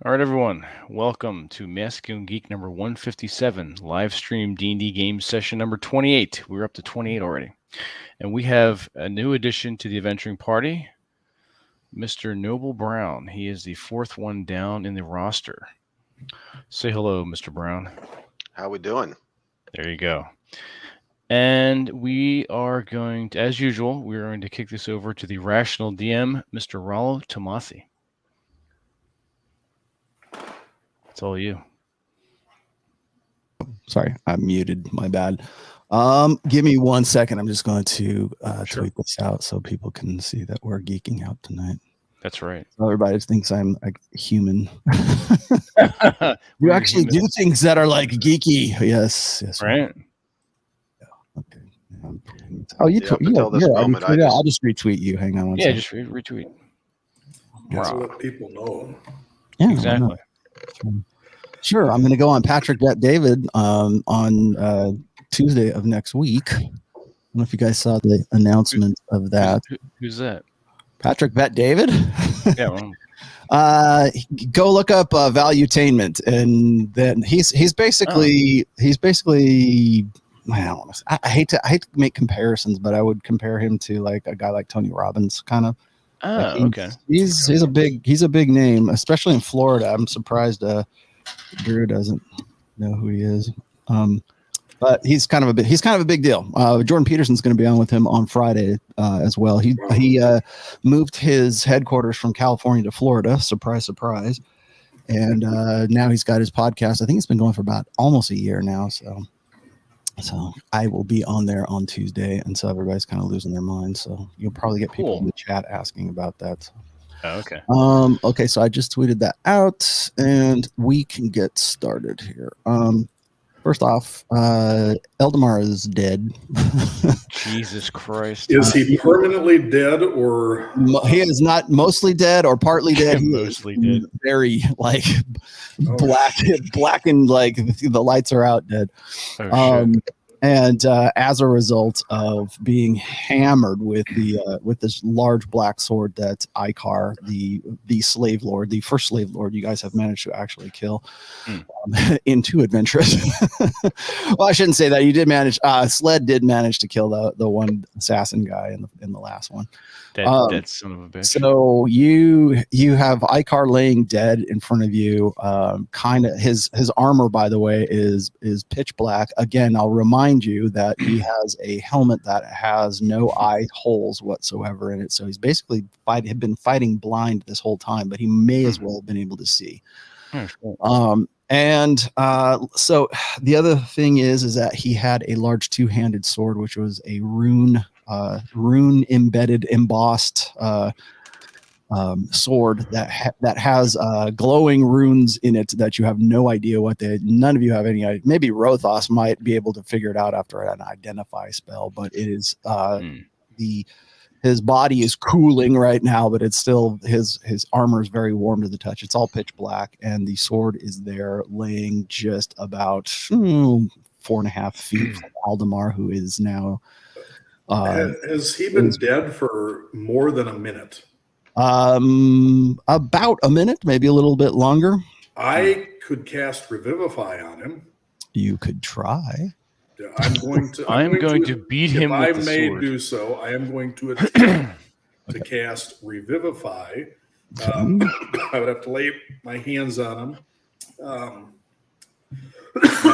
All right, everyone. Welcome to Masculine Geek number 157, live stream D&D game session number 28. We're up to 28 already. And we have a new addition to the adventuring party, Mr. Noble Brown. He is the fourth one down in the roster. Say hello, Mr. Brown. How we doing? There you go. And we are going to, as usual, we're going to kick this over to the rational DM, Mr. Rollo Tomasi. It's all you. Sorry, I'm muted. My bad. Give me 1 second. I'm just going to tweet this out so people can see that we're geeking out tonight. That's right. So everybody thinks I'm like human. You actually do things that are like geeky. Yes. Right. Yeah, okay. Oh, you I'll just retweet you. Hang on one second. Just retweet. That's what people know. Yeah, exactly. Sure. I'm going to go on Patrick Bet David on Tuesday of next week. I don't know if you guys saw the announcement of that. Who's that? Patrick Bet David. Yeah. Well. Go look up Valuetainment, and then he's basically well, I hate to make comparisons, but I would compare him to like a guy like Tony Robbins, kind of. Okay. He's a big name, especially in Florida. I'm surprised Drew doesn't know who he is. But he's kind of a big deal. Jordan Peterson's going to be on with him on Friday as well. He moved his headquarters from California to Florida. Surprise, surprise. And now he's got his podcast. I think it's been going for about almost a year now. So I will be on there on Tuesday, and so everybody's kind of losing their mind. So you'll probably get people in the chat asking about that. So. Oh, okay. Okay, so I just tweeted that out, and we can get started here. First off, Eldamar is dead. Jesus Christ. Is he permanently dead, or he is not mostly dead or partly dead? Mostly dead. Very like blackened, like the lights are out dead. Oh, shit. And as a result of being hammered with this large black sword that Icar, the slave lord, the first slave lord you guys have managed to actually kill in two adventures. Well, I shouldn't say that. You did manage. Sled did manage to kill the one assassin guy in the last one. That son of a bitch. So you have Icar laying dead in front of you. Kind of his armor, by the way, is pitch black. Again, I'll remind you that he has a helmet that has no eye holes whatsoever in it. So he's basically had been fighting blind this whole time, but he may as well have been able to see. And so the other thing is that he had a large two-handed sword, which was a rune embedded, embossed sword that has glowing runes in it that you have no idea what none of you have any idea. Maybe Rothos might be able to figure it out after an identify spell, but it is his body is cooling right now, but it's still his armor is very warm to the touch. It's all pitch black, and the sword is there laying just about 4.5 feet from Aldemar, who is now has he been dead for more than a minute? About a minute, maybe a little bit longer. I could cast Revivify on him. You could try. I'm going to. I'm going to beat him with the sword. If I may do so, I am going to attempt to cast Revivify. I would have to lay my hands on him. Not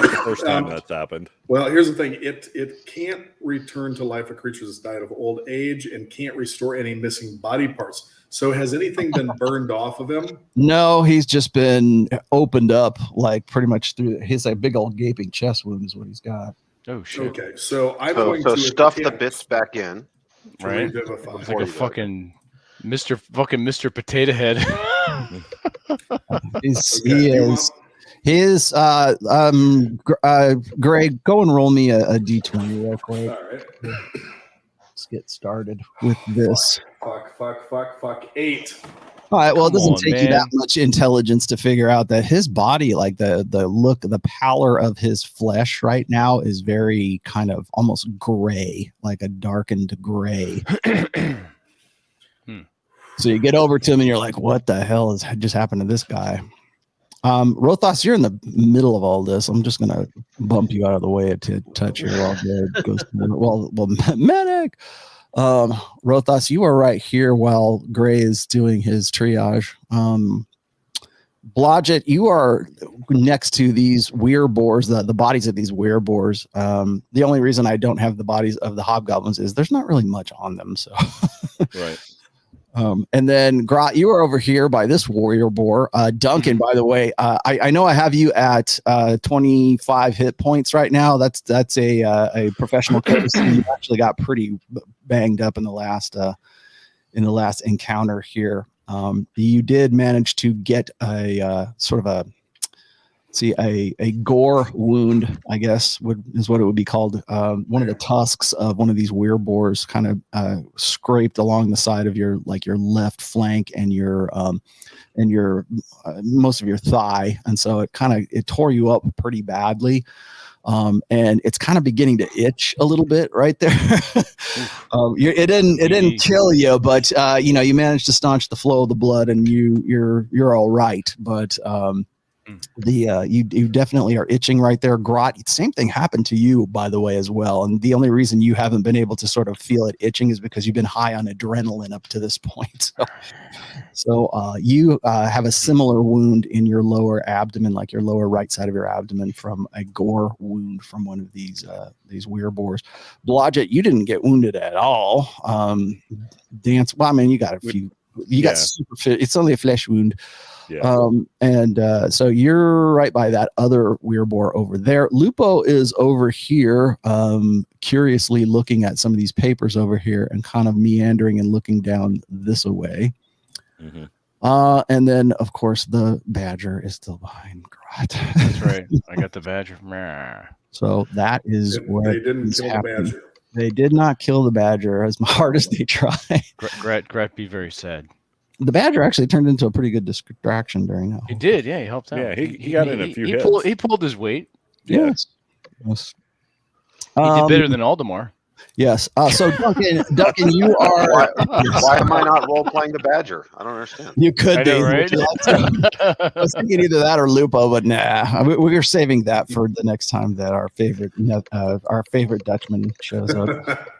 the first time that's happened. Well, here's the thing. It can't return to life a creature that's died of old age and can't restore any missing body parts. So has anything been burned off of him? No, he's just been opened up, like pretty much through his big old gaping chest wound is what he's got. Oh shit. Okay, so I'm going to stuff the bits back in. Right. Looks like a fucking Mr. Potato Head. He is. His Greg, go and roll me a d20 real quick. All right. Let's get started with this. Fuck. 8. All right. Well, it doesn't take you that much intelligence to figure out that his body, like the look, the pallor of his flesh right now is very kind of almost gray, like a darkened gray. So you get over to him and you're like, what the hell has just happened to this guy? Rothos, you're in the middle of all this. I'm just gonna bump you out of the way to touch here while Gray goes. Well, medic. Rothos, you are right here while Gray is doing his triage. Blodgett, you are next to these weir boars, the bodies of these weir boars. The only reason I don't have the bodies of the hobgoblins is there's not really much on them. So, Right. And then Grot, you are over here by this warrior boar. Duncan, by the way, I know I have you at 25 hit points right now. That's a professional case. You actually got pretty banged up in the last encounter here. You did manage to get a sort of a gore wound, I guess is what it would be called. One of the tusks of one of these weir boars kind of scraped along the side of your left flank and your most of your thigh, and so it tore you up pretty badly. And it's kind of beginning to itch a little bit right there. It didn't kill you, but you managed to staunch the flow of the blood, and you're all right. But you definitely are itching right there. Grot, same thing happened to you, by the way, as well. And the only reason you haven't been able to sort of feel it itching is because you've been high on adrenaline up to this point. So you have a similar wound in your lower abdomen, like your lower right side of your abdomen, from a gore wound from one of these weir boars. Blodgett, you didn't get wounded at all. Dance, well, I mean, you got a few. You got super fit. It's only a flesh wound. Yeah. So you're right by that other weir boar over there. Lupo is over here, curiously looking at some of these papers over here and kind of meandering and looking down this way. Mm-hmm. And then, of course, the badger is still behind Grot. That's right. I got the badger. So that is what they didn't kill happening. the badger. They did not kill the badger as hard as they tried. Grat be very sad. The badger actually turned into a pretty good distraction during that. He did, yeah. He helped out. Yeah, he got in a few hits. He pulled his weight. Yes. He did better than Aldemar. Yes. So Duncan, you are. Why am I not role playing the badger? I don't understand. You could I be. know, right? I was thinking either that or Lupo, but nah. We're saving that for the next time that our favorite Dutchman shows up.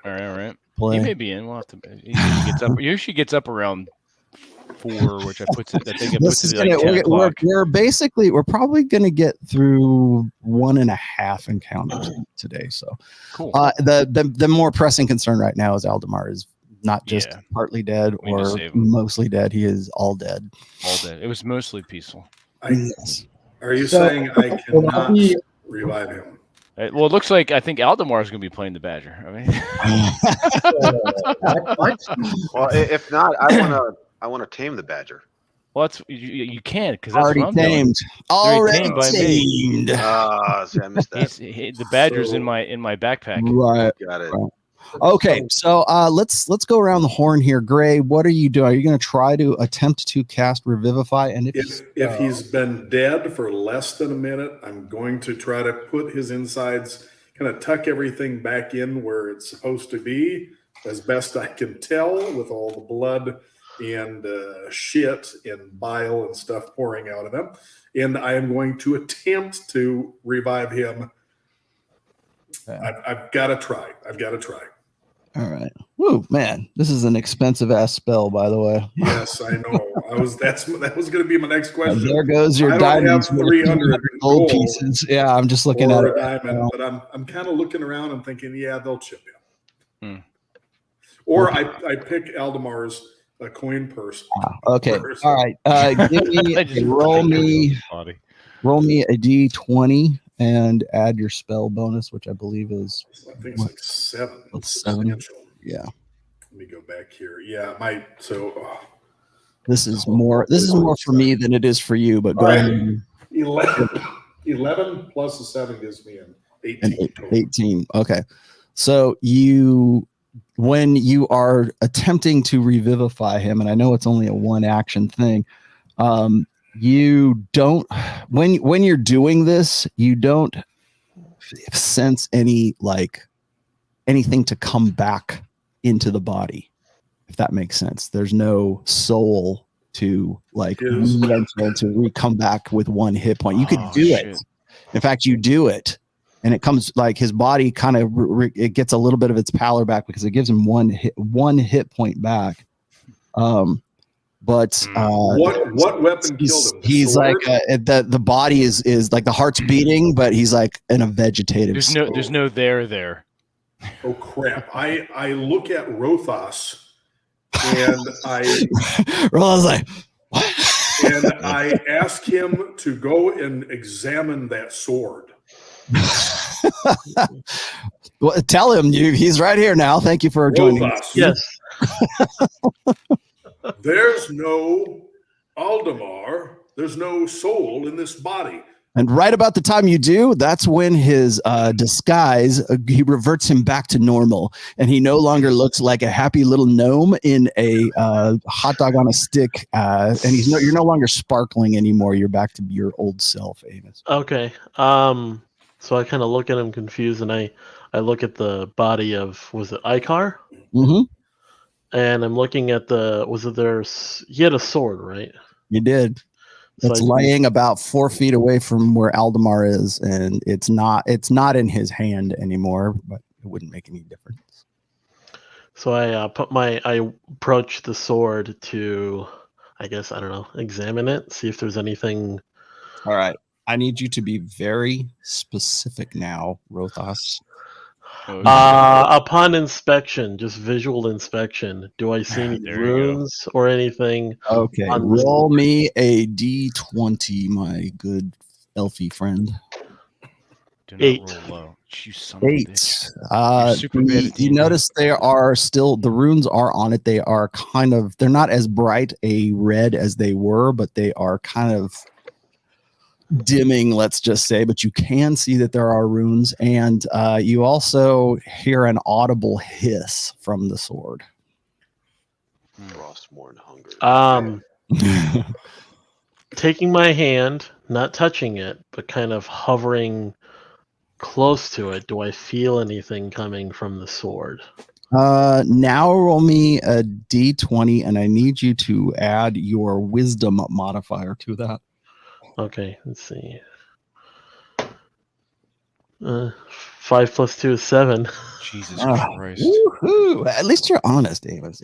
All right. Play. He may be in. We'll have to. He usually gets up around 4, which I puts it. I think it puts it like 10 o'clock. We're probably going to get through 1.5 encounters today. So cool. The more pressing concern right now is Aldemar is not just partly dead or mostly dead. He is all dead. All dead. It was mostly peaceful. Are you saying I cannot revive him? Well, it looks like I think Aldemar is going to be playing the badger. I mean, Well, if not, I want to tame the badger. well, that's you can't because that's already what I'm tamed. doing. Already tamed by me. tamed. See, I missed that. The badger's in my backpack. Right. Got it. Right. Okay, so let's go around the horn here. Gray, what are you doing? Are you going to try to attempt to cast Revivify? And if he's been dead for less than a minute, I'm going to try to put his insides, kind of tuck everything back in where it's supposed to be, as best I can tell, with all the blood and shit and bile and stuff pouring out of him. And I am going to attempt to revive him. I've got to try. All right. Woo, man, this is an expensive ass spell, by the way. Yes, I know. That was going to be my next question. There goes your diamonds. 300 gold pieces. Yeah, I'm just looking at it. Diamond, but I'm kind of looking around and thinking, yeah, they'll chip in. Or I pick Aldemar's coin purse. Okay. All right. Give me roll me a D20 and add your spell bonus, which I believe is I think it's like 7. It's 7. Yeah. Let me go back here. Yeah, this is more for me than it is for you, but go ahead. 11 plus a 7 gives me an 18. 18. Okay. So when you are attempting to revivify him, and I know it's only a 1 action thing, you don't when you're doing this, you don't sense anything to come back into the body, if that makes sense. There's no soul to like Yes. to come back with 1 hit point. You could Oh, do shit. it. In fact, you do it, and it comes like his body kind of it gets a little bit of its pallor back because it gives him one hit point back. But What weapon killed him? The he's sword? like the body is like the heart's beating, but he's like in a vegetative. There's no there. Oh crap! I look at Rothos, and I was like, what? and I ask him to go and examine that sword. Well, tell him he's right here now. Thank you for joining us. Rothos, Yes. there's no Aldemar. There's no soul in this body. And right about the time you do, that's when his disguise, he reverts him back to normal. And he no longer looks like a happy little gnome in a hot dog on a stick. And you're no longer sparkling anymore. You're back to your old self, Amos. Okay. So I kind of look at him confused, and I look at the body of, was it Icar? Mm-hmm. And I'm looking at he had a sword, right? You did. It's laying about 4 feet away from where Aldemar is, and it's not in his hand anymore, but it wouldn't make any difference. So I approach the sword to, I guess, I don't know, examine it, see if there's anything. All right. I need you to be very specific now, Rothos. Upon inspection, just visual inspection, do I see any There you go. runes or anything? Okay, roll me a d20, my good elfie friend. Do not 8. roll low. You son of a 8. bitch. You're super bad at You D&D. notice there are still the runes are on it. They are they're not as bright a red as they were, but they are kind of dimming, let's just say, but you can see that there are runes, and you also hear an audible hiss from the sword. Frostmourne hunger. Taking my hand, not touching it, but kind of hovering close to it, do I feel anything coming from the sword? Now roll me a d20, and I need you to add your wisdom modifier to that. Okay, let's see. 5 plus 2 is 7. Jesus Ah, Christ. woohoo. At least you're honest, Amos.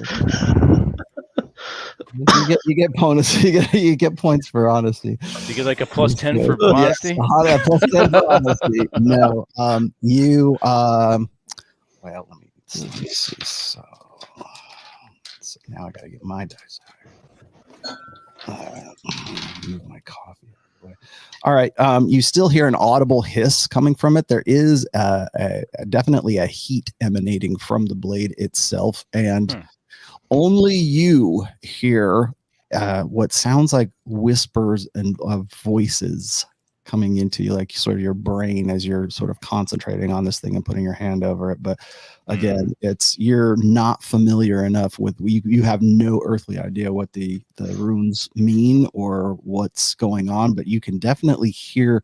You get bonus. You get points for honesty. You get like a plus 10 for Yes, honesty? plus 10 for honesty. No, well, let me see. So now I gotta get my dice out. Move my coffee. All right. You still hear an audible hiss coming from it. There is definitely a heat emanating from the blade itself, and only you hear what sounds like whispers and voices coming into you, like sort of your brain as you're sort of concentrating on this thing and putting your hand over it. But again, you're not familiar enough with, you have no earthly idea what the runes mean or what's going on, but you can definitely hear,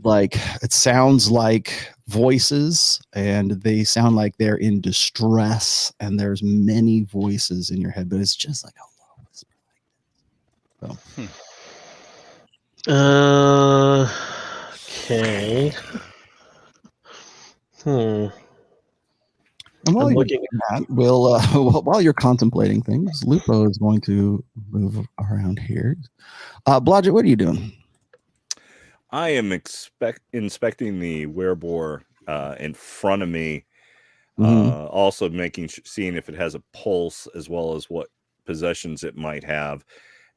like, it sounds like voices, and they sound like they're in distress, and there's many voices in your head, but it's just like a low whisper. Okay. And while I'm you're looking doing that, while you're contemplating things, Lupo is going to move around here. Blodgett, what are you doing? I am inspecting the werebore in front of me, also seeing if it has a pulse as well as what possessions it might have.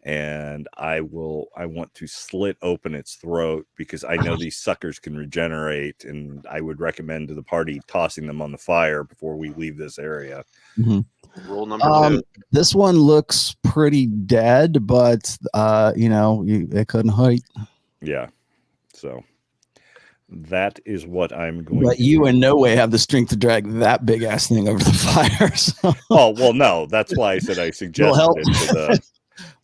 And I want to slit open its throat because I know these suckers can regenerate, and I would recommend to the party tossing them on the fire before we leave this area. Rule number 2. This one looks pretty dead, but it couldn't hurt. Yeah. So that is what I'm going But to you do. in no way have the strength to drag that big ass thing over the fire. So. Oh, well, no, that's why I said I suggested it to the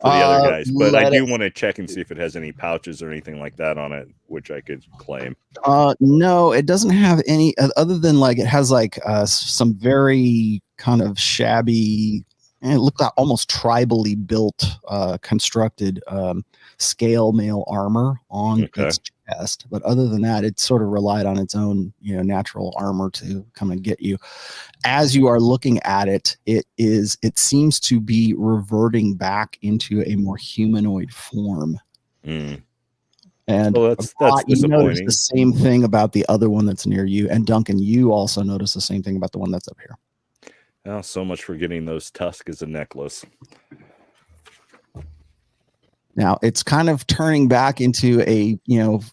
other guys. But I do want to check and see if it has any pouches or anything like that on it, which I could claim. No, it doesn't have any other than, like, it has like some very kind of shabby it looked like almost tribally built, constructed scale mail armor on its chest. But other than that, it sort of relied on its own, natural armor to come and get you. As you are looking at it, it seems to be reverting back into a more humanoid form. And that's you notice disappointing. the same thing about the other one that's near you. And Duncan, you also notice the same thing about the one that's up here. Oh, so much for getting those tusks as a necklace. Now it's kind of turning back into a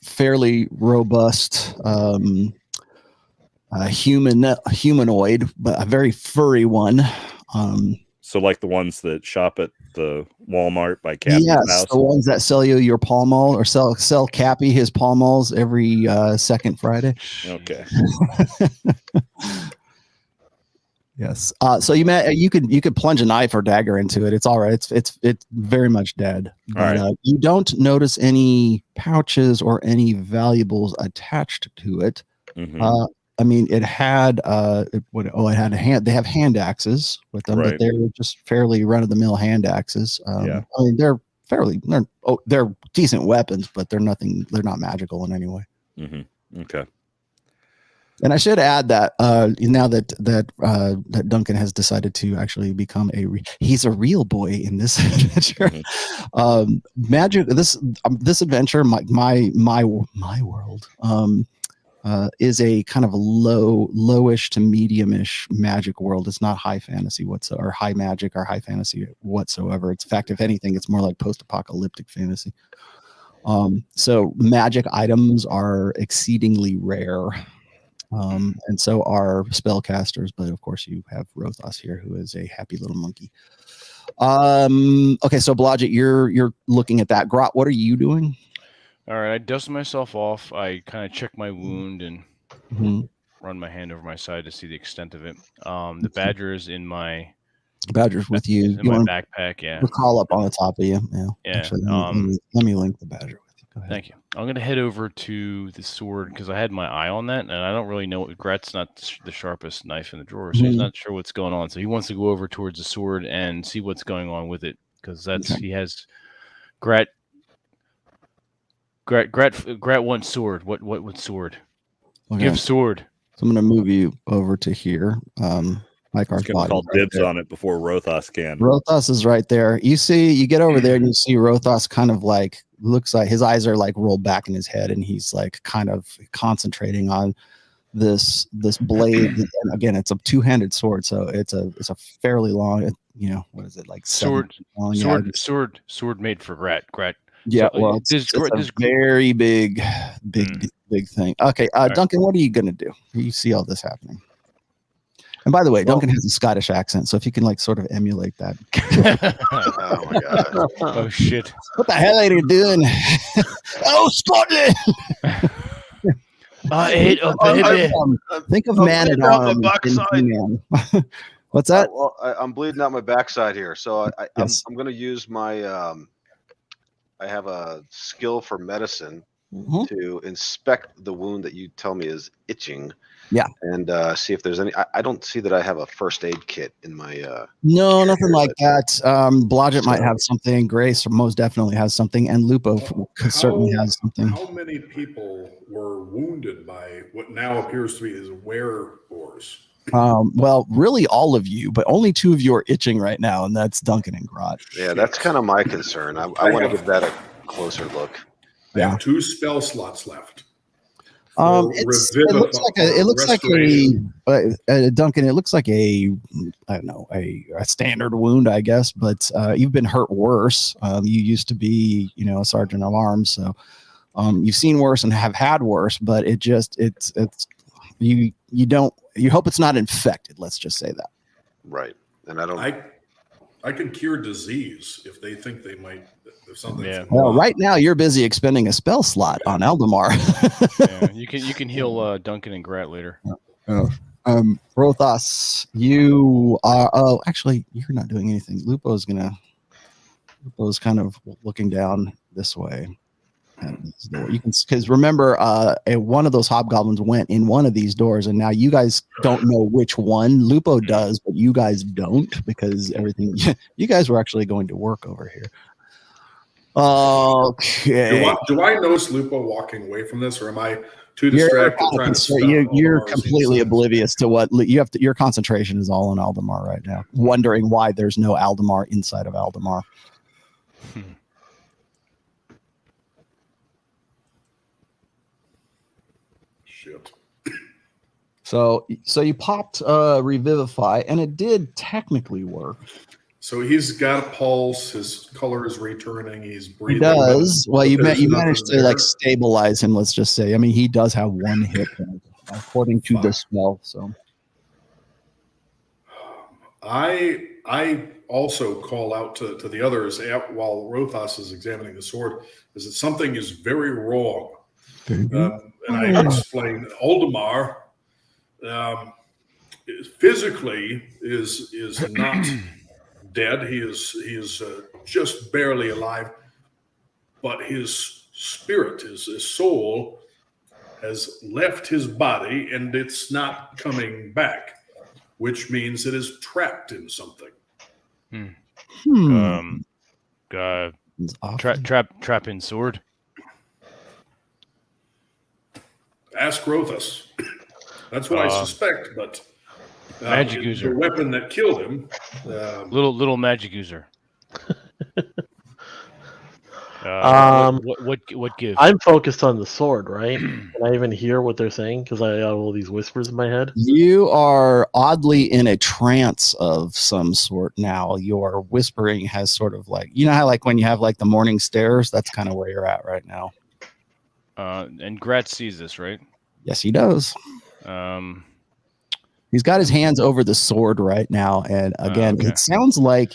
fairly robust humanoid, but a very furry one. So like the ones that shop at the Walmart by Cappy's house? The ones that sell you your Pall Mall or sell Cappy his Pall Malls every second Friday. Okay. Yes. So you could plunge a knife or dagger into it. It's all right. It's very much dead. But you don't notice any pouches or any valuables attached to it. I mean, it had it had a hand. They have hand axes with them, but they were just fairly run of the mill hand axes. I mean, they're decent weapons, but they're not magical in any way. Okay. And I should add that now that Duncan has decided to actually become he's a real boy in this adventure. Magic. This adventure, my world, is a kind of a lowish to medium-ish magic world. It's not high fantasy or high magic or high fantasy whatsoever. It's in fact, if anything, it's more like post-apocalyptic fantasy. So magic items are exceedingly rare. And so are spellcasters, but of course you have Rothos here, who is a happy little monkey. Okay, so Blodgett, you're looking at that. Grot, what are you doing? All right, I dust myself off. I kind of check my wound and run my hand over my side to see the extent of it. The badger is in my with you. In my backpack. Yeah, the call up on the top of you. Yeah. Actually, let me link the badger. Go ahead. Thank you. I'm going to head over to the sword because I had my eye on that, and I don't really know. Grat's not the sharpest knife in the drawer, so he's not sure what's going on. So he wants to go over towards the sword and see what's going on with it because he has Grat wants sword. What sword? Okay. Give sword. So I'm going to move you over to here. He's going to call dibs on it before Rothos can. Rothos is right there. You get over there and you see Rothos kind of like looks like his eyes are like rolled back in his head, and he's like kind of concentrating on this blade. And again, it's a two-handed sword, so it's a fairly long. What is it like? Sword made for Grat. Yeah, so, it's a very big thing. Okay, Duncan, what are you gonna do? You see all this happening. And by the way, Duncan has a Scottish accent, so if you can like sort of emulate that. Oh my god! Oh shit! What the hell are you doing? Oh, Scotland! I ate a baby. Think of Man at Arms. What's that? Well, I'm bleeding out my backside here, so I'm going to use my. I have a skill for medicine to inspect the wound that you tell me is itching. Yeah, and see if there's any. I don't see that I have a first aid kit in my. No, nothing like that. Blodgett might have something. Grace most definitely has something, and Lupo certainly has something. How many people were wounded by what now appears to be his werewolves? Well, really all of you, but only two of you are itching right now, and that's Duncan and Grot. Yeah, that's kind of my concern. I want to give that a closer look. I have 2 spell slots left. It looks like Duncan. It looks like a standard wound, I guess, but you've been hurt worse. You used to be, a sergeant of arms, so you've seen worse and have had worse. But you hope it's not infected. Let's just say that. Right, and I can cure disease if they think they might. If something. Yeah. Well, right now you're busy expending a spell slot on Eldamar. Yeah, you can heal Duncan and Grat later. Rothos, you are. Oh, actually, you're not doing anything. Lupo's kind of looking down this way. You can, because remember, one of those hobgoblins went in one of these doors, and now you guys don't know which one. Lupo does, but you guys don't, because everything you guys were actually going to work over here. Okay. Do I notice Lupo walking away from this, or am I too distracted trying to stop You're Aldamar's completely insides? oblivious to what you have to. Your concentration is all on Aldemar right now, wondering why there's no Aldemar inside of Aldemar. Shit. So you popped Revivify, and it did technically work. So he's got a pulse. His color is returning. He's breathing. He does. Well, you there's managed to nothing like there. stabilize him. Let's just say. I mean, he does have one hit point, according to the spell. So I also call out to the others while Rothas is examining the sword, is that something is very wrong. And I explain Aldemar physically is not dead. He is just barely alive, but his spirit, his soul, has left his body, and it's not coming back, which means it is trapped in something. Trap in sword. Ask Rothas. That's what I suspect, but magic user. the weapon that killed him. Little magic user. What gives? I'm focused on the sword, right? Can I even hear what they're saying? Because I have all these whispers in my head. you are oddly in a trance of some sort now. Your whispering has sort of like, you know how like when you have like the morning stares, that's kind of where you're at right now. And Gratz sees this, right? Yes, he does. He's got his hands over the sword right now, and again, okay. it sounds like.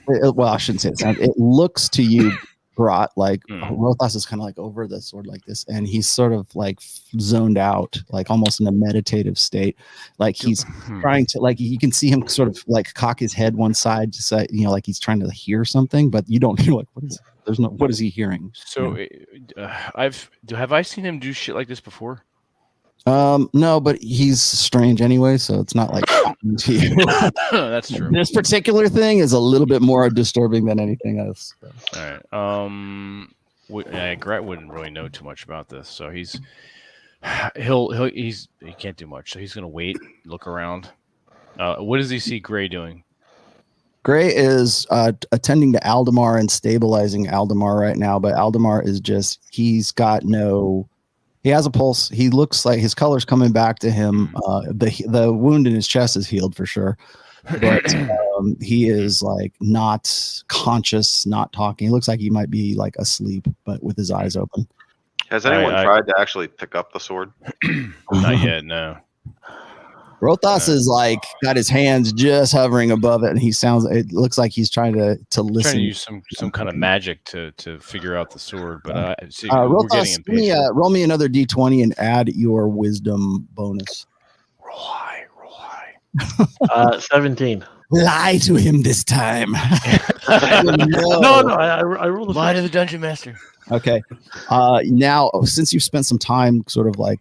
Well, I shouldn't say it sounds. It looks to you, Grot, like Rothas is kind of like over the sword like this, and he's sort of like zoned out, like almost in a meditative state, like he's trying to, like you can see him sort of like cock his head one side, just like he's trying to hear something, but you don't know like what is. There's no. What is he hearing? So, have I seen him do shit like this before? No, but he's strange anyway, so it's not like to you. That's true. This particular thing is a little bit more disturbing than anything else. So. All right. Grat wouldn't really know too much about this, so he can't do much. So he's gonna wait, look around. What does he see Gray doing? Gray is attending to Aldemar and stabilizing Aldemar right now, but Aldemar is just, he has a pulse. He looks like his color's coming back to him. The wound in his chest is healed for sure, but he is like not conscious, not talking. He looks like he might be like asleep, but with his eyes open. Has anyone tried to actually pick up the sword? Not yet, no. Rothas is like got his hands just hovering above it, and it looks like he's trying to listen. Trying to use some kind of magic to figure out the sword, but we're Rothas, getting impatient. roll me another d20 and add your wisdom bonus. Roll high. 17. Lie to him this time. No, I rolled a Lie to the dungeon master. Okay. Now, since you've spent some time sort of like,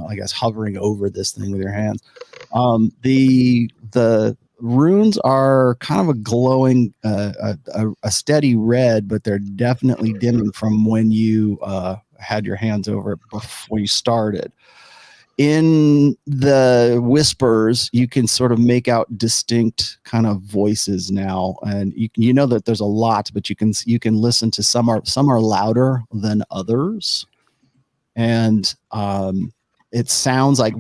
I guess, hovering over this thing with your hands, the runes are kind of a glowing, a steady red, but they're definitely dimming from when you had your hands over it before you started. In the whispers, you can sort of make out distinct kind of voices now, and you know that there's a lot, but you can listen to some are louder than others, and it sounds like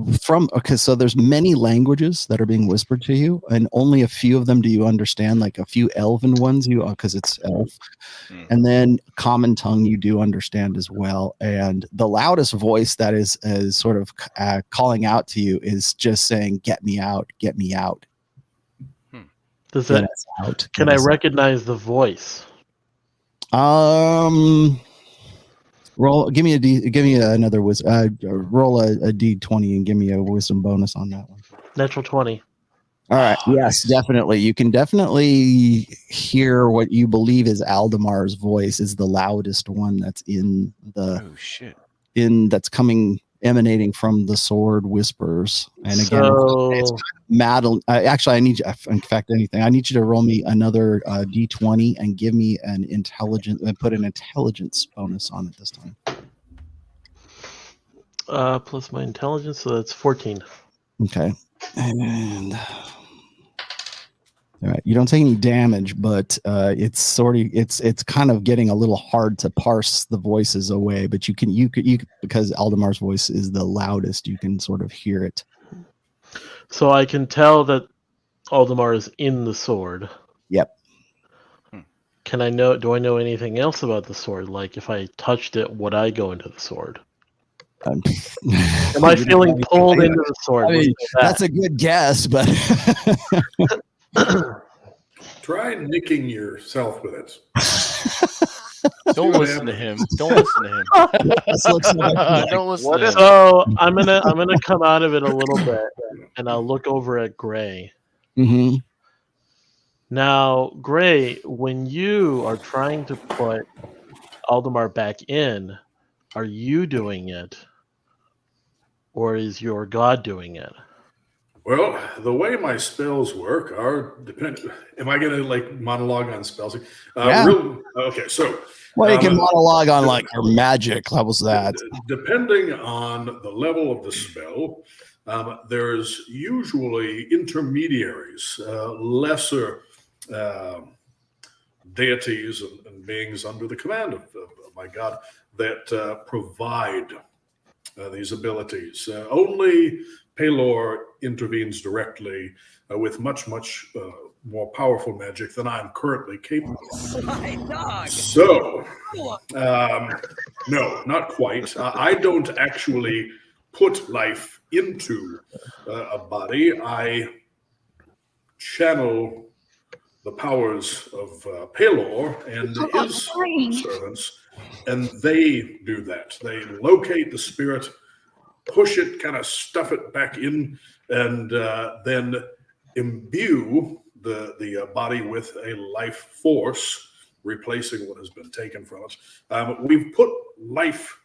so there's many languages that are being whispered to you, and only a few of them do you understand, like a few elven ones because it's elf, and then common tongue you do understand as well, and the loudest voice that is sort of calling out to you is just saying, get me out, get me out. Does that out. Can I recognize the voice? Give me another wisdom. Roll a d20 and give me a wisdom bonus on that one. Natural 20. All right. Oh, Yes, nice. definitely. You can definitely hear what you believe is Aldemar's voice is the loudest one that's in the Oh shit. that's coming emanating from the sword whispers. And again, it's So Madeline. Actually, I need you. In fact, anything. I need you to roll me another d20 and give me an intelligence and put an intelligence bonus on it this time. plus my intelligence, so that's 14. Okay. And all right, you don't take any damage, but it's kind of getting a little hard to parse the voices away. But you can because Aldemar's voice is the loudest, you can sort of hear it. So I can tell that Aldemar is in the sword. Yep. Do I know anything else about the sword? Like if I touched it, would I go into the sword? Am I feeling pulled into the sword? I mean, that's a good guess, but Try nicking yourself with it. Don't listen to him. Don't listen to him. Don't listen What to if- him. So I'm gonna come out of it a little bit, and I'll look over at Gray. Mhm. Now, Gray, when you are trying to put Aldemar back in, are you doing it, or is your god doing it? Well, the way my spells work are depend. Am I going to like monologue on spells? Yeah. Okay, so Well, you can monologue on like your magic. How was that? Depending on the level of the spell, there's usually intermediaries, lesser deities and beings under the command of my god that provide these abilities. Only Pelor intervenes directly with much more powerful magic than I'm currently capable of. So, no, not quite. I don't actually put life into a body. I channel the powers of Pelor and his servants, and they do that. They locate the spirit, push it, kind of stuff it back in, and then imbue the body with a life force, replacing what has been taken from it. We've put life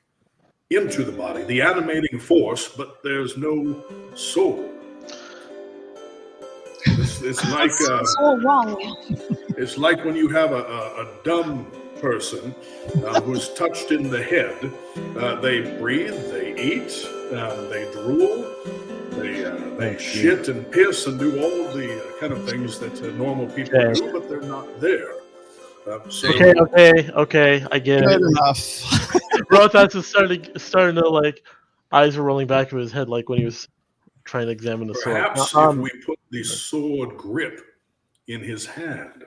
into the body, the animating force, but there's no soul. It's like so wrong. It's like when you have a dumb person who's touched in the head. They breathe, they eat, they drool, they shit and piss and do all the kind of things that normal people do, but they're not there. Okay, I get Good it. enough. Rothas is starting to like eyes are rolling back of his head like when he was trying to examine the sword. Perhaps if we put the sword grip in his hand.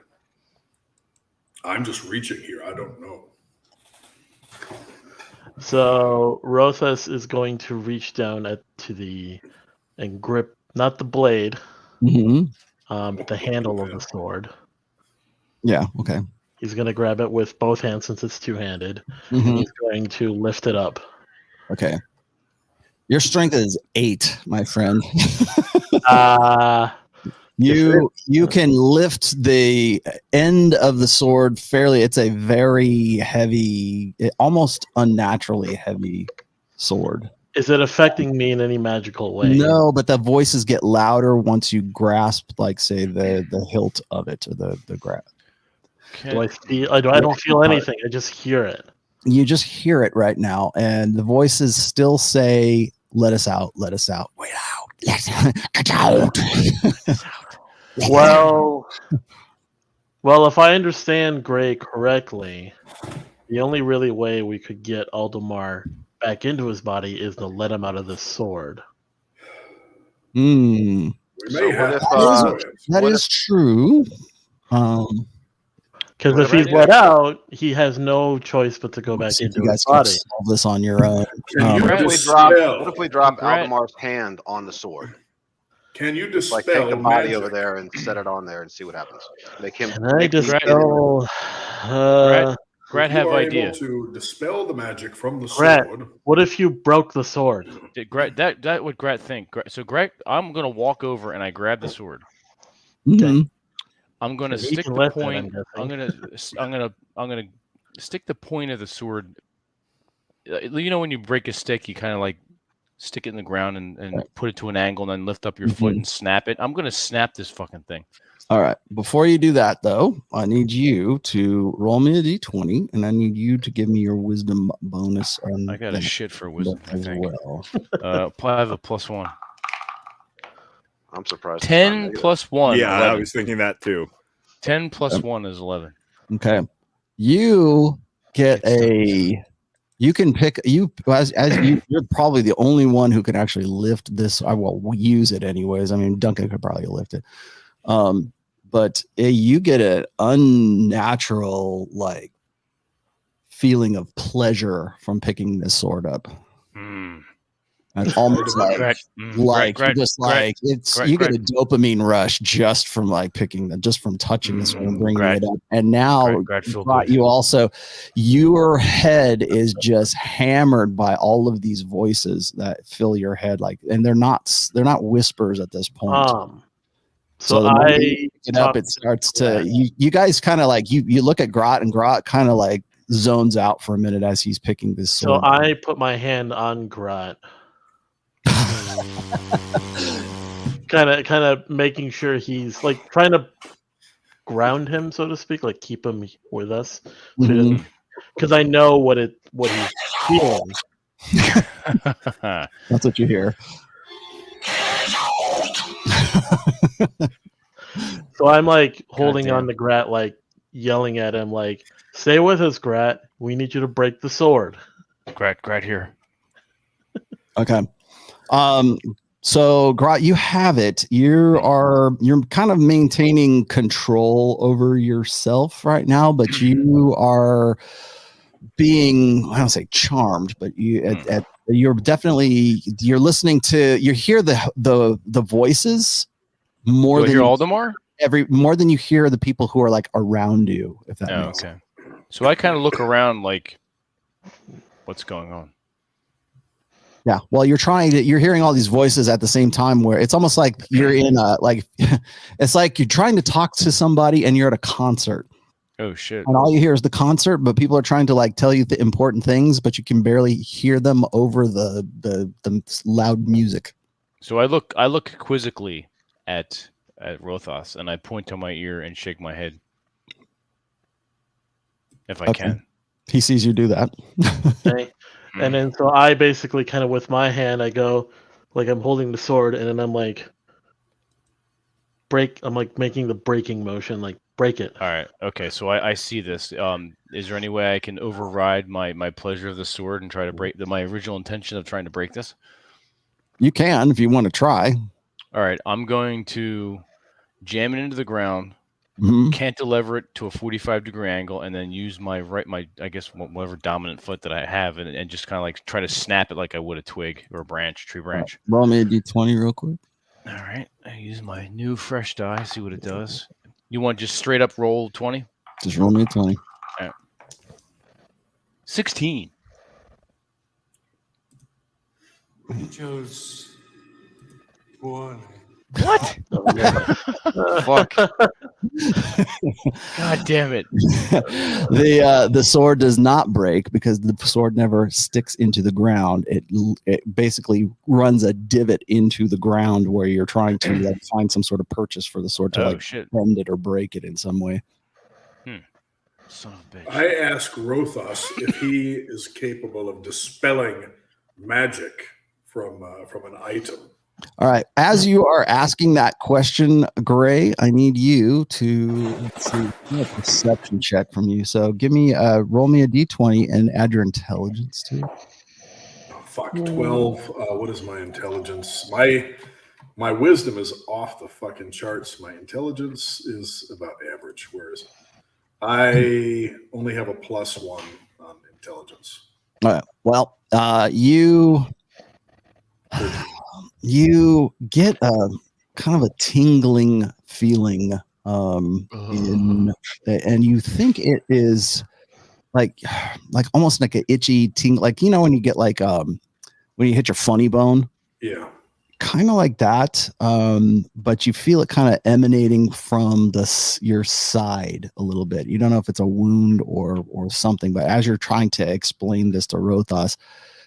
I'm just reaching here. I don't know. So Rothas is going to reach down and grip not the blade, Mm-hmm. the handle of the sword. Yeah. Okay. He's going to grab it with both hands since it's two-handed, Mm-hmm. and he's going to lift it up. Okay. Your strength is 8, my friend. You can lift the end of the sword fairly. It's a very heavy, almost unnaturally heavy sword. Is it affecting me in any magical way? No, but the voices get louder once you grasp, like, say, the hilt of it or the grab. Do I feel? I don't feel anything. I just hear it. You just hear it right now, and the voices still say, "Let us out! Let us out! Wait out! Get out!" Well, if I understand Gray correctly, the only really way we could get Aldemar back into his body is to let him out of this sword. Hmm. That is true. Because if he's let out, he has no choice but to go back into his body. Solve this on your own. What if we drop Aldemar's hand on the sword? Can you dispel like take the body magic? over there and set it on there and see what happens? Make him. Can I dispel? Grat have idea. Able to dispel the magic from the Grat, sword. what if you broke the sword? Grat, that would Grat think. So Grat, I'm gonna walk over and I grab the sword. Mhm. I'm going to So he stick can the lift it, point. I'm I'm going to stick the point of the sword. You know, when you break a stick, you kind of like stick it in the ground and put it to an angle, and then lift up your foot and snap it. I'm going to snap this fucking thing. All right. Before you do that, though, I need you to roll me a d20, and I need you to give me your wisdom bonus. I got a shit for wisdom, I as think. well. I have a +1. I'm surprised. It's not 10 negative. plus 1, Yeah, 11. I was thinking that too. 10 plus 1 is 11. Okay. You get you can pick you're probably the only one who can actually lift this. I will use it anyways. I mean, Duncan could probably lift it. But you get an unnatural like feeling of pleasure from picking this sword up. And almost you get a dopamine rush just from like just from touching this one and bringing it up. And now your head is just hammered by all of these voices that fill your head, like, and they're not whispers at this point. So the moment you pick it up, it starts to you guys kind of like you look at Grot, and Grot kind of like zones out for a minute as he's picking this sword. So I put my hand on Grot. kind of making sure he's like trying to ground him, so to speak, like keep him with us, because I know what he's feeling. That's what you hear. So I'm like holding on to Grat, like yelling at him, like, "Stay with us, Grat. We need you to break the sword." Grat here. Okay. So Grat, you have it. You're kind of maintaining control over yourself right now, but you are being, I don't say charmed, but you're definitely, you're listening to, you hear the voices more than Aldemar? More than you hear the people who are like around you, if that makes sense. So I kind of look around like, what's going on? Yeah, well, you're hearing all these voices at the same time, where it's almost like you're in it's like you're trying to talk to somebody and you're at a concert. Oh shit! And all you hear is the concert, but people are trying to like tell you the important things, but you can barely hear them over the loud music. So I look quizzically at Rothos, and I point to my ear and shake my head if I can. He sees you do that. Okay. And then so I basically kind of with my hand, I go like I'm holding the sword, and then I'm like I'm like making the breaking motion, like break it. All right. Okay. So I see this. Is there any way I can override my pleasure of the sword and try to break my original intention of trying to break this? You can if you want to try. All right. I'm going to jam it into the ground, cantilever it to a 45-degree angle, and then use my I guess whatever dominant foot that I have, and just kind of like try to snap it like I would a twig or a tree branch. Roll me a d20 real quick. All right. I use my new fresh die. See what it does. You want just straight up roll 20? Just roll me a 20. All right. 16. You chose 1. What? Fuck. God damn it. The sword does not break because the sword never sticks into the ground. It basically runs a divot into the ground where you're trying to like find some sort of purchase for the sword to bend it or break it in some way. Son of a bitch. I ask Rothos if he is capable of dispelling magic from an item. All right. As you are asking that question, Gray, I need you to a perception check from you. So roll me a d20 and add your intelligence to it. Oh, fuck, 12. What is my intelligence? My wisdom is off the fucking charts. My intelligence is about average. Where is it? I only have a +1 on intelligence. All right. Well, you get a kind of a tingling feeling and you think it is like almost like an itchy ting, like when you get like when you hit your funny bone. Yeah. kind of like that, but you feel it kind of emanating from your side a little bit. You don't know if it's a wound or something, but as you're trying to explain this to Rothos,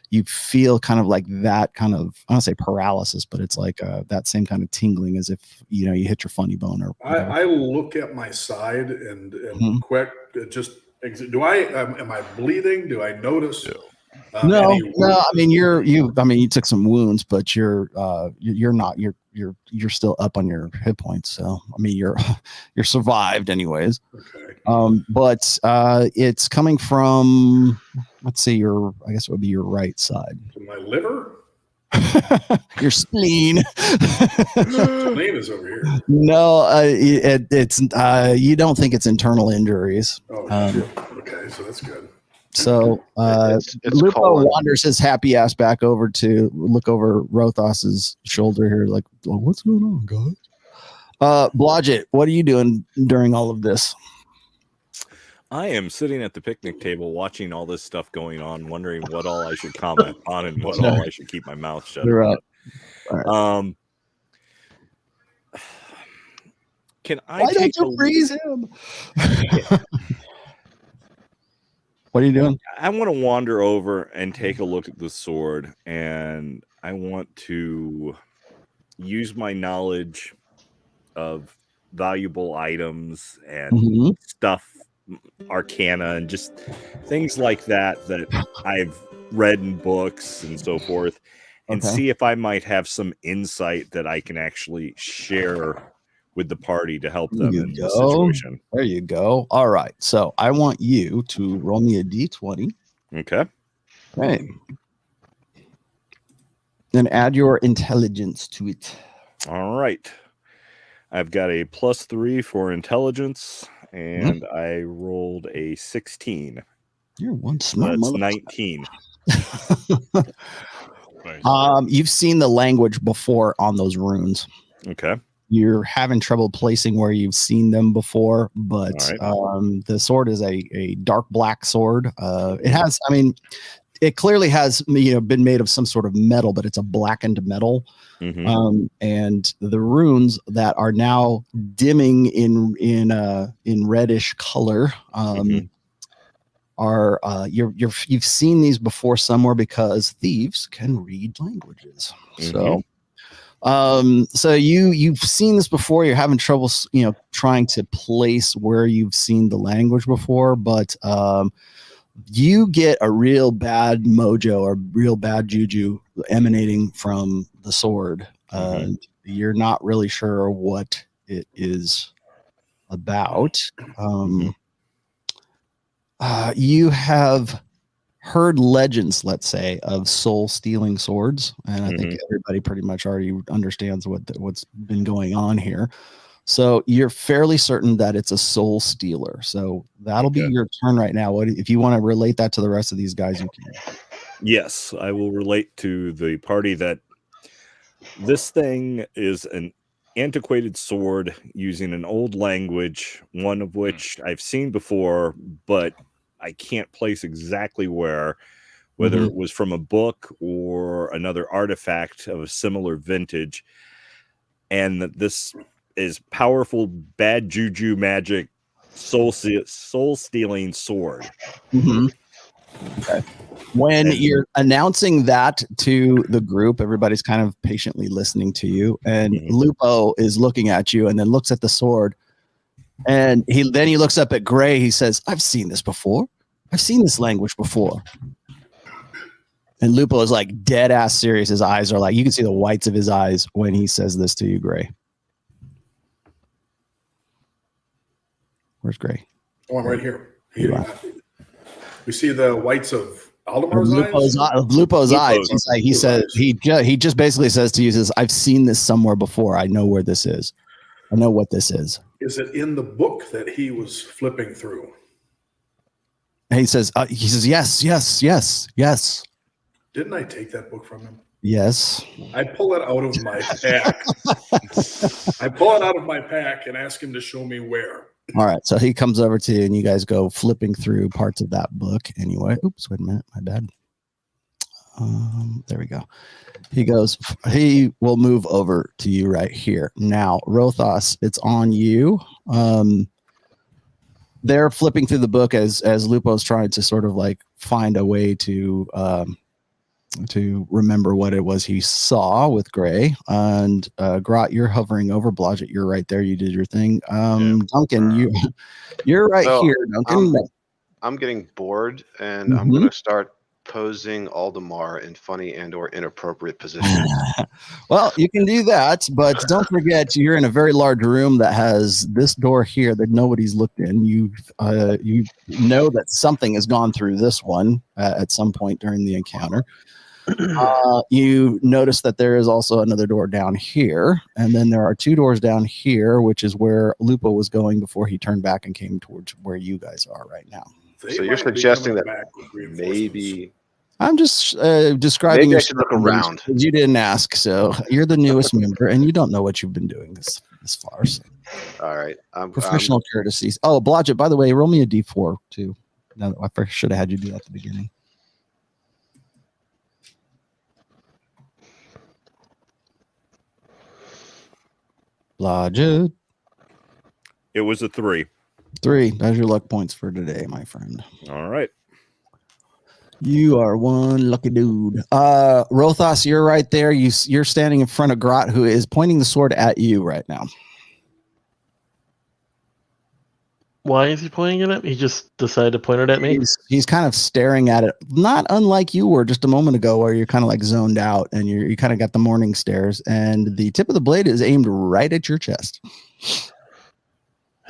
you feel kind of like that kind of, I don't say paralysis, but it's like that same kind of tingling as if, you know, you hit your funny bone or whatever. I look at my side and quick, just, am I bleeding? Do I notice? No. I mean, you took some wounds, but you're not, you're still up on your hit points. So, I mean, you're survived anyways. Okay. But it's coming from, let's see, I guess it would be your right side. My liver? Your spleen. Spleen is over here. No, it's you don't think it's internal injuries. Oh, shit. Okay, so that's good. So it's Lupo wanders his happy ass back over to look over Rothos's shoulder here, like, oh, what's going on, guys? Blodgett, what are you doing during all of this? I am sitting at the picnic table watching all this stuff going on, wondering what all I should comment on and what all I should keep my mouth shut about. Right. Can I Why don't you freeze him? What are you doing? I want to wander over and take a look at the sword, and I want to use my knowledge of valuable items and stuff, arcana, and just things like that I've read in books and so forth, and see if I might have some insight that I can actually share with the party to help them in this situation. There you go. All right. So I want you to roll me a d20. Okay. Right. Then add your intelligence to it. All right. I've got a +3 for intelligence, and I rolled a 16. You're one smart That's motherfucker. 19. You've seen the language before on those runes. Okay. You're having trouble placing where you've seen them before, but the sword is a dark black sword. It has, I mean, it clearly has, been made of some sort of metal, but it's a blackened metal. And the runes that are now dimming in reddish color are you've seen these before somewhere because thieves can read languages. So you've seen this before. You're having trouble, trying to place where you've seen the language before, but you get a real bad mojo or real bad juju emanating from the sword. You're not really sure what it is about. You have heard legends, let's say, of soul stealing swords, and I think everybody pretty much already understands what's been going on here. So you're fairly certain that it's a soul stealer. So that'll be your turn right now. What if you want to relate that to the rest of these guys? You can. Yes, I will relate to the party that this thing is an antiquated sword using an old language, one of which I've seen before, but I can't place exactly whether it was from a book or another artifact of a similar vintage, and that this is powerful bad juju magic soul stealing sword. Okay. When you're announcing that to the group, everybody's kind of patiently listening to you, and Lupo is looking at you and then looks at the sword, and he looks up at Gray. He says, "I've seen this before. I've seen this language before." And Lupo is like dead ass serious. His eyes are like, you can see the whites of his eyes when he says this to you, Gray. Where's Gray? Oh, I'm right here. We see the whites of Aldamar's Lupo's eyes. He's like, he just basically says to you, says, "I've seen this somewhere before. I know where this is. I know what this is." Is it in the book that he was flipping through? And he says, yes. Didn't I take that book from him? Yes. I pull it out of my pack. And ask him to show me where. All right. So he comes over to you and you guys go flipping through parts of that book anyway. Oops, wait a minute. My bad. There we go. He will move over to you right here. Now, Rothos, it's on you. They're flipping through the book as Lupo's trying to sort of like find a way to remember what it was he saw with Gray. And Grot, you're hovering over. Blodgett, you're right there. You did your thing. Duncan, you're right here, Duncan. I'm getting bored, and I'm going to start posing Aldemar in funny and or inappropriate positions. Well, you can do that, but don't forget you're in a very large room that has this door here that nobody's looked in. You know that something has gone through this one at some point during the encounter. You notice that there is also another door down here, and then there are two doors down here, which is where Lupo was going before he turned back and came towards where you guys are right now. So you're suggesting that maybe I'm just describing. Maybe I should look around. You didn't ask, so you're the newest member, and you don't know what you've been doing this far. So. All right, Professional courtesies. Oh, Blodgett, by the way, roll me a d4 too. No, I should have had you do that at the beginning. Blodgett. It was a 3. 3. That's your luck points for today, my friend. All right. You are one lucky dude. Rothos, you're right there. You're standing in front of Grot, who is pointing the sword at you right now. Why is he pointing it at me? He just decided to point it at me? He's kind of staring at it, not unlike you were just a moment ago, where you're kind of like zoned out and you kind of got the morning stares, and the tip of the blade is aimed right at your chest.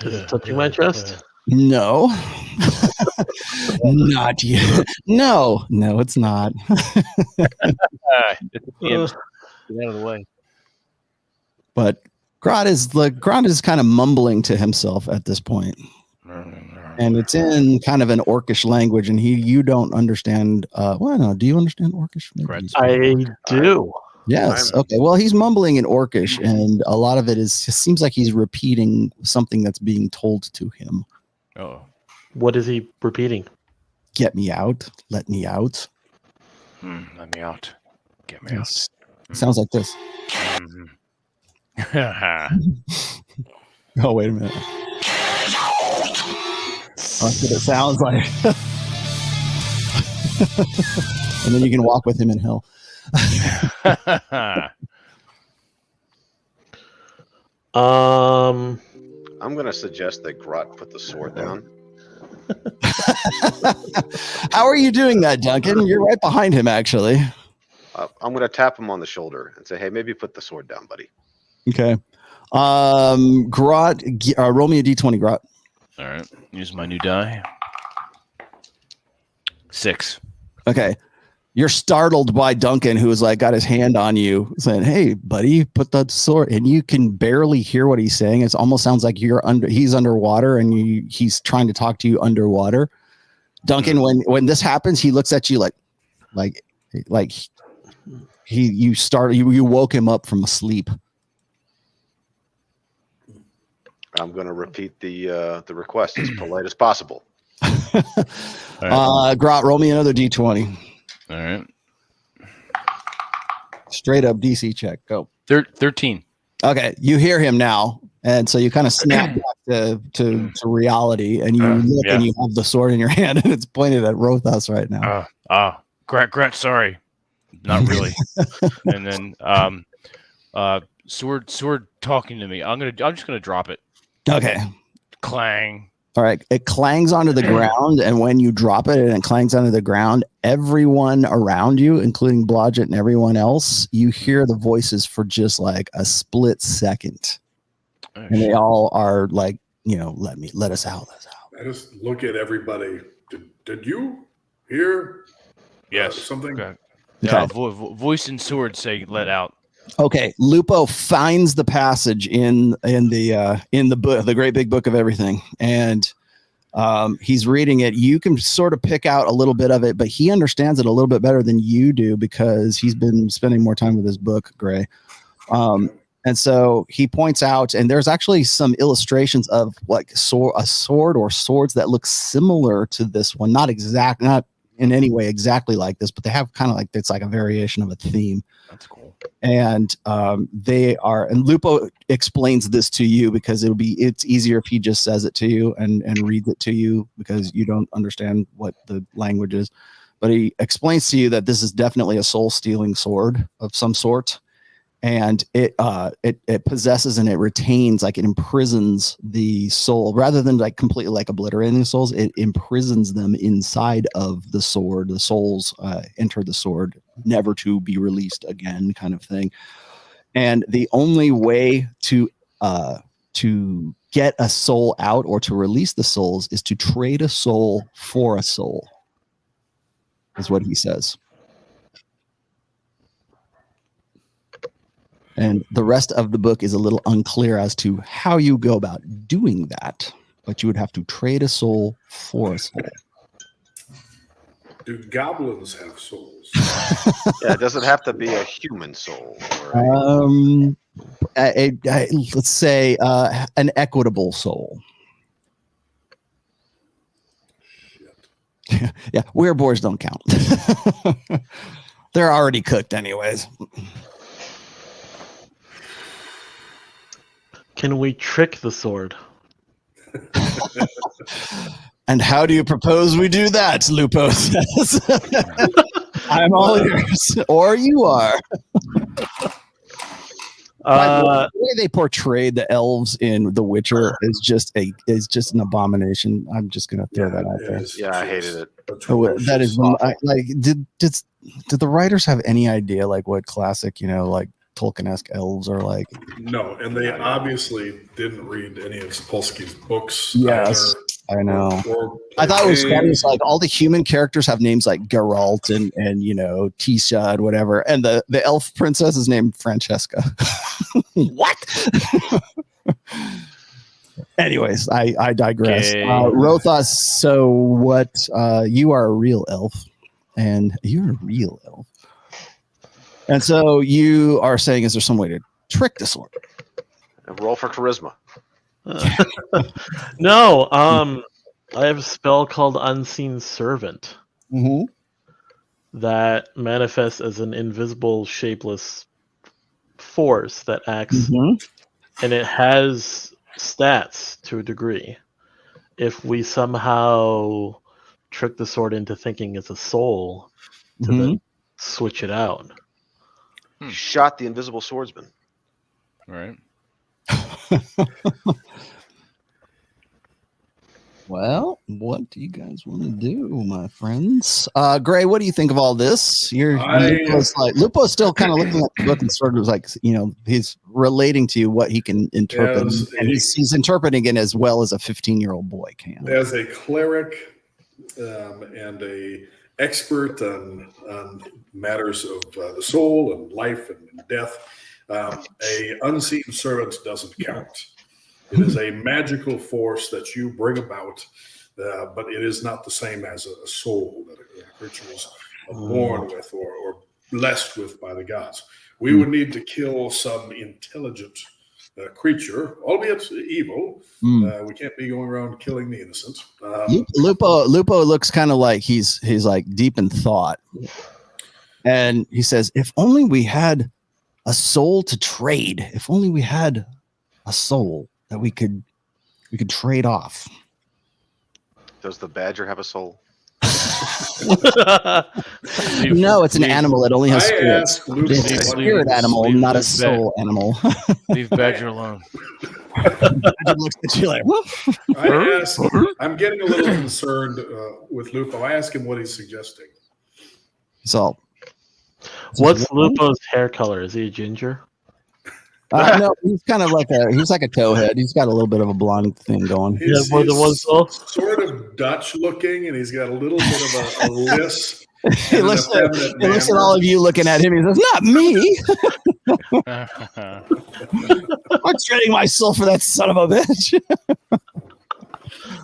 Is it touching my chest? No. Not yet. No, it's not. Get out of the way. But Grot is kind of mumbling to himself at this point. And it's in kind of an orcish language, and you don't understand. No, do you understand orcish? I do. Yes. Okay. Well, he's mumbling in orcish, and a lot of it seems like he's repeating something that's being told to him. Oh. What is he repeating? Get me out. Let me out. Let me out. Get me out. Sounds like this. Oh, wait a minute. That's what it sounds like. And then you can walk with him in hell. I'm going to suggest that Grot put the sword down. How are you doing that, Duncan? You're right behind him, actually. I'm going to tap him on the shoulder and say, "Hey, maybe put the sword down, buddy." Okay. Grot, roll me a d20, Grot. All right. Use my new die. 6. Okay. You're startled by Duncan, who is like got his hand on you, saying, "Hey, buddy, put the sword." And you can barely hear what he's saying. It almost sounds like he's underwater, and he's trying to talk to you underwater. Duncan, when this happens, he looks at you like you woke him up from sleep. I'm going to repeat the request as polite as possible. Right. Grot, roll me another d20. All right. Straight up DC check. Go. 13. Okay, you hear him now, and so you kind of snap back to reality, and you look and you have the sword in your hand, and it's pointed at Rothos right now. Grat, sorry, not really. And then sword talking to me. I'm just gonna drop it. Okay. Clang. All right. It clangs onto the ground, and when you drop it and it clangs onto the ground, everyone around you, including Blodgett and everyone else, you hear the voices for just like a split second. And they all are like, let us out. I just look at everybody. Did you hear? Yes. Something? Okay. Yeah. Voice and sword say let out. Okay, Lupo finds the passage in the book, the great big book of everything, and he's reading it. You can sort of pick out a little bit of it, but he understands it a little bit better than you do because he's been spending more time with his book, Gray. And so he points out, and there's actually some illustrations of like a sword or swords that look similar to this one, not in any way exactly like this, but they have kind of like it's like a variation of a theme. That's cool. And they are, and Lupo explains this to you because it's easier if he just says it to you and reads it to you because you don't understand what the language is. But he explains to you that this is definitely a soul stealing sword of some sort. And it possesses and it retains, like it imprisons the soul rather than like completely like obliterating the souls. It imprisons them inside of the sword. The souls enter the sword, never to be released again, kind of thing. And the only way to get a soul out or to release the souls is to trade a soul for a soul, is what he says. And the rest of the book is a little unclear as to how you go about doing that, but you would have to trade a soul for a soul. Do goblins have souls? Yeah, does it have to be a human soul? Or Let's say an equitable soul. Shit. Yeah, weird boars don't count. They're already cooked anyways. Can we trick the sword? And how do you propose we do that, Lupo says. I'm all ears. Or you are. The way they portrayed the elves in The Witcher is just an abomination. I'm just gonna throw that out there. Yeah, I hated it. That is like did the writers have any idea like what classic, like Tolkien-esque elves are like? No, and they obviously didn't read any of Sapolsky's books. Yes, either, I know. or I thought it was funny. games. It's like all the human characters have names like Geralt and Tisha and whatever, and the elf princess is named Francesca. What? Anyways, I digress. Okay. Rothas, so what? You are a real elf, and you're a real elf. And so you are saying, is there some way to trick the sword? And roll for charisma. No, I have a spell called Unseen Servant Mm-hmm. that manifests as an invisible, shapeless force that acts, and it has stats to a degree. If we somehow trick the sword into thinking it's a soul, to then switch it out. Shot the invisible swordsman. All right. Well, what do you guys want to do, my friends? Gray, what do you think of all this? Lupo's still kind of looking at the book and sort of like, he's relating to you what he can interpret. And he's interpreting it as well as a 15-year-old boy can. As a cleric and a expert on matters of the soul and life and death, a unseen servant doesn't count. It is a magical force that you bring about, but it is not the same as a soul that a creature is born with or blessed with by the gods. We would need to kill some intelligent creature, albeit evil. We can't be going around killing the innocent. Lupo looks kind of like he's like deep in thought, and he says, "If only we had a soul to trade. If only we had a soul that we could trade off." Does the badger have a soul? No, it's an animal. It only has I spirits. asked Lupo It's a what he spirit was- animal, leave not a this soul animal. Leave Badger alone. Badger looks at you like, "What?" I asked, I'm getting a little concerned with Lupo. I asked him what he's suggesting. So, What's Lupo's hair color? Is he a ginger? no, he's kind of like a towhead. He's got a little bit of a blonde thing going. He's more than one soul? sort of Dutch looking, and he's got a little bit of a lisp. He looks at all of you looking at him. He says, "Not me. I'm trading my soul for that son of a bitch."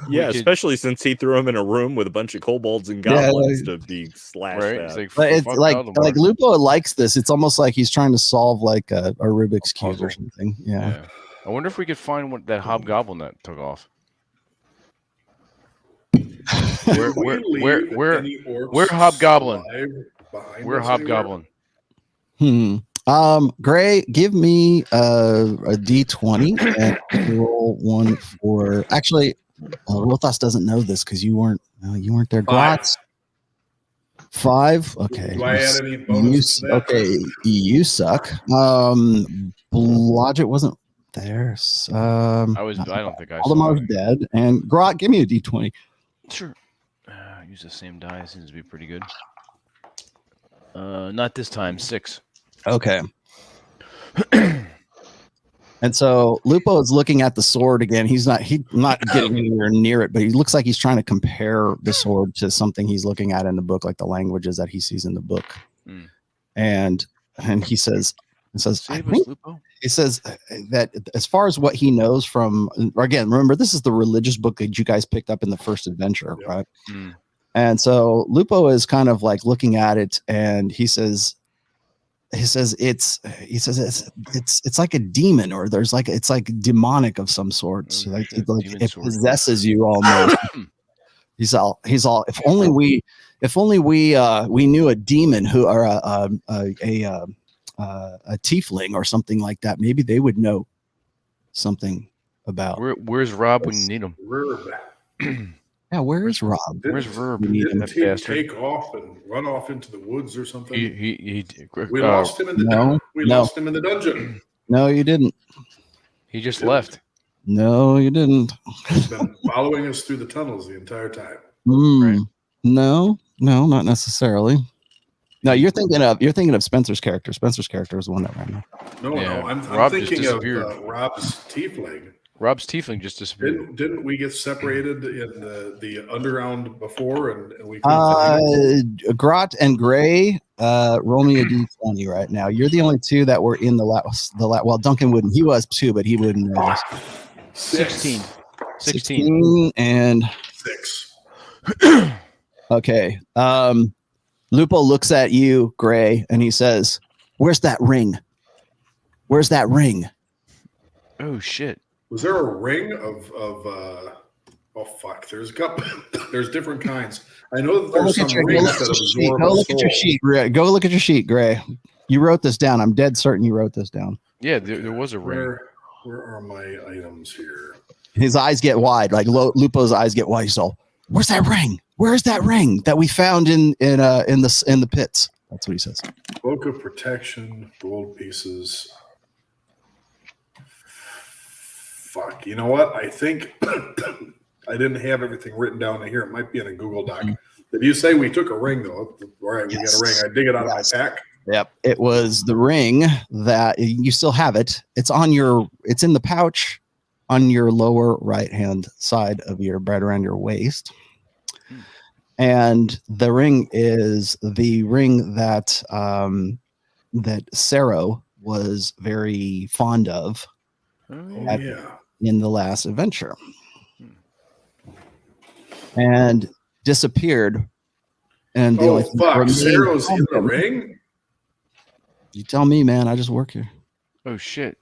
Yeah, could- especially since he threw him in a room with a bunch of kobolds and Yeah, goblins to be slashed Right? at. It's But it's fuck like Valdemar. Lupo likes this. It's almost like he's trying to solve like a Rubik's cube or something. Yeah. Yeah. I wonder if we could find that hobgoblin that took off. We're- Did we we're- leave we're- we're- any orcs we're hobgoblin. alive behind We're us anywhere? hobgoblin. Gray, give me a D20 and roll one for. Actually, Rothos doesn't know this because you weren't there. Five. Grotz, 5. Okay. Do I add any bonus to that? Okay, you suck. Blodgett wasn't there. I don't think I saw Aldemar's it. dead. And Grot, give me a D20. Sure. Use the same die. Seems to be pretty good. Not this time. 6. Okay. And so Lupo is looking at the sword again. He's not getting anywhere near it, but he looks like he's trying to compare the sword to something he's looking at in the book, like the languages that he sees in the book. Mm. And he says, Save us, Lupo. he says that as far as what he knows from, again, remember, this is the religious book that you guys picked up in the first adventure, Yep. right? Mm. And so Lupo is kind of like looking at it, and he says it's like a demon, or it's like demonic of some sort. Oh, So like, shit, it demon sword. possesses you almost. he's all if only we knew a demon who, or a tiefling or something like that, maybe they would know something about. Where's Rob when you need him? Verb. Yeah, where is Rob? Where's Verb? We need him. Didn't That he bastard. take off and run off into the woods or something? He We lost him in the no, we no. lost him in the dungeon. No, you didn't. he just Didn't. left. No, you didn't. He's been following us through the tunnels the entire time. Right. No, not necessarily. No, you're thinking of Spencer's character. Spencer's character is the one that ran off. No, Yeah, I'm Rob just thinking of disappeared. Rob's tiefling. Rob's tiefling just disappeared. Didn't we get separated in the underground before, and we couldn't find him? Grot and Gray, roll me a d20 right now. You're the only two that were in the last. Well, Duncan wouldn't. He was too, but he wouldn't know this. 16. 16 and 6. okay. Lupo looks at you, Gray, and he says, "Where's that ring? Where's that ring?" Oh shit. Was there a ring of oh fuck, there's a couple there's different kinds. I know that there's some rings that absorb Go a look at your soul. sheet. Go look at your sheet, Gray. You wrote this down. I'm dead certain you wrote this down. Yeah, there was a ring. Where are my items here? His eyes get wide, like Lupo's eyes get wide. He's all, "Where's that ring? Where's that ring that we found in the pits?" That's what he says. Cloak of protection, gold pieces. Fuck, you know what? I think I didn't have everything written down here. It might be in a Google Doc. Did you say we took a ring though? All right, we Yes. got a ring. I dig it out Yes. of my pack. Yep, it was the ring that you still have it. It's in the pouch on your lower right hand side of your, right around your waist. And the ring is the ring that that Saro was very fond of Oh, Oh yeah. yeah. in the last adventure, and disappeared. And the Oh only thing that fuck, remained Sarah's from in the him- ring. You tell me, man. I just work here. Oh shit.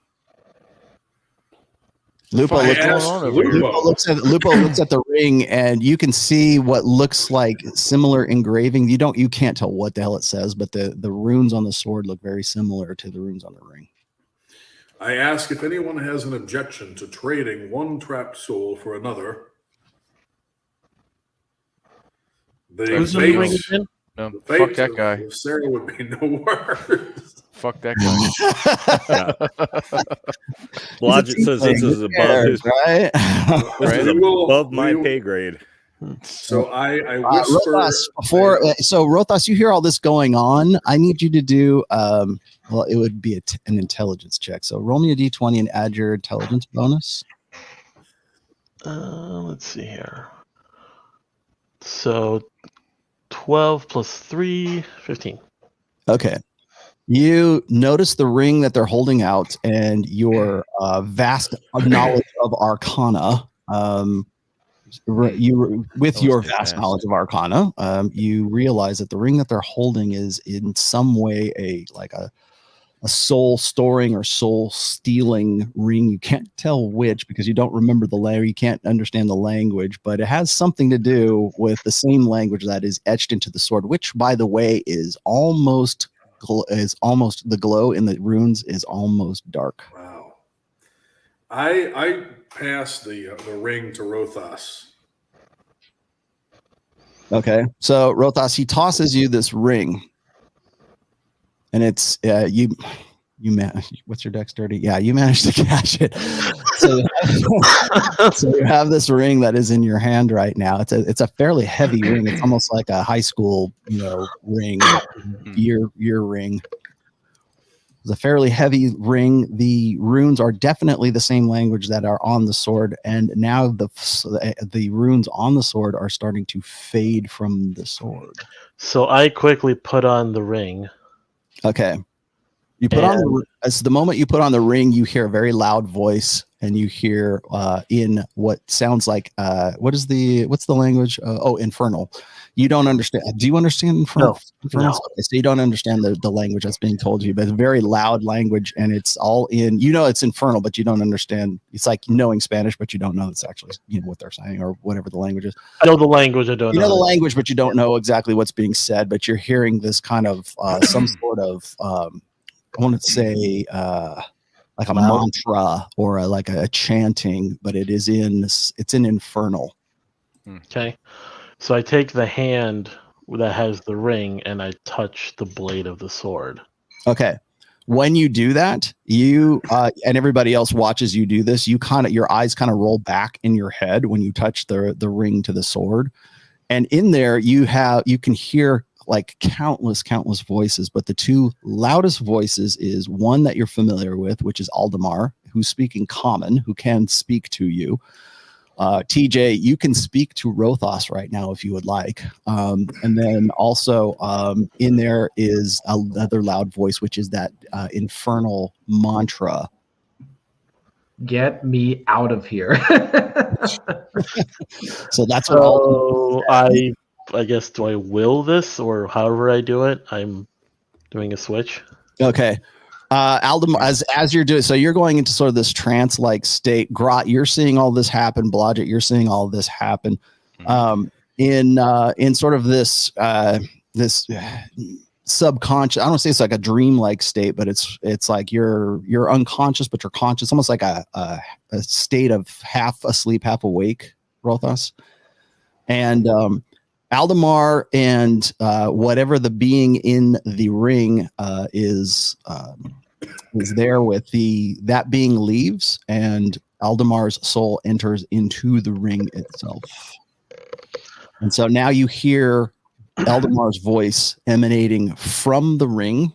Lupo I What's looks, going asked on over Lupo. here? Lupo looks at the ring, and you can see what looks like similar engraving. You can't tell what the hell it says, but the runes on the sword look very similar to the runes on the ring. I ask if anyone has an objection to trading one trapped soul for another. The Who's in the ring fate, again? No, the fuck fate that of guy. Sarah would be no worse. Fuck that guy. Blodgett says this is above his right? this is We will- above my we- pay grade. So I whisper. Rothos, Rothos, you hear all this going on. I need you to do, well, it would be an intelligence check. So roll me a d20 and add your intelligence bonus. Let's see here. So 12 plus 3, 15. Okay. You notice the ring that they're holding out, and your vast knowledge of Arcana. You, with That your was vast fast. knowledge of Arcana, you realize that the ring that they're holding is in some way soul storing or soul stealing ring. You can't tell which because you don't remember the language. You can't understand the language, but it has something to do with the same language that is etched into the sword, which, by the way, is almost the glow in the runes is almost dark. Wow. I pass the ring to Rothas. Okay, so Rothas, he tosses you this ring, and it's you what's your dexterity? Yeah, you managed to catch it. So you have this ring that is in your hand right now. It's a fairly heavy ring. It's almost like a high school ring, year ring. It's a fairly heavy ring. The runes are definitely the same language that are on the sword, and now the runes on the sword are starting to fade from the sword. So I quickly put on the ring. Okay. You put on the moment you put on the ring, you hear a very loud voice, and you hear in what sounds like what's the language? Infernal. You don't understand. Do you understand Infernal? No. So you don't understand the language that's being told to you, but it's a very loud language, and it's all in. It's Infernal, but you don't understand. It's like knowing Spanish, but you don't know it's actually what they're saying or whatever the language is. I know the language. I don't know. You know the language, but you don't know exactly what's being said. But you're hearing this kind of some sort of. I want to say like a mantra or like a chanting, but it's in Infernal. Okay. So I take the hand that has the ring and I touch the blade of the sword. Okay. When you do that, you and everybody else watches you do this, your eyes kind of roll back in your head when you touch the ring to the sword. And in there you can hear like countless voices, but the two loudest voices is one that you're familiar with, which is Aldemar, who's speaking common, who can speak to you. TJ, you can speak to Rothas right now if you would like. And then also in there is another loud voice, which is that infernal mantra. Get me out of here. So that's what I guess, do I will this or however I do it? I'm doing a switch. Okay. Aldemar, as you're doing, so you're going into sort of this trance-like state. Grot, you're seeing all this happen. Blodgett, you're seeing all this happen. In sort of this subconscious. I don't say it's like a dream-like state, but it's like you're unconscious, but you're conscious, almost like a state of half asleep, half awake, Rothas. And Aldemar and whatever the being in the ring is there with that being leaves, and Aldemar's soul enters into the ring itself. And so now you hear Aldemar's voice emanating from the ring,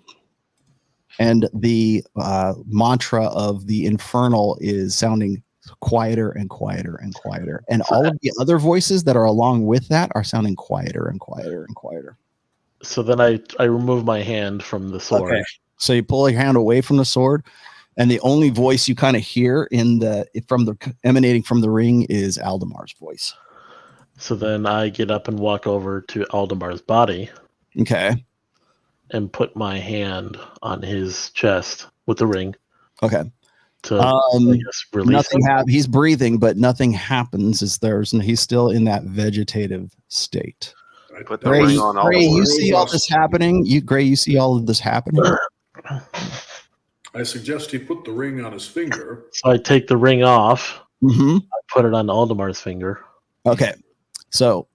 and the mantra of the infernal is sounding quieter and quieter and quieter, and all of the other voices that are along with that are sounding quieter and quieter and quieter. So then I remove my hand from the sword. Okay. So you pull your hand away from the sword, and the only voice you kind of hear emanating from the ring is Aldemar's voice. So then I get up and walk over to Aldemar's body. Okay. And put my hand on his chest with the ring. Okay. To I guess release him. He's breathing, but nothing happens. He's still in that vegetative state. Put the ring on all Gray, you see all this happening? You see all of this happening? I suggest he put the ring on his finger. So I take the ring off. Mm-hmm. I put it on Aldemar's finger. Okay. So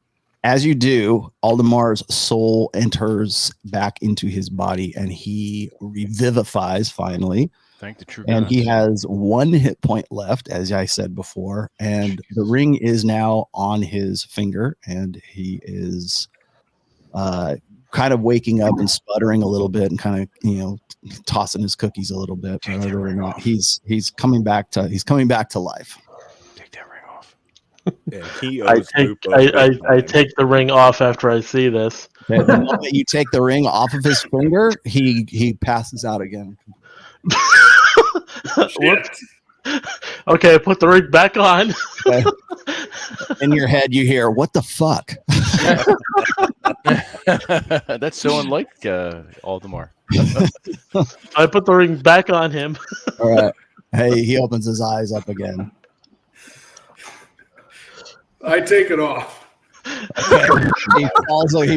as you do, Aldemar's soul enters back into his body, and he revivifies finally. Thank the true And gods. he has 1 hit point left, as I said before, and the ring is now on his finger, and he is kind of waking up and sputtering a little bit, and kind of tossing his cookies a little bit. Whether or not he's coming back to life. Take that ring off. And he I owes I take the ring off after I see this. Okay, the moment you take the ring off of his finger, he passes out again. Whoops. Okay, I put the ring back on. Okay. In your head, you hear, "What the fuck?" That's so unlike Aldemar. I put the ring back on him. All right. Hey, he opens his eyes up again. I take it off. He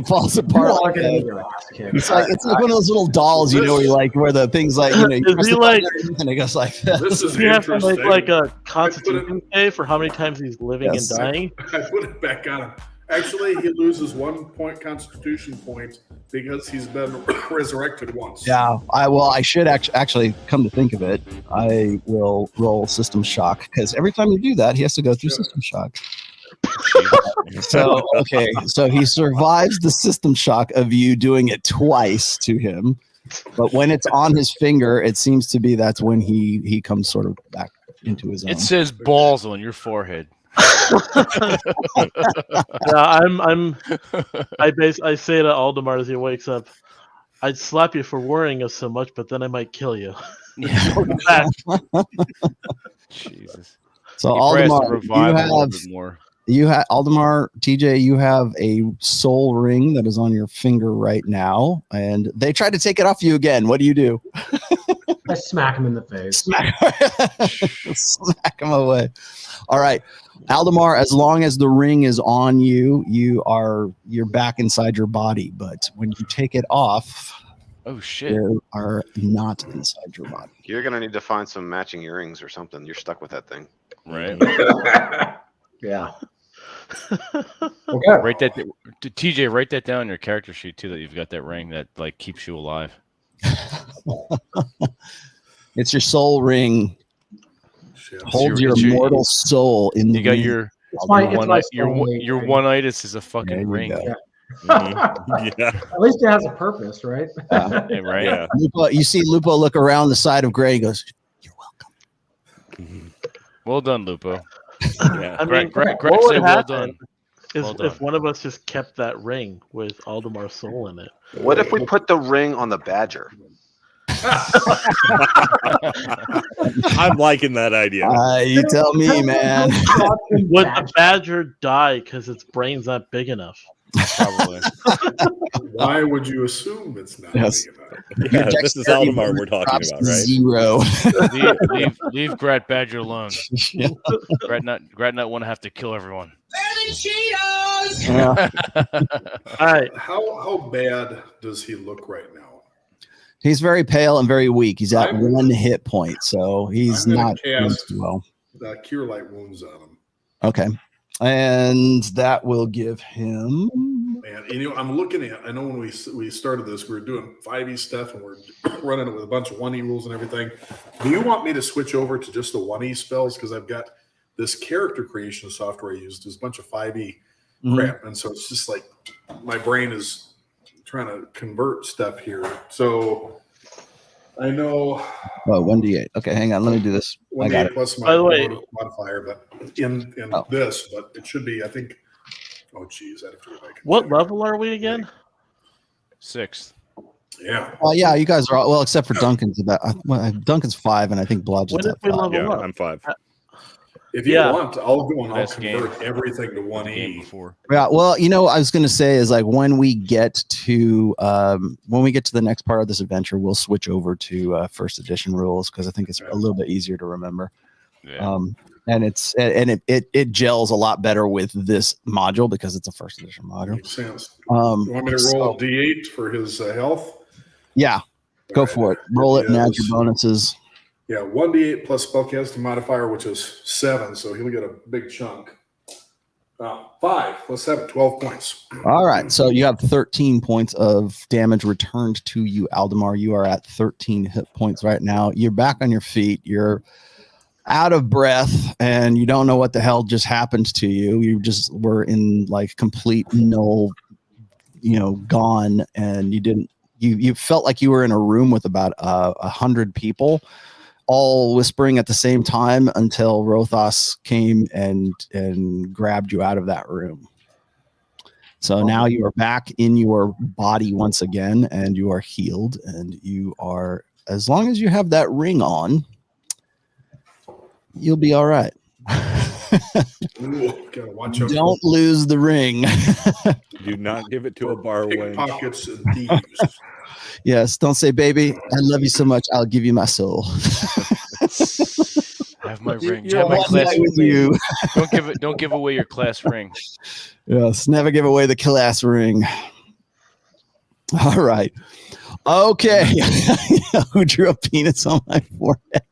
falls apart. Look Like at a- your ass kick. it's like one of those little dolls, you know, where you like where the things like you know, you Is press he the button like- and it goes like this. This is You have to interesting. make like a constitution save for how many times he's living Yes. and dying. I put it back on him. Actually, he loses 1 point Constitution point because he's been resurrected once. Yeah, I should actually come to think of it, I will roll System Shock because every time you do that, he has to go through System Shock. So okay, so he survives the System Shock of you doing it twice to him, but when it's on his finger, it seems to be that's when he comes sort of back into his own. It says balls on your forehead. Yeah, I say to Aldemar as he wakes up, I'd slap you for worrying us so much, but then I might kill you. Yeah. Back. Jesus. So He probably has to Aldemar, revive a little bit more. you have Aldemar, TJ, you have a soul ring that is on your finger right now, and they tried to take it off you again. What do you do? I smack him in the face. Smack him away. All right, Aldemar, as long as the ring is on you, you're back inside your body. But when you take it off, Oh shit. you are not inside your body. You're gonna need to find some matching earrings or something. You're stuck with that thing. Right. Yeah. Write that. TJ, write that down on your character sheet too. That you've got that ring that like keeps you alive. It's your soul ring. Shit. Holds your- your it's your- mortal soul in the You got ring. your It's my, your it's one my your one-itis is a There fucking you ring. go. Yeah. At least it has a purpose, right? Yeah, right. Yeah. Lupo, you see Lupo look around the side of Gray and goes, "You're welcome." Well done, Lupo. Yeah. I mean, Greg what would said well happen done. is Well done. if one of us just kept that ring with Aldemar's soul in it. What if we put the ring on the badger? I'm liking that idea. You tell me, man. Would the badger die because its brain's not big enough? Probably. Why would you assume it's not Yes. big enough? Yeah, this is Dexterity Aldemar we're talking drops about, to right? 0. leave Grat Badger alone. Yeah. Grat Nut want to have to kill everyone. Yeah. All right. How bad does he look right now? He's very pale and very weak. He's at I'm- 1 hit point, so he's I'm gonna not doing cast- too well. Cure light wounds on him. Okay. And that will give him. Man, I'm looking at. I know when we started this, we were doing 5e stuff, and we're running it with a bunch of 1e rules and everything. Do you want me to switch over to just the 1e spells because I've got this character creation software I used. There's a bunch of 5e crap, and so it's just like my brain is trying to convert stuff here. So I know Oh, 1d8. Okay, hang on. Let me do this. I got 1d8 it. plus my By the way- modifier, but in Oh. this, but it should be. I think. Oh, geez, I have to go back. and What check. level are we again? 6th. Yeah. Oh, yeah, you guys are all, well, except for Duncan's about. Well, Duncan's 5, and I think Blodge's When did at we 5. level Yeah, up? I'm 5. If you Yeah. want, I'll go and I'll Best convert everything to Game 1e. before. Yeah, well, I was going to say is like when we get to the next part of this adventure, we'll switch over to first edition rules because I think it's a little bit easier to remember. Yeah. And it gels a lot better with this module because it's a first edition module. Makes sense. You want me to roll a d8 for his health? Yeah, go for it. Roll it and add your bonuses. Yeah, 1d8 plus spellcasting modifier, which is 7, so he'll get a big chunk. 5 plus 7, 12 points. All right, so you have 13 points of damage returned to you, Aldemar. You are at 13 hit points right now. You're back on your feet. You're out of breath, and you don't know what the hell just happened to you. You just were in like complete null, gone, and you didn't. You felt like you were in a room with about 100 people, all whispering at the same time until Rothos came and grabbed you out of that room. So now you are back in your body once again, and you are healed, and you are, as long as you have that ring on, you'll be all right. Ooh, gotta watch out. Don't lose the ring. Do not give it to a bar wench. Pickpockets and thieves. Yes, don't say, baby, I love you so much, I'll give you my soul. Have my ring. You're Have my One class. night with you. Don't give away your class ring. Yes, never give away the class ring. All right. Okay. Who drew a penis on my forehead?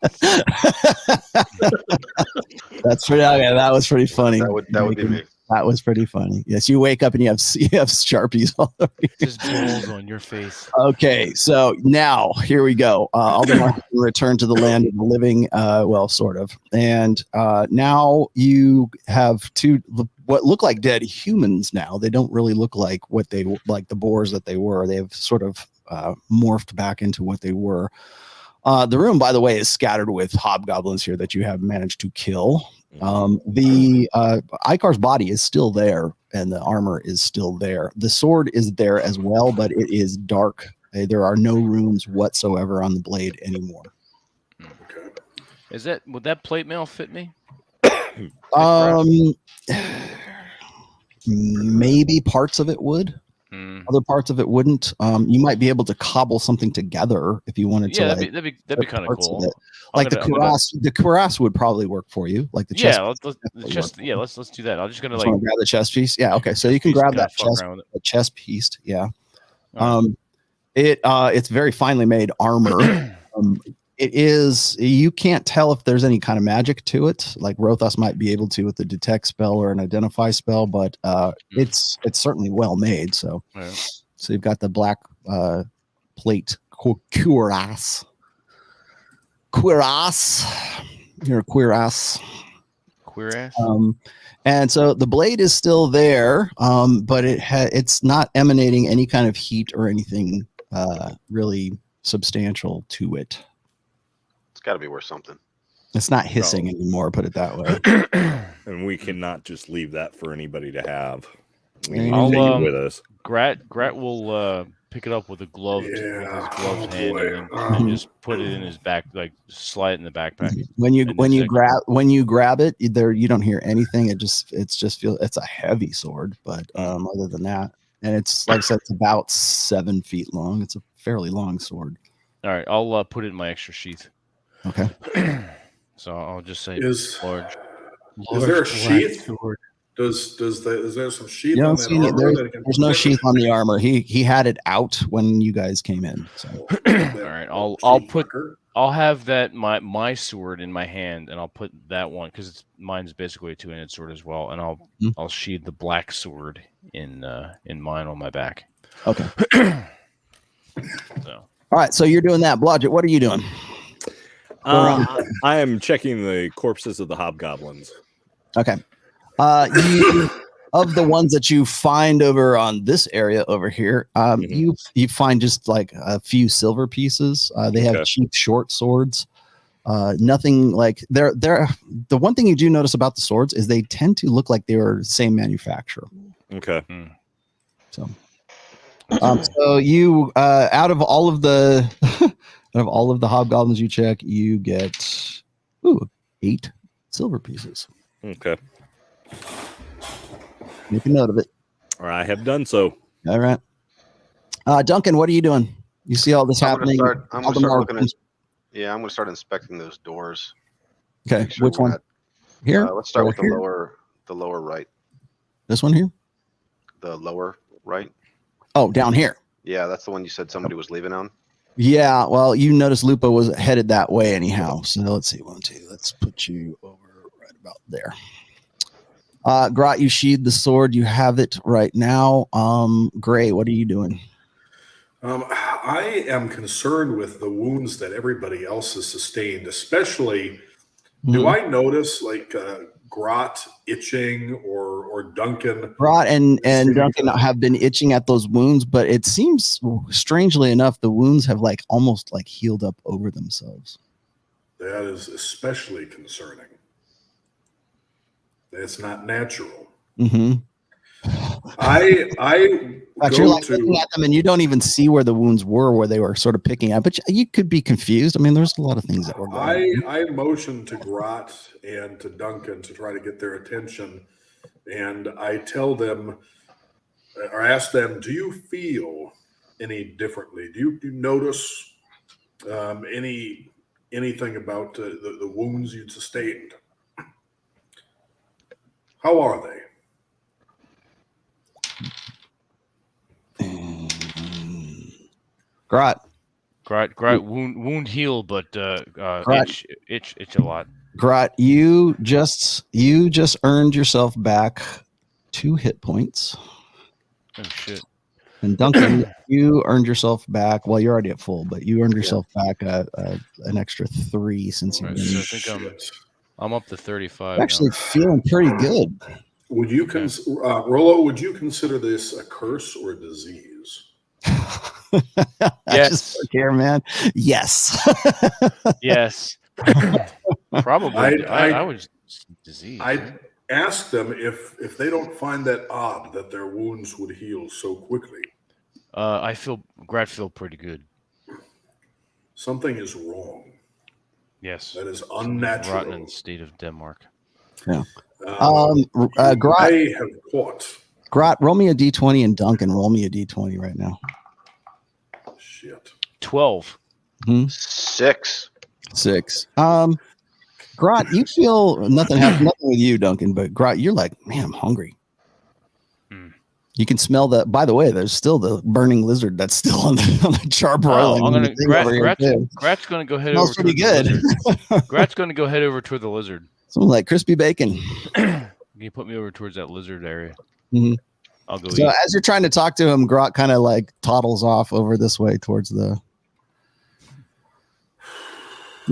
That's pretty. Okay, that was pretty funny. That would be me. That was pretty funny. Yes, you wake up and you have Sharpies all over you. Just balls on your face. Okay, so now here we go. Aldemar return to the land of the living. Well, sort of. And now you have two what look like dead humans. Now they don't really look like what they like the boars that they were. They have sort of morphed back into what they were. The room, by the way, is scattered with hobgoblins here that you have managed to kill. The Icar's body is still there, and the armor is still there. The sword is there as well, but it is dark. There are no runes whatsoever on the blade anymore. Okay. Would that plate mail fit me? Maybe parts of it would. Other parts of it wouldn't. You might be able to cobble something together if you wanted to. Yeah, like, that'd be kind of cool. Like the cuirass would probably work for you. Like the chest. Yeah, let's do that. I'm just gonna grab the chest piece. Yeah, okay. So you can grab that chest piece. Yeah. It's very finely made armor. It is. You can't tell if there's any kind of magic to it. Like Rothos might be able to with the detect spell or an identify spell, but it's certainly well made. So, so you've got the black plate cuirass. You're a cuirass. And so the blade is still there, but it's not emanating any kind of heat or anything really substantial to it. It's got to be worth something. It's not hissing anymore, put it that way. And we cannot just leave that for anybody to have. We We need to take it with us. Grat will pick it up with a glove with his gloved hand and just put it in his back, like slide it in the backpack. When you grab it, there you don't hear anything. It's a heavy sword, but other than that, and it's like I said, it's about 7 feet long. It's a fairly long sword. All right, I'll put it in my extra sheath. Okay. So I'll just say large. Is there a sheath? Sword. Is there some sheath on that armor? There's no sheath on the armor. He had it out when you guys came in. So. All right, I'll have that my sword in my hand, and I'll put that one because mine's basically a 2-handed sword as well, and I'll sheathe the black sword in mine on my back. Okay. So. All right, so you're doing that, Blodgett. What are you doing? I am checking the corpses of the hobgoblins. Okay. Of the ones that you find over on this area over here, you find just like a few silver pieces. They have cheap short swords. Nothing like they're the one thing you do notice about the swords is they tend to look like they were the same manufacturer. Okay. So you out of all of the hobgoblins you check, you get 8 silver pieces. Okay. Make a note of it. I have done so. All right. Duncan, what are you doing? You see all this happening? I'm going to start looking at. Yeah, I'm going to start inspecting those doors. Okay, which one? Here. Let's start with the lower right. This one here. The lower right. Oh, down here. Yeah, that's the one you said somebody was leaving on. Yeah, well, you noticed Lupo was headed that way anyhow. So let's see, 1, 2. Let's put you over right about there. Grot, you sheathed the sword. You have it right now. Gray, what are you doing? I am concerned with the wounds that everybody else has sustained, especially. Do I notice like Grot itching or Duncan? Grot and Duncan have been itching at those wounds, but it seems strangely enough the wounds have like almost like healed up over themselves. That is especially concerning. It's not natural. Mm-hmm. I But you're like looking at them and you don't even see where the wounds were, where they were sort of picking at. But you could be confused. I mean, there's a lot of things that were going on. I motioned to Grot and to Duncan to try to get their attention, and I tell them or ask them, "Do you feel any differently? Do you notice anything about the wounds you'd sustained? How are they?" Grot, wound heal, but itch a lot. Grot, you just earned yourself back 2 hit points. Oh shit! And Duncan, you earned yourself back. Well, you're already at full, but you earned yourself back an extra 3 since you've Right, been. so I think I'm up to 35. Actually, feeling pretty good. Would you Rollo? Would you consider this a curse or a disease? I just don't care, man. Yes. Yes. Probably. I would disease. I ask them if they don't find that odd that their wounds would heal so quickly. Grat feel pretty good. Something is wrong. Yes. That is unnatural. Rotten in the state of Denmark. Yeah. Grot, I have caught. Grot, roll me a d20, and Duncan, roll me a d20 right now. Shit. 12. 6. 6. Grot, you feel nothing with you, Duncan, but Grot, you're like, man, I'm hungry. You can smell that. By the way, there's still the burning lizard that's still on the charbroiling. Grat's gonna go head Smells over. Pretty good. Grat's gonna go head over toward the lizard. Something like crispy bacon. You put me over towards that lizard area. Mm-hmm. I'll go. So as you're trying to talk to him, Grot kind of like toddles off over this way towards the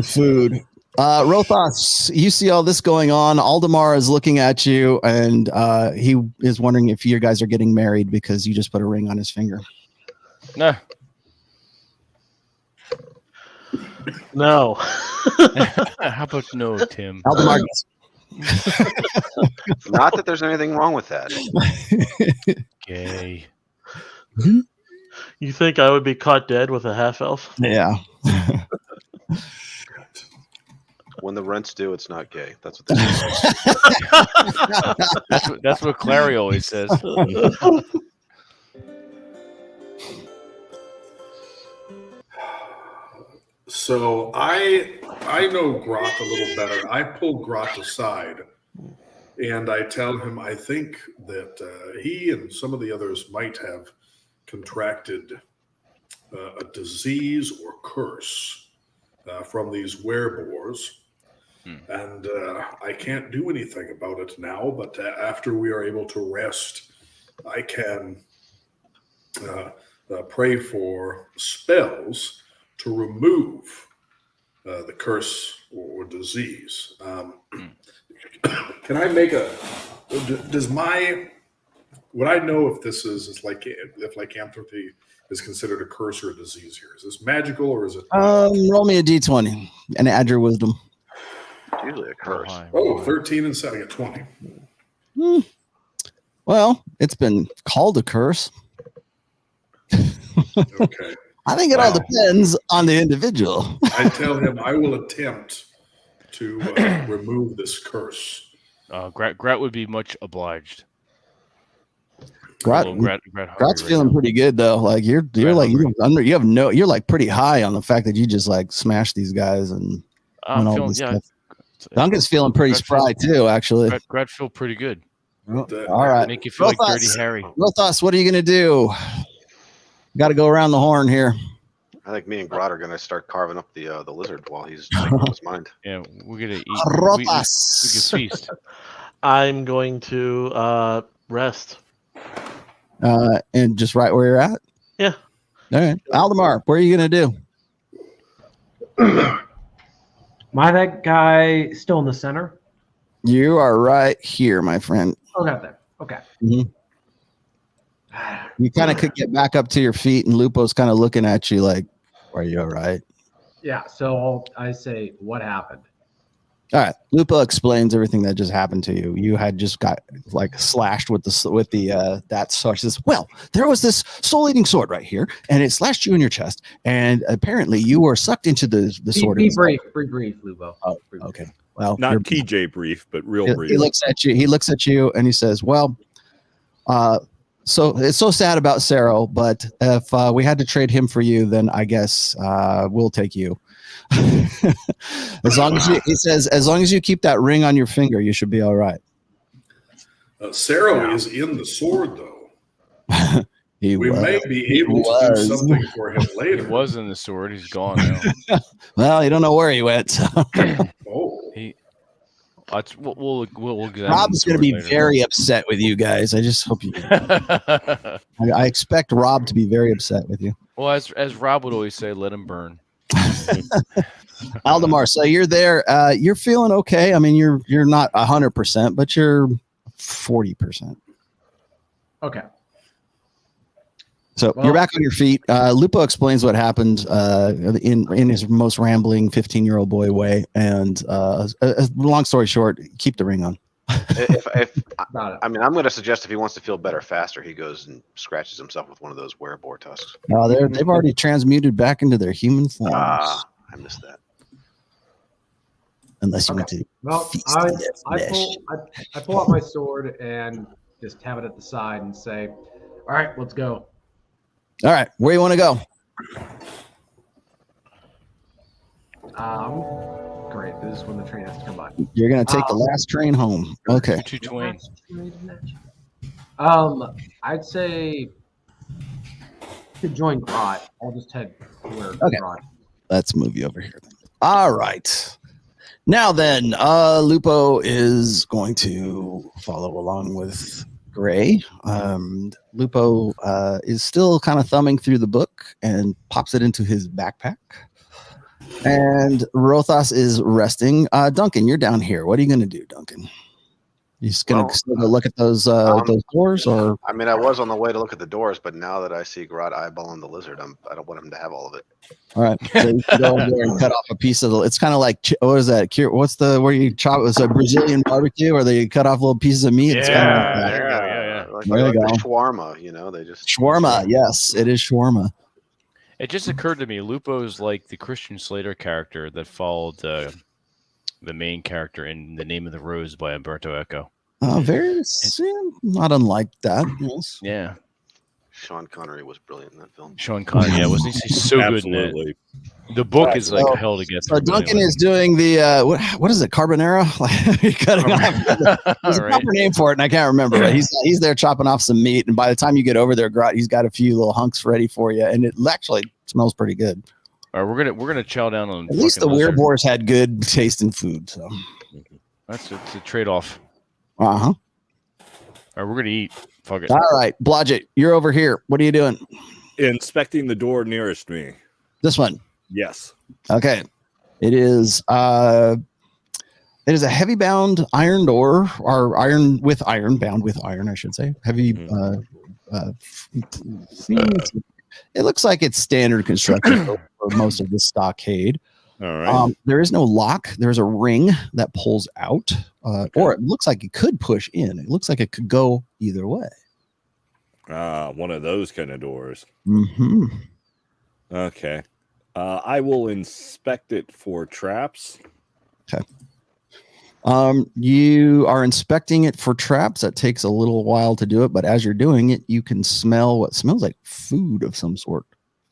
food. Rothos, you see all this going on. Aldemar is looking at you, and he is wondering if you guys are getting married because you just put a ring on his finger. No. No. How about no, Tim? Aldemar. Not that there's anything wrong with that. Gay. You think I would be caught dead with a half elf? Yeah. When the rent's due, it's not gay. That's what they say. that's what Clary always says. So I know Grot a little better. I pull Grot aside and I tell him I think that he and some of the others might have contracted a disease or curse from these werebores. And I can't do anything about it now, but after we are able to rest, I can pray for spells to remove the curse or disease. Can I make would I know if this is like, if lycanthropy is considered a curse or a disease here? Is this magical or is it? Roll me a d20 and add your wisdom. It's usually a curse. 13 and 7, I get 20. Well, it's been called a curse. Okay. I think it all depends on the individual. I tell him I will attempt to remove this curse. Grat would be much obliged. Grat's feeling pretty good though. Like you're like you're like pretty high on the fact that you just like smashed these guys and all this stuff. Duncan's feeling pretty spry too, actually. Grat feel pretty good. All right. Make you feel like Dirty Harry. Rothos, what are you gonna do? Got to go around the horn here. I think me and Grot are going to start carving up the lizard while he's making up his mind. Yeah, we're going to eat. We can feast. I'm going to rest. And just right where you're at? Yeah. All right. Aldemar, what are you going to do? That guy still in the center? You are right here, my friend. Oh, not there. Okay. Mm-hmm. You kind of could get back up to your feet, and Lupo's kind of looking at you like, are you all right? Yeah, so I say, what happened? All right. Lupo explains everything that just happened to you. You had just got like slashed with that sword. She says, "Well, there was this soul-eating sword right here, and it slashed you in your chest, and apparently you were sucked into the sword." Be brief, Lubo. Oh, okay. Well, Not TJ brief, but real brief. he looks at you. He looks at you, and he says, "Well, so it's so sad about Saro, but if we had to trade him for you, then I guess we'll take you." As long as you keep that ring on your finger, you should be all right. Saro is in the sword, though. We may be able to do something for him later. He was in the sword. He's gone now. Well, you don't know where he went. So. We'll Rob's going to be very upset with you guys. I just hope you. I expect Rob to be very upset with you. Well, as Rob would always say, let him burn. Aldemar, so you're there. You're feeling okay. I mean, you're not 100%, but you're 40%. Okay. So you're back on your feet. Lupo explains what happened in his most rambling 15-year-old boy way. And long story short, keep the ring on. I'm going to suggest if he wants to feel better faster, he goes and scratches himself with one of those werebore tusks. No, they've already transmuted back into their human forms. I missed that. Unless you want to. Well, I pull out my sword and just have it at the side and say, "All right, let's go." All right, where you want to go? Great. This is when the train has to come by. You're gonna take the last train home. Okay. To Twain. I'd say to join Grot. I'll just head to where Grot. Let's move you over here. All right. Now then, Lupo is going to follow along with Gray. Lupo is still kind of thumbing through the book and pops it into his backpack. And Rothas is resting. Duncan, you're down here. What are you going to do, Duncan? You just going to look at those doors, or? I mean, I was on the way to look at the doors, but now that I see Grot eyeballing the lizard, I don't want him to have all of it. All right, so you can go over there and cut off a piece of the. It's kind of like, what is that? What's the where you chop? It's a Brazilian barbecue, or they cut off little pieces of meat. It's kind of like that. There you go. Shawarma, they just shawarma. Yes, it is shawarma. It just occurred to me, Lupo's like the Christian Slater character that followed the main character in The Name of the Rose by Umberto Eco. Very not unlike that. Yes. Yeah. Sean Connery was brilliant in that film. Sean Connery, yeah, wasn't he so good in it? The book is like held against. So Duncan is doing the what is it, carbonara? He cut it off. There's a proper name for it, and I can't remember. But he's there chopping off some meat, and by the time you get over there, Grot, he's got a few little hunks ready for you, and it actually smells pretty good. All right, we're gonna chow down on. At least the weirboars had good taste in food, so that's it's a trade-off. Uh huh. All right, we're gonna eat. Fuck it. All right, Blodgett, you're over here. What are you doing? Inspecting the door nearest me. This one. Yes. Okay. It is a heavy bound iron door, or bound with iron, I should say. Heavy. It looks like it's standard construction for most of the stockade. All right. There is no lock. There's a ring that pulls out, or it looks like it could push in. It looks like it could go either way. One of those kind of doors. Mm-hmm. Okay. I will inspect it for traps. Okay. You are inspecting it for traps. That takes a little while to do it, but as you're doing it, you can smell what smells like food of some sort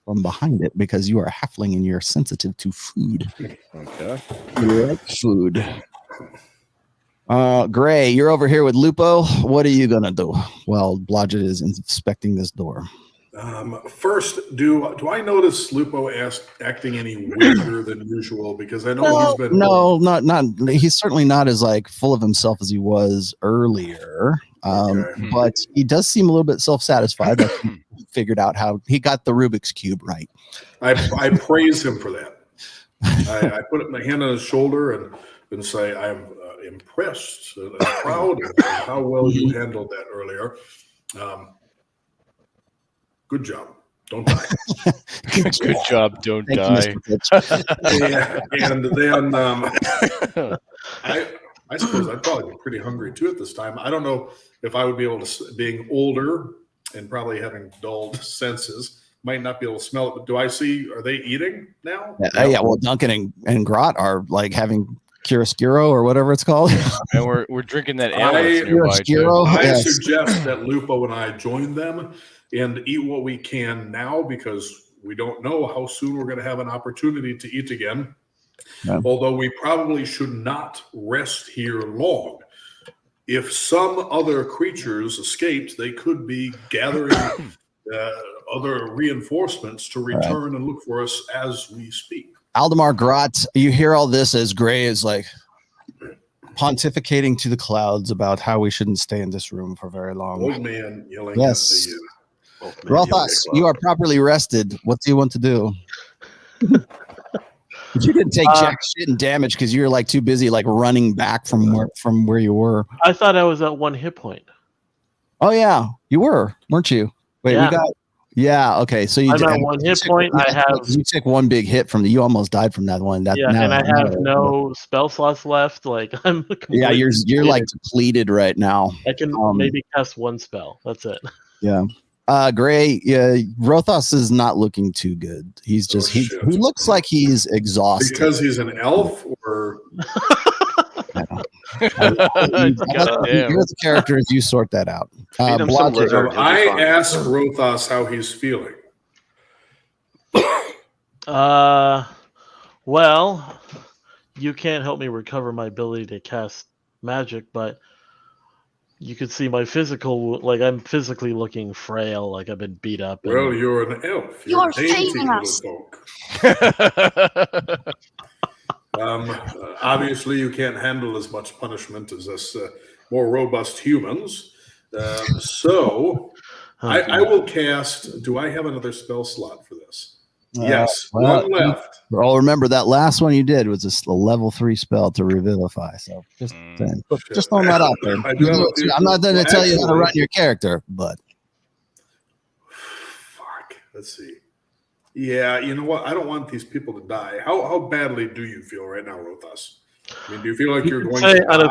from behind it, because you are a halfling and you're sensitive to food. Okay. You like food. Gray, you're over here with Lupo. What are you gonna do while Blodgett is inspecting this door? First, do I notice Lupo acting any weirder than usual? Because I know he's been not. He's certainly not as like full of himself as he was earlier. But he does seem a little bit self-satisfied. Like he figured out how he got the Rubik's Cube right. I praise him for that. I put my hand on his shoulder and say, I'm impressed and proud of how well you handled that earlier. Good job. Don't die. Good job. Don't die. And then I suppose I'd probably be pretty hungry too at this time. I don't know if I would be able to, being older and probably having dulled senses, might not be able to smell it. But do I see? Are they eating now? Yeah. Well, Duncan and Grot are like having chiaroscuro or whatever it's called. And we're drinking that ale that's nearby. Chiaroscuro. I Yes. suggest that Lupo and I join them and eat what we can now, because we don't know how soon we're going to have an opportunity to eat again. Yeah. Although we probably should not rest here long. If some other creatures escaped, they could be gathering other reinforcements to return and look for us as we speak. Aldemar Grot, you hear all this as Gray is like pontificating to the clouds about how we shouldn't stay in this room for very long. Old man yelling Yes. at the Rothos, you are properly rested. What do you want to do? You didn't take jack shit and damage because you're like too busy like running back from where you were. I thought I was at 1 hit point. Oh yeah, you were, weren't you? Wait, Yeah. we got. Yeah, okay. So you I'm did at 1 hit point. You took one big hit from you almost died from that one. And I have no spell slots left. Like I'm. Yeah, you're like depleted right now. I can maybe cast 1 spell. That's it. Yeah. Gray, Rothos is not looking too good. He's just he looks like he's exhausted. Because he's an elf, or You're the characters, you sort that out. I asked Rothos how he's feeling. Well, you can't help me recover my ability to cast magic, but you could see my physical, like I'm physically looking frail, like I've been beat up. Well, you're an elf. You're dainty little folk. Obviously, you can't handle as much punishment as us more robust humans. I will cast. Do I have another spell slot for this? Yes, one left. Oh, remember that last one you did was a level 3 spell to revivify. So just throwing that out there. I'm not going to tell you how to run your character, but fuck. Let's see. Yeah, you know what? I don't want these people to die. How badly do you feel right now, Rothos? I mean, do you feel like you're going to die? On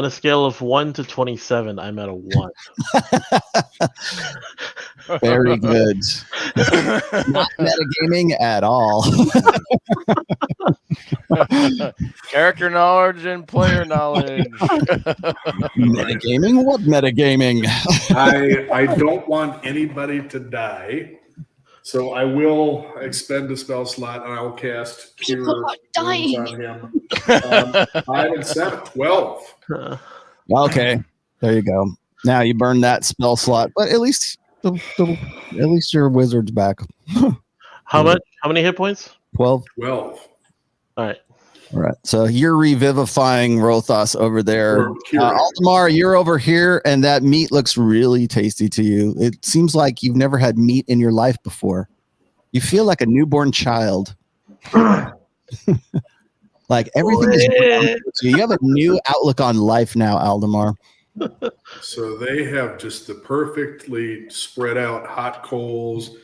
a scale of 1 to 27, I'm at a 1. Very good. Not metagaming at all. Character knowledge and player knowledge. Metagaming? What metagaming? I don't want anybody to die. So I will expend a spell slot and I will cast Cure on him. 5 and 7, 12. Okay, there you go. Now you burn that spell slot, but at least your wizard's back. How much? How many hit points? 12. 12. All right. So you're revivifying Rothos over there. Aldemar, you're over here, and that meat looks really tasty to you. It seems like you've never had meat in your life before. You feel like a newborn child. Like everything is you have a new outlook on life now, Aldemar. So they have just the perfectly spread out hot coals,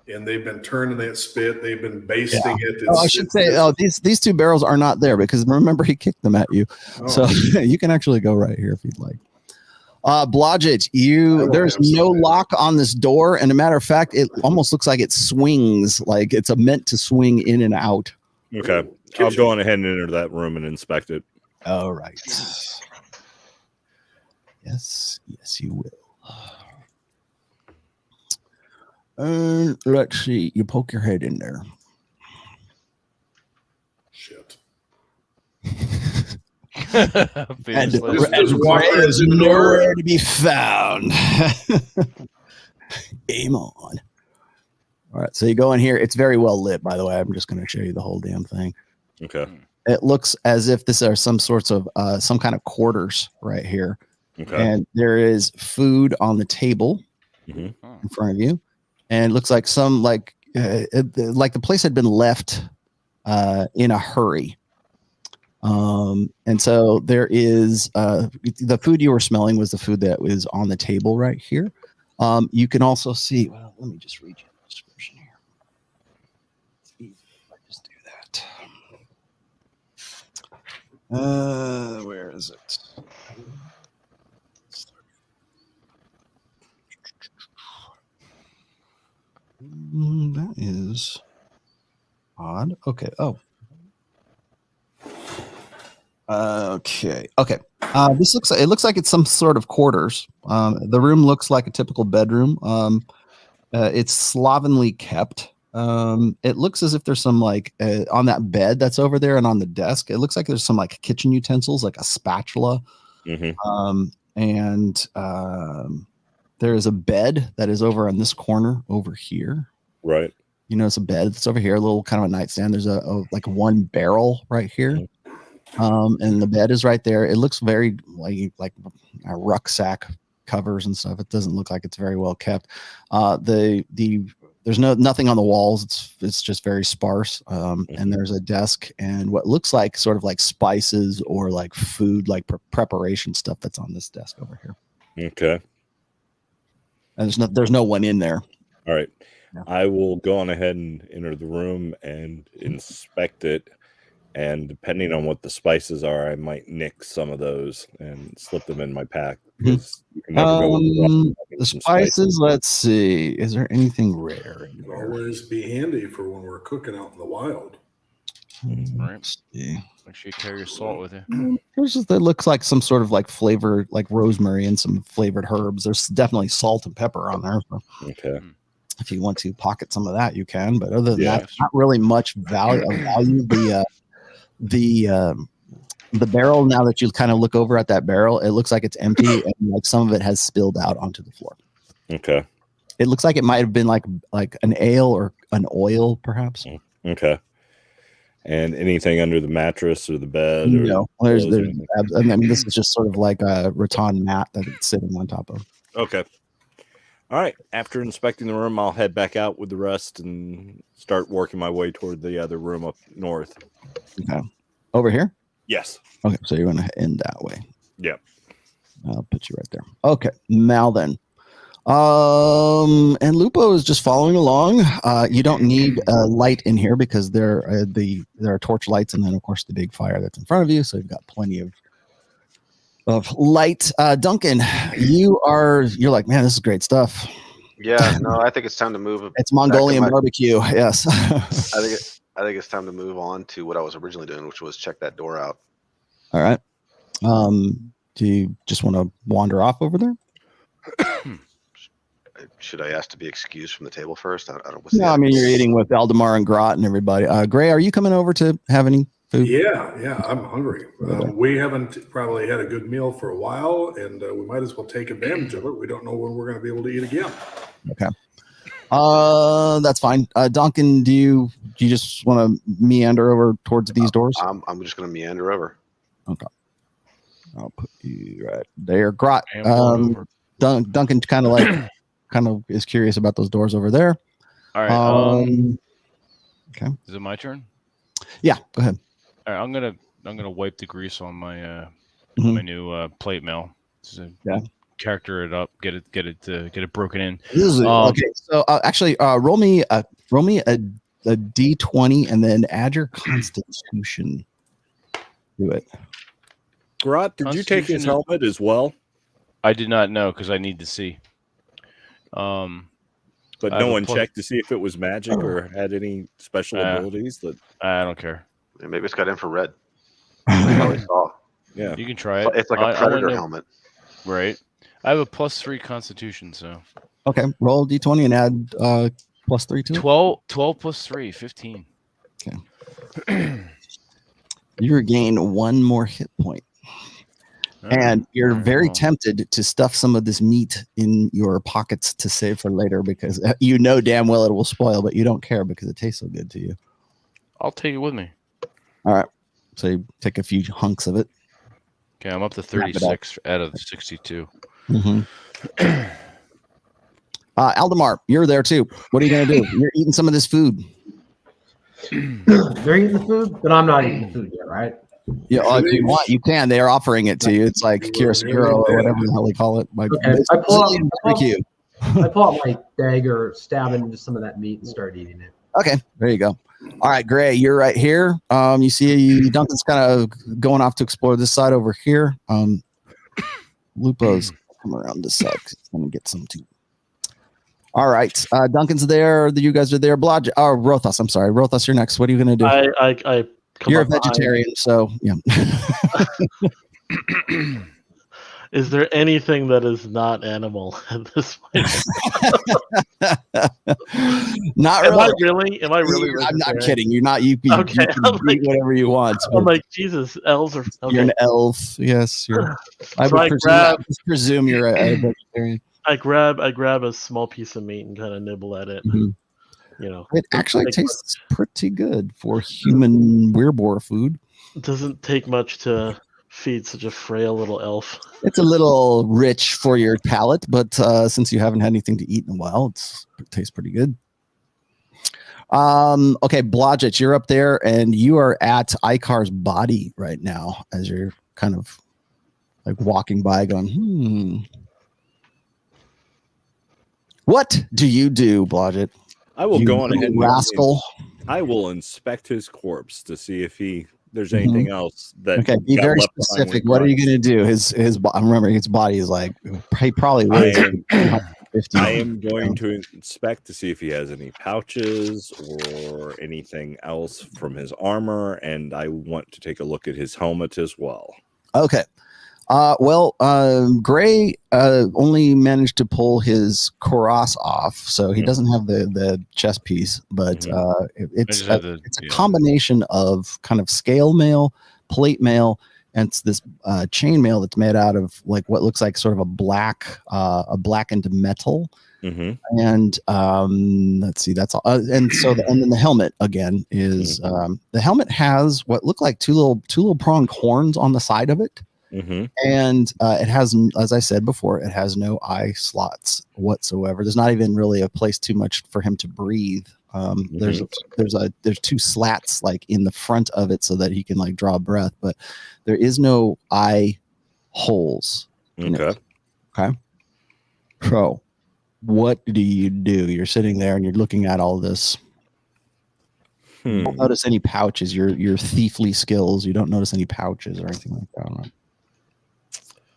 and they've been turning that spit. They've been basting it. I should say, these 2 barrels are not there because remember he kicked them at you. So you can actually go right here if you'd like. Blodgett, there's no lock on this door, and a matter of fact, it almost looks like it swings, like it's meant to swing in and out. Okay, I'll go on ahead and enter that room and inspect it. All right. Yes, you will. Let's see. You poke your head in there. Shit. and Gray is nowhere to be found. Game on. All right, so you go in here. It's very well lit, by the way. I'm just going to show you the whole damn thing. Okay. It looks as if this are some sorts of some kind of quarters right here. Okay. And there is food on the table in front of you, and it looks like some like the place had been left in a hurry. And so there is the food you were smelling was the food that was on the table right here. You can also see. Well, let me just read you the description here. Let's see if I just do Where is it? That is odd. Okay. Oh. Okay. Okay. It looks like it's some sort of quarters. The room looks like a typical bedroom. It's slovenly kept. It looks as if there's some like on that bed that's over there and on the desk. It looks like there's some like kitchen utensils, like a spatula. And there is a bed that is over on this corner over here. Right. You notice a bed that's over here, a little kind of a nightstand. There's a like one barrel right here. And the bed is right there. It looks very like a rucksack covers and stuff. It doesn't look like it's very well kept. There's nothing on the walls. It's just very sparse. And there's a desk and what looks like sort of like spices or like food, like preparation stuff that's on this desk over here. Okay. And there's no one in there. All right. Yeah. I will go on ahead and enter the room and inspect it. And depending on what the spices are, I might nick some of those and slip them in my pack. Because you can never go wrong with the some spices, let's see. Is there anything rare? Always be handy for when we're cooking out in the wild. Right. See. Make sure you carry your salt with you. It looks like some sort of like flavor, like rosemary and some flavored herbs. There's definitely salt and pepper on there. So Okay. if you want to pocket some of that, you can. But other than Yeah. that, not really much value. The barrel, now that you kind of look over at that barrel, it looks like it's empty and like some of it has spilled out onto the floor. Okay. It looks like it might have been like an ale or an oil, perhaps. Okay. And anything under the mattress or the bed? Or No, I mean, this is just sort of like a rattan mat that it's sitting on top of. Okay. All right. After inspecting the room, I'll head back out with the rest and start working my way toward the other room up north. Okay. Over here? Yes. Okay, so you're going to end that way. Yep. I'll put you right there. Okay, now then. And Lupo is just following along. You don't need a light in here because there are torch lights and then, of course, the big fire that's in front of you. So you've got plenty of light. Duncan, you're like, man, this is great stuff. Yeah, no, I think it's time to move. It's Mongolian barbecue. Yes. I think it's time to move on to what I was originally doing, which was check that door out. All right. Do you just want to wander off over there? Should I ask to be excused from the table first? I don't. No, I mean you're eating with Aldemar and Grot and everybody. Gray, are you coming over to have any food? Yeah, I'm hungry. We haven't probably had a good meal for a while, and we might as well take advantage of it. We don't know when we're going to be able to eat again. Okay. That's fine. Duncan, do you just want to meander over towards these doors? I'm just going to meander over. Okay. I'll put you right there. Grot. Over. Duncan kind of is curious about those doors over there. All right. Okay. Is it my turn? Yeah. Go ahead. All right. I'm gonna wipe the grease on my Mhm. my new plate mail. Yeah. Character it up. Get it broken in. Okay. So actually, roll me a D20 and then add your Constitution to it. Grot, did you take his Constitution- helmet as well? I did not know because I need to see. But I no have a one plus- checked to see if it was magic or had any special abilities. That I don't care. Yeah, maybe it's got infrared. I probably saw. yeah. You can try it. It's like a I predator wouldn't know- helmet. Right. I have a +3 Constitution, so Okay. Roll D20 and add +3 to it. 12 plus 3, 15. You regain one more hit point. And you're very Well, tempted to stuff some of this meat in your pockets to save for later because you know damn well it will spoil, but you don't care because it tastes so good to you. I'll take it with me. All right. So you take a few hunks of it. Okay, I'm up to Wrap it up. 36 out of 62. Aldemar, you're there too. What are you going to do? You're eating some of this food. They're eating the food, but I'm not eating the food yet, right? Yeah, if you want, you can. They are offering it to you. It's like Kirasiro or whatever the hell they call it. Like, Okay, it's I pull out- Brazilian barbecue. I pull out my dagger, stab into some of that meat, and start eating it. Okay, there you go. All right, Gray, you're right here. You see Duncan's kind of going off to explore this side over here. Lupo's come around this side because he's going to get some too. All right, Duncan's there. You guys are there. Rothos, I'm sorry. Rothos, you're next. What are you going to do? I come You're a up behind. vegetarian, so yeah. Is there anything that is not animal at this point? Not Am really. Am I really? I'm not vegetarian? kidding. You're not. You can Okay, eat whatever you want. I'm like, Jesus, elves are. Okay. You're an elf. Yes, you're. I So I just presume you're a vegetarian. I grab a small piece of meat and kind of nibble at it. Mhm. You know, It actually tastes pretty good for human weirboar food. it doesn't take much to feed such a frail little elf. It's a little rich for your palate, but since you haven't had anything to eat in a while, it tastes pretty good. Okay, Blodgett, you're up there, and you are at Icar's body right now as you're kind of like walking by, going, What do you do, Blodgett? I will go on ahead. Rascal. I will inspect his corpse to see if there's anything else that. Okay, be got very left behind specific. when What are you Christ- going to do? I'm remembering his body is like he probably weighs 150. I am going to inspect to see if he has any pouches or anything else from his armor, and I want to take a look at his helmet as well. Okay. Gray only managed to pull his cuirass off, so he doesn't have the chest piece, but it's a combination of kind of scale mail, plate mail, and it's this chain mail that's made out of like what looks like sort of a blackened metal. Mm-hmm. And let's see, that's all. And then the helmet again is the helmet has what look like two little pronged horns on the side of it. Mm-hmm. And it has, as I said before, it has no eye slots whatsoever. There's not even really a place too much for him to breathe. There's two slats like in the front of it so that he can like draw breath, but there is no eye holes. Okay. Okay. So, what do? You're sitting there and you're looking at all this. You don't notice any pouches. Your thiefly skills. You don't notice any pouches or anything like that. Right?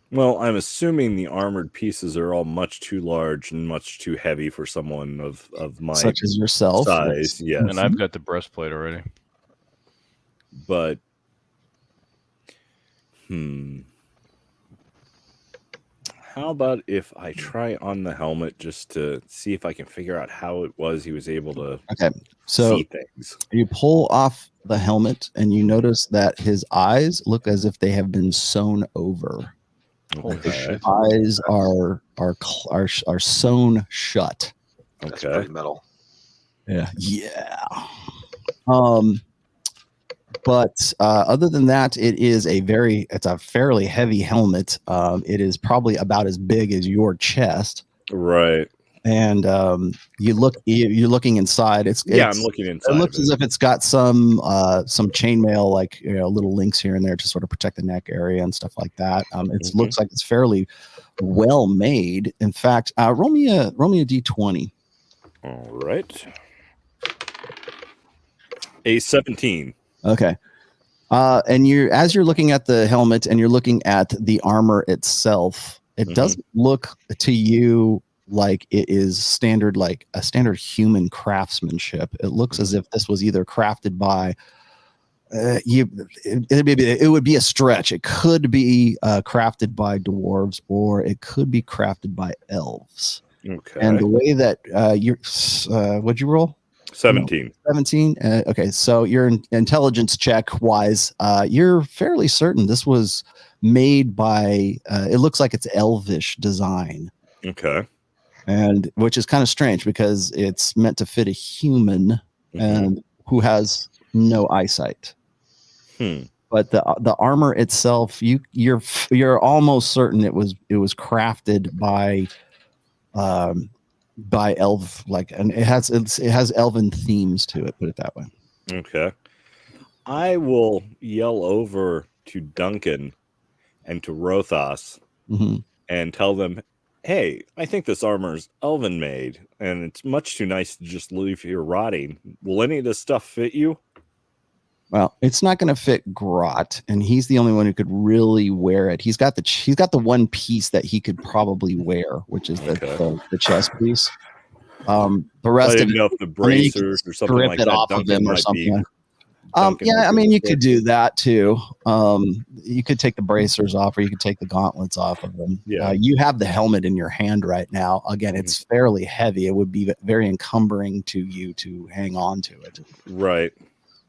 Well, I'm assuming the armored pieces are all much too large and much too heavy for someone of my such as yourself size. Yes. And I've got the breastplate already. But how about if I try on the helmet just to see if I can figure out how it was he was able to see things? You pull off the helmet and you notice that his eyes look as if they have been sewn over. Holy shit. Eyes are sewn shut. That's Okay. pretty metal. Yeah. But other than that, it's a fairly heavy helmet. It is probably about as big as your chest. Right. And you're looking inside. I'm looking inside. It looks as if it's got some chainmail, like little links here and there to sort of protect the neck area and stuff like that. It looks like it's fairly well made. In fact, roll me a d20. All right. A 17. Okay. And as you're looking at the helmet and you're looking at the armor itself, it doesn't look to you like it is like a standard human craftsmanship. It looks as if this was either crafted by it would be a stretch. It could be crafted by dwarves or it could be crafted by elves. Okay. And the way that what'd you roll? 17. 17. Okay, so your intelligence check wise, you're fairly certain this was made by. It looks like it's elvish design. Okay. And which is kind of strange because it's meant to fit a human and who has no eyesight. But the armor itself, you're almost certain it was crafted by elf, and it has elven themes to it, put it that way. Okay. I will yell over to Duncan and to Rothos and tell them, hey, I think this armor is elven made, and it's much too nice to just leave here rotting. Will any of this stuff fit you? Well, it's not going to fit Grot, and he's the only one who could really wear it. He's got the one piece that he could probably wear, which is the chest piece. The rest I of didn't know if the bracers or something strip like it that. off of Duncan him or might be. something. Duncan Yeah, might I be mean, you able could to- do that too. You could take the bracers off, or you could take the gauntlets off of them. Yeah. You have the helmet in your hand right now. Again, it's fairly heavy. It would be very encumbering to you to hang on to it. Right.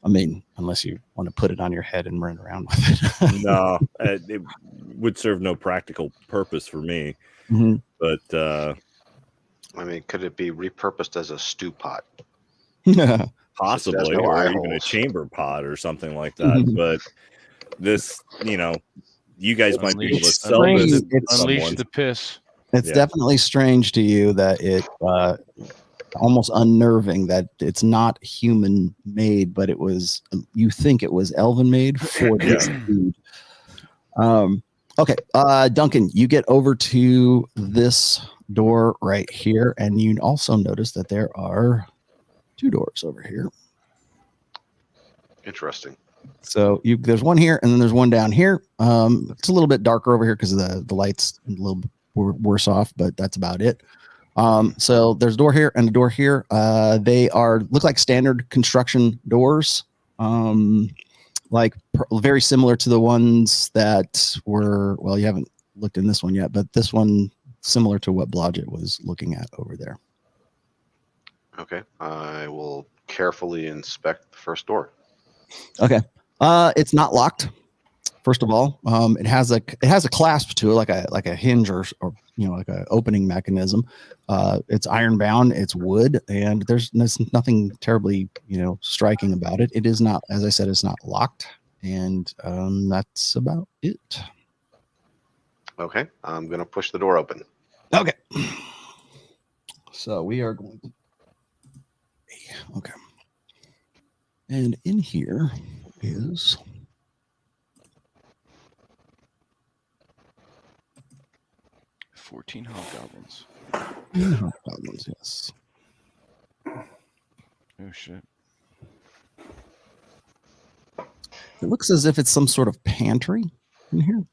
I mean, unless you want to put it on your head and run around with it. No, it would serve no practical purpose for me. Mhm. But I mean, could it be repurposed as a stew pot? possibly, no or eye even a holes. chamber pod or something like that. But this, you guys might be able to Unleash, sell this to unleash someone. the piss. It's definitely strange to you that it almost unnerving that it's not human made, but it was, you think it was elven made for this food. Okay. Duncan, you get over to this door right here, and you also notice that there are 2 doors over here. Interesting. So there's one here, and then there's one down here. It's a little bit darker over here because the light's a little bit worse off, but that's about it. So there's a door here and a door here. They look like standard construction doors, very similar to the ones that were. Well, you haven't looked in this one yet, but this one similar to what Blodgett was looking at over there. Okay, I will carefully inspect the first door. Okay. It's not locked. First of all, it has a clasp to it, like a hinge or like a opening mechanism. It's iron bound. It's wood, and there's nothing terribly striking about it. It is not, as I said, it's not locked, and that's about it. Okay, I'm gonna push the door open. Okay. So we are going to. Okay. And in here is 14 hobgoblins. hobgoblins, yes. Oh shit. It looks as if it's some sort of pantry in here.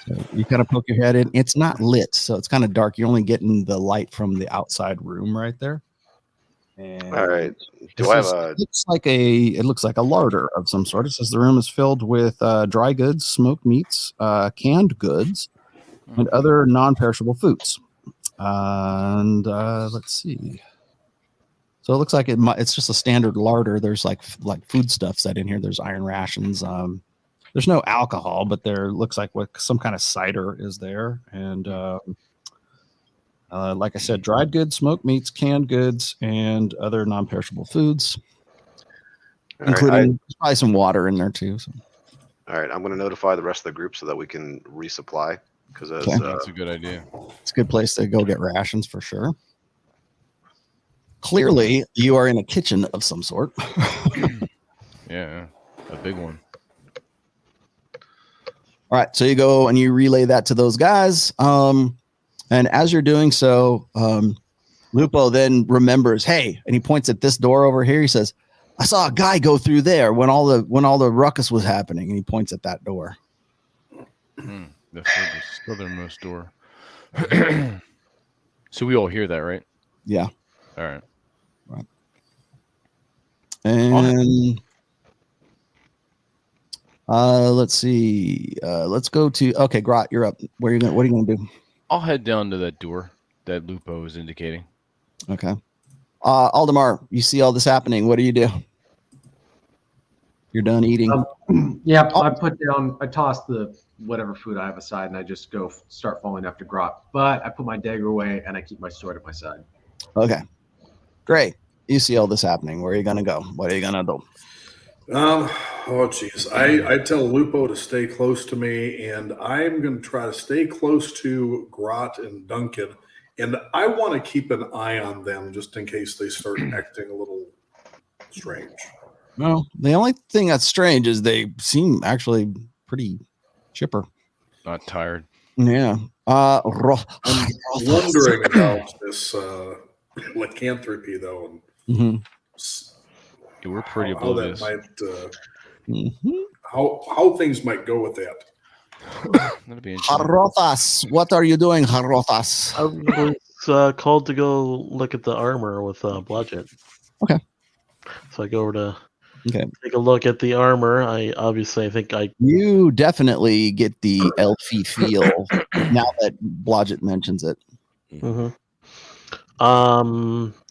So you kind of poke your head in. It's not lit, so it's kind of dark. You're only getting the light from the outside room right there. And All right. Do I have it looks like a larder of some sort. It says the room is filled with dry goods, smoked meats, canned goods, and other non-perishable foods. And let's see. So it looks like it's just a standard larder. There's like foodstuffs that in here. There's iron rations. There's no alcohol, but there looks like some kind of cider is there. And like I said, dried goods, smoked meats, canned goods, and other non-perishable foods, including probably some water in there too. So. All right, I'm going to notify the rest of the group so that we can resupply. Because that's a good idea. It's a good place to go get rations for sure. Clearly, you are in a kitchen of some sort. Yeah, a big one. All right, so you go and you relay that to those guys. And as you're doing so, Lupo then remembers, hey, and he points at this door over here. He says, I saw a guy go through there when all the ruckus was happening. And he points at that door. The southernmost door. So we all hear that, right? Yeah. All right. Right. And let's see. Let's go to Grot, you're up. What are you gonna do? I'll head down to that door that Lupo is indicating. Okay. Aldemar, you see all this happening. What do you do? You're done eating. Yeah, I toss the whatever food I have aside, and I just go start falling after Grot. But I put my dagger away, and I keep my sword at my side. Okay. Great. You see all this happening. Where are you gonna go? What are you gonna do? Oh geez. I tell Lupo to stay close to me, and I'm going to try to stay close to Grot and Duncan, and I want to keep an eye on them just in case they start acting a little strange. No, the only thing that's strange is they seem actually pretty chipper. Not tired. Yeah. I'm wondering about this lycanthropy, though, and We're pretty how that oblivious. might, how things might go with that. That'd be interesting. Harothas, what are you doing, Harothas? I was called to go look at the armor with Blodgett. Okay. So I go over to take a look at the armor. You definitely get the elfy feel now that Blodgett mentions it. Mm-hmm.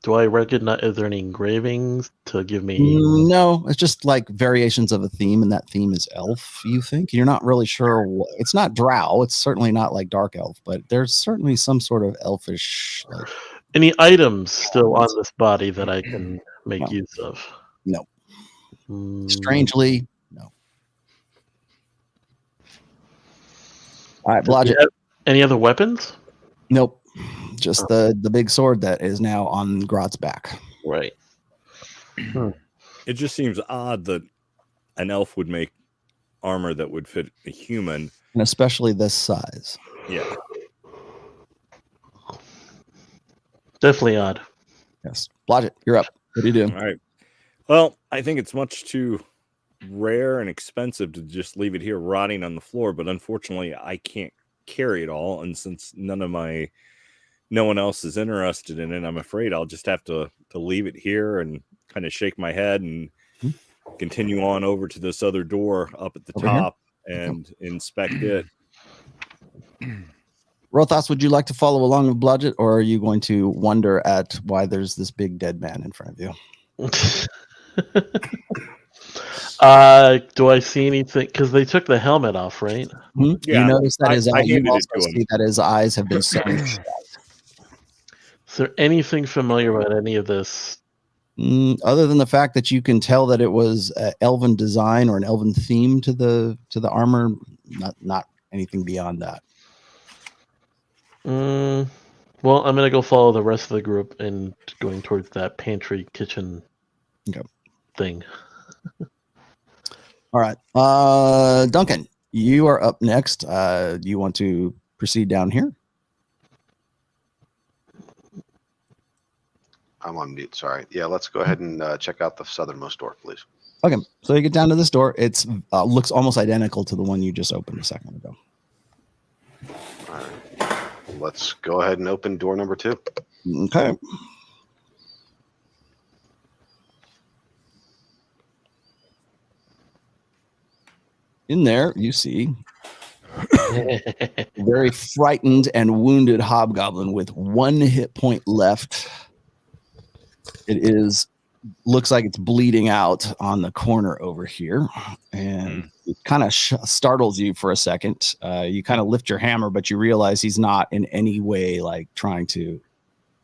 Do I recognize? Is there any engravings to give me? No, it's just like variations of a theme, and that theme is elf. You think you're not really sure. It's not drow. It's certainly not like dark elf, but there's certainly some sort of elfish. Like, any items still on this body that I can make use of? No. Strangely, no. All right, Blodgett. Any other weapons? Nope. Just the big sword that is now on Grot's back. Right. It just seems odd that an elf would make armor that would fit a human, and especially this size. Yeah. Definitely odd. Yes. Blodgett, you're up. What do you do? All right. Well, I think it's much too rare and expensive to just leave it here rotting on the floor, but unfortunately I can't carry it all, and since no one else is interested in it, I'm afraid I'll just have to leave it here and kind of shake my head and continue on over to this other door up at the top and inspect it. Rothas, would you like to follow along with Blodgett, or are you going to wonder at why there's this big dead man in front of you? Do I see anything? Because they took the helmet off, right? Yeah, you notice that you also to him. see that his eyes have been sewn shut. Is there anything familiar about any of this? Other than the fact that you can tell that it was an elven design or an elven theme to the armor, not anything beyond that. Well, I'm gonna go follow the rest of the group and going towards that pantry kitchen thing. All right, Duncan, you are up next. Do you want to proceed down here? I'm on mute. Sorry. Yeah, let's go ahead and check out the southernmost door, please. Okay, so you get down to this door. It's looks almost identical to the one you just opened a second ago. All right. Let's go ahead and open door number 2. Okay. In there, you see a very frightened and wounded hobgoblin with 1 hit point left. It looks like it's bleeding out on the corner over here, and it kind of startles you for a second. You kind of lift your hammer, but you realize he's not in any way like he's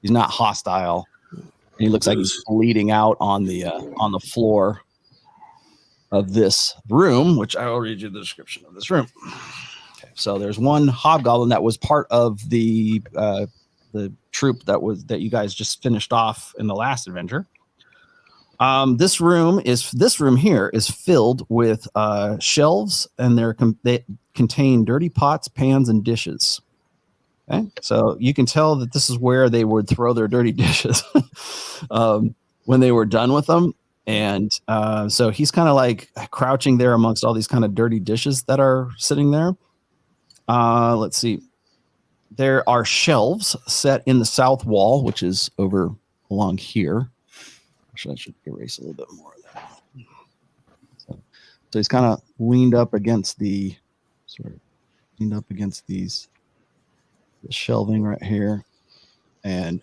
not hostile. And he looks like he's bleeding out on the floor of this room, which I will read you the description of this room. Okay, so there's one hobgoblin that was part of the troop that you guys just finished off in the last adventure. This room here is filled with shelves, and they contain dirty pots, pans, and dishes. Okay, so you can tell that this is where they would throw their dirty dishes when they were done with them. And so he's kind of like crouching there amongst all these kind of dirty dishes that are sitting there. Let's see. There are shelves set in the south wall, which is over along here. Actually, I should erase a little bit more of that. So he's kind of leaned up against the shelving right here, and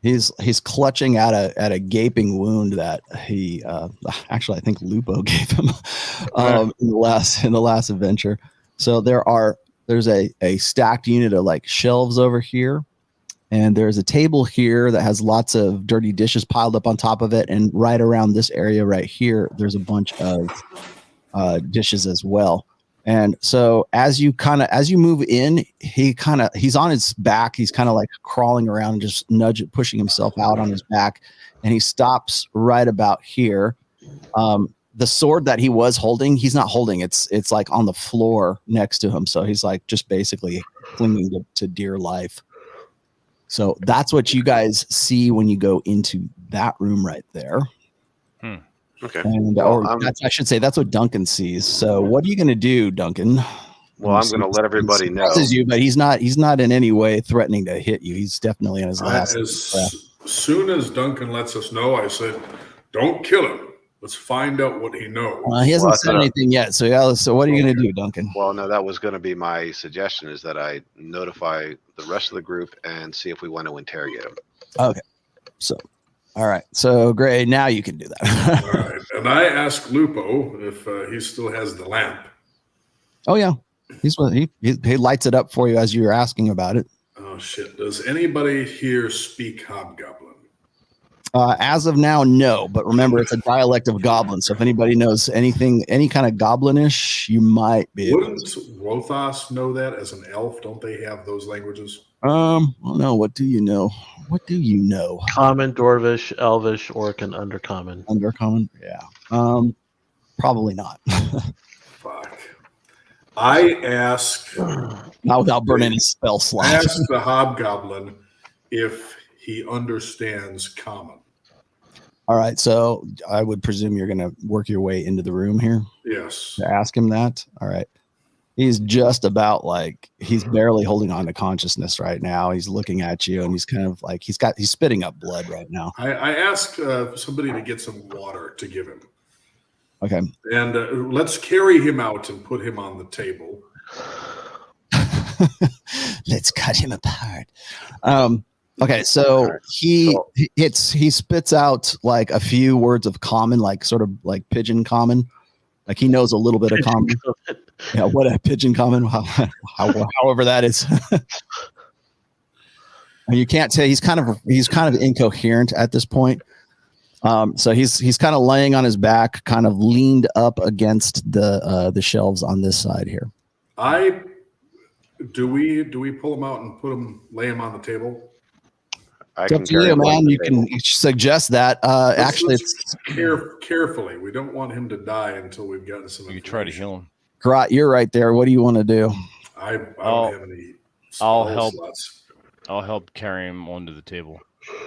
he's clutching at a gaping wound that he actually I think Lupo gave him in the last adventure. So there's a stacked unit of like shelves over here, and there's a table here that has lots of dirty dishes piled up on top of it, and right around this area right here there's a bunch of dishes as well. And so as you move in, he's on his back. He's kind of like crawling around and just pushing himself out on his back. And he stops right about here. the sword that he was holding, he's not holding. It's like on the floor next to him. So he's like just basically clinging to dear life. So that's what you guys see when you go into that room right there. Okay. And I should say that's what Duncan sees. So what are you going to do, Duncan? Well, I'm going to let everybody know. You, but he's not in any way threatening to hit you. He's definitely on his last. As soon as Duncan lets us know, I said, "Don't kill him. Let's find out what he knows." He hasn't said anything yet. So what are you going to do, Duncan? Well, no, that was going to be my suggestion, is that I notify the rest of the group and see if we want to interrogate him. Okay. So, all right. So, Gray, now you can do that. All right. And I asked Lupo if he still has the lamp. Oh, yeah. He lights it up for you as you're asking about it. Oh, shit. Does anybody here speak Hobgoblin? As of now, no. But remember, it's a dialect of Goblin. So if anybody knows anything, any kind of Goblinish, you might be able to. Wouldn't Rothos know that as an elf? Don't they have those languages? Well, no. What do you know? What do you know? Common, Dwarvish, Elvish, Orc, and Undercommon. Undercommon? Yeah. Probably not. Fuck. I ask. Not without burning his spell slot. I ask the Hobgoblin if he understands Common. All right, so I would presume you're going to work your way into the room here. Yes. To ask him that. All right. He's just about he's barely holding on to consciousness right now. He's looking at you and he's kind of like, he's spitting up blood right now. I ask somebody to get some water to give him. Okay. And let's carry him out and put him on the table. Let's cut him apart. Okay, so he spits out like a few words of common, like sort of like pigeon common. Like he knows a little bit of common. Yeah, what a pigeon common, however that is. And you can't say he's kind of incoherent at this point. So he's kind of laying on his back, kind of leaned up against the shelves on this side here. Do we pull him out and lay him on the table? It's up to you, man. You can suggest that. Actually, carefully. We don't want him to die until we've gotten some. You try to heal him. Grot, you're right there. What do you want to do? I don't have any. I'll help. I'll help carry him onto the table.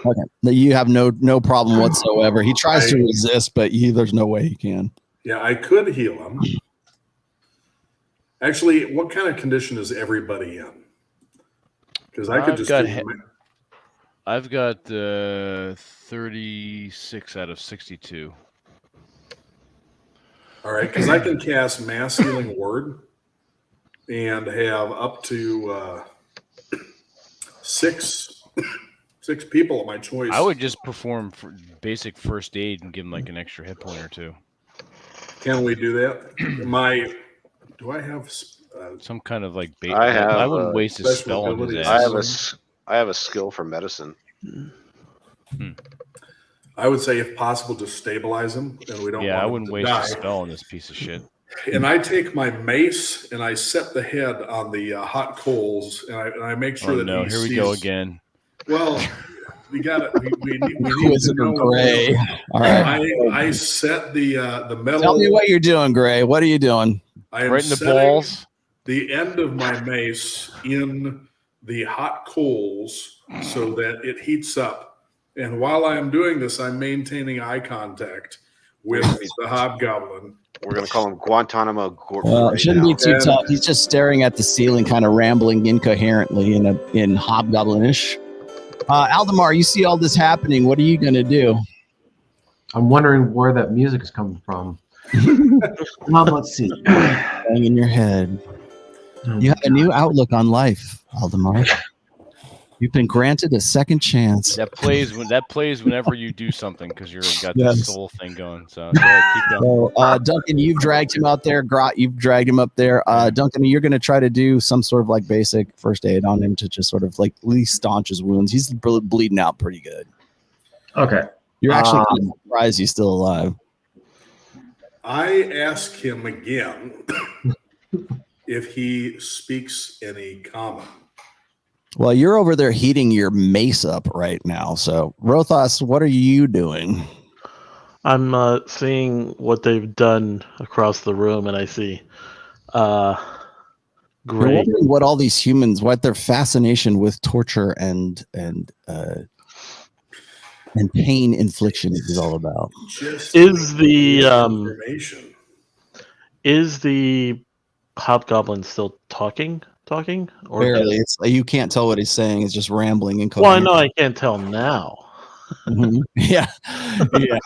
Okay, you have no problem whatsoever. He tries to resist, but there's no way he can. Yeah, I could heal him. Actually, what kind of condition is everybody in? Because I could just. I've got 36 out of 62. All right, because I can cast Mass Healing Word and have up to six people at my choice. I would just perform basic first aid and give him like an extra hit point or two. Can we do that? Do I have some kind of like? I wouldn't waste a spell on his ass. I have a skill for medicine. I would say, if possible, just stabilize him, and we don't. Yeah, want I wouldn't waste a spell on this piece of shit. And I take my mace and I set the head on the hot coals, and I make sure that. No, here we go again. Well, we got it. We need to know. Gray. All right. I set the metal. Tell me what you're doing, Gray. What are you doing? I am right in the setting balls. The end of my mace in the hot coals so that it heats up. And while I'm doing this, I'm maintaining eye contact with the Hobgoblin. We're going to call him Guantanamo Gordon. Well, it shouldn't be too tough. He's just staring at the ceiling, kind of rambling incoherently in Hobgoblinish. Aldemar, you see all this happening. What are you going to do? I'm wondering where that music is coming from. Let's see. Bang in your head. You have a new outlook on life, Aldemar. You've been granted a second chance. That plays whenever you do something because you've got this soul thing going. So go ahead, keep going. So, Duncan, you've dragged him out there. Grot, you've dragged him up there. Duncan, you're going to try to do some sort of like basic first aid on him to just sort of like at least staunch his wounds. He's bleeding out pretty good. Okay. You're actually kind of surprised he's still alive. I ask him again if he speaks any common. Well, you're over there heating your mace up right now. So, Rothos, what are you doing? I'm seeing what they've done across the room, and I see You're Gray. wondering what all these humans, what their fascination with torture and pain infliction is all about. Just Is the information. is the hobgoblin still talking? Or Barely. It's you can't tell what he's saying. It's just rambling well, I incoherent. know I can't tell now. Mhm. Yeah, yeah.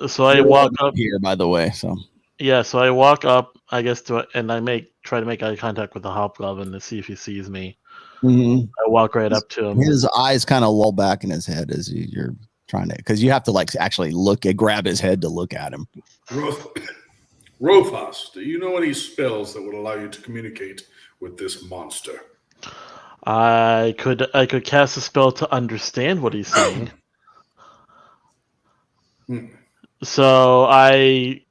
So I We're walk up. here, by the way. So Yeah, so I walk up, I guess, and I try to make eye contact with the hobgoblin to see if he sees me. Mhm. I walk right up to him. His eyes kind of lull back in his head as you're trying to, because you have to like actually grab his head to look at him. Rothas, do you know any spells that would allow you to communicate with this monster? I could cast a spell to understand what he's saying. So I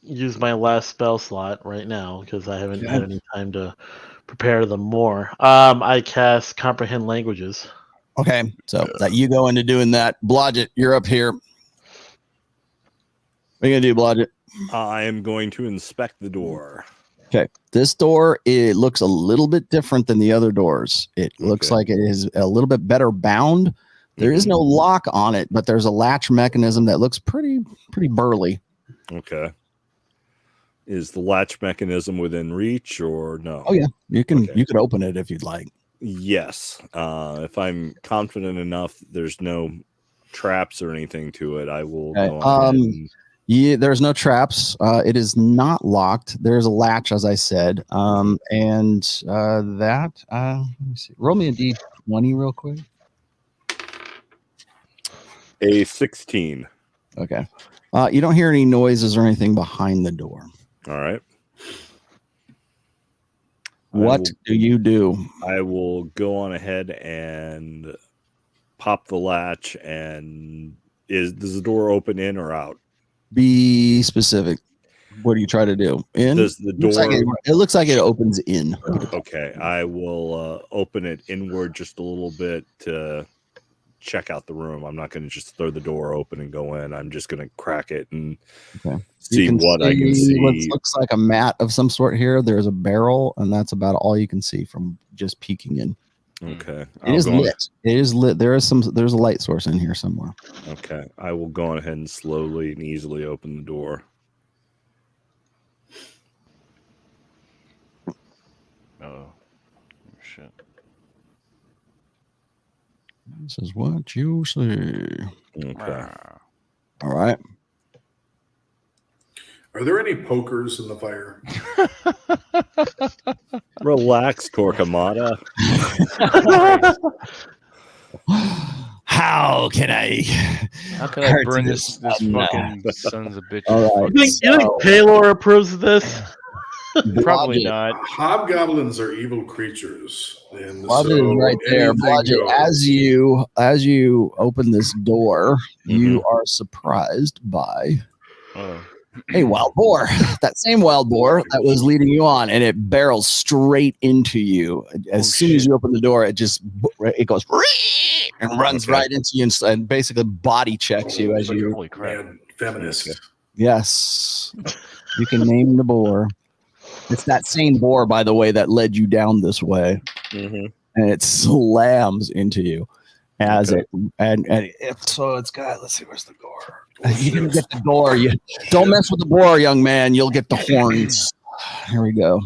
use my last spell slot right now because I haven't had any time to prepare them more. I cast comprehend languages. Okay, so that you go into doing that. Blodgett, you're up here. What are you gonna do, Blodgett? I am going to inspect the door. Okay, this door, it looks a little bit different than the other doors. It looks like it is a little bit better bound. There is no lock on it, but there's a latch mechanism that looks pretty burly. Okay. Is the latch mechanism within reach or no? Oh yeah, you can open it if you'd like. Yes. If I'm confident enough there's no traps or anything to it, I will go on ahead and... Yeah, there's no traps. It is not locked. There's a latch, as I said. Let me see. Roll me a D20 real quick. A 16. Okay. You don't hear any noises or anything behind the door. All right. What do you do? I will go on ahead and pop the latch. And does the door open in or out? Be specific. What do you try to do? In? Does the door... It looks like it opens in. Okay. I will open it inward just a little bit to check out the room. I'm not going to just throw the door open and go in. I'm just going to crack it and see what I can see. What looks like a mat of some sort here. There's a barrel, and that's about all you can see from just peeking in. Okay. It is lit. It is lit. There's a light source in here somewhere. Okay. I will go on ahead and slowly and easily open the door. Oh, shit. This is what you see. Okay. All right. Are there any pokers in the fire? Relax, Torquemada. How can I burn this fucking sons of bitches? All right. You think Taylor approves of this? Probably not. Hobgoblins are evil creatures. And Blodgett is right there. Blodgett, as you open this door, you are surprised by a wild boar. That same wild boar that was leading you on, and it barrels straight into you. As soon as you open the door, it goes and runs right into you and basically body checks you as you. Holy crap! Feminist. Yes, you can name the boar. It's that same boar, by the way, that led you down this way, and it slams into you as it so it's got. Let's see, where's the door? You're gonna get the door. You don't mess with the boar, young man. You'll get the horns. Here we go.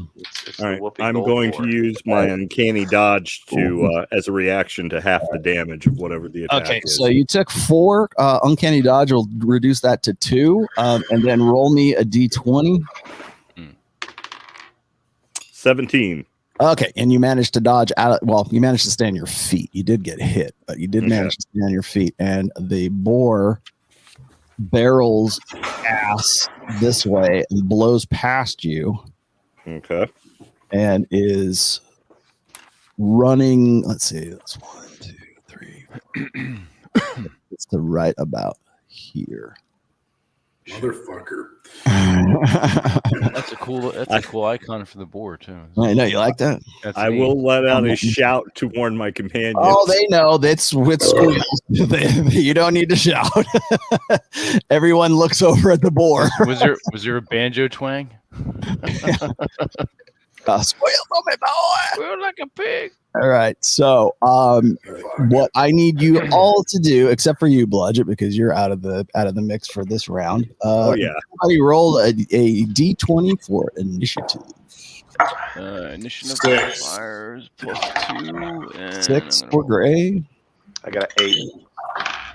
All right, I'm going to use my uncanny dodge to as a reaction to half the damage of whatever the attack is. So you took 4. Uncanny dodge will reduce that to 2, and then roll me a d20. 17. Okay, and you managed to dodge out. You managed to stay on your feet. You did get hit, but you did manage to stay on your feet. And the boar barrels ass this way and blows past you. Okay. And is running. Let's see. That's 1, 2, 3. It's the right about here. Motherfucker. That's a cool icon for the board too. I know you like that. That's I neat. will let out a shout to warn my companions. Oh, they know that's with squeals. You don't need to shout. Everyone looks over at the board. Was there a banjo twang? Squeal for me, boy. Squeal like a pig. All right. So, what I need you all to do, except for you, Bludget, because you're out of the mix for this round. Oh yeah. Everybody roll a d20 for initiative. Initiative Six. modifiers +2 and 6 for Gray. I got an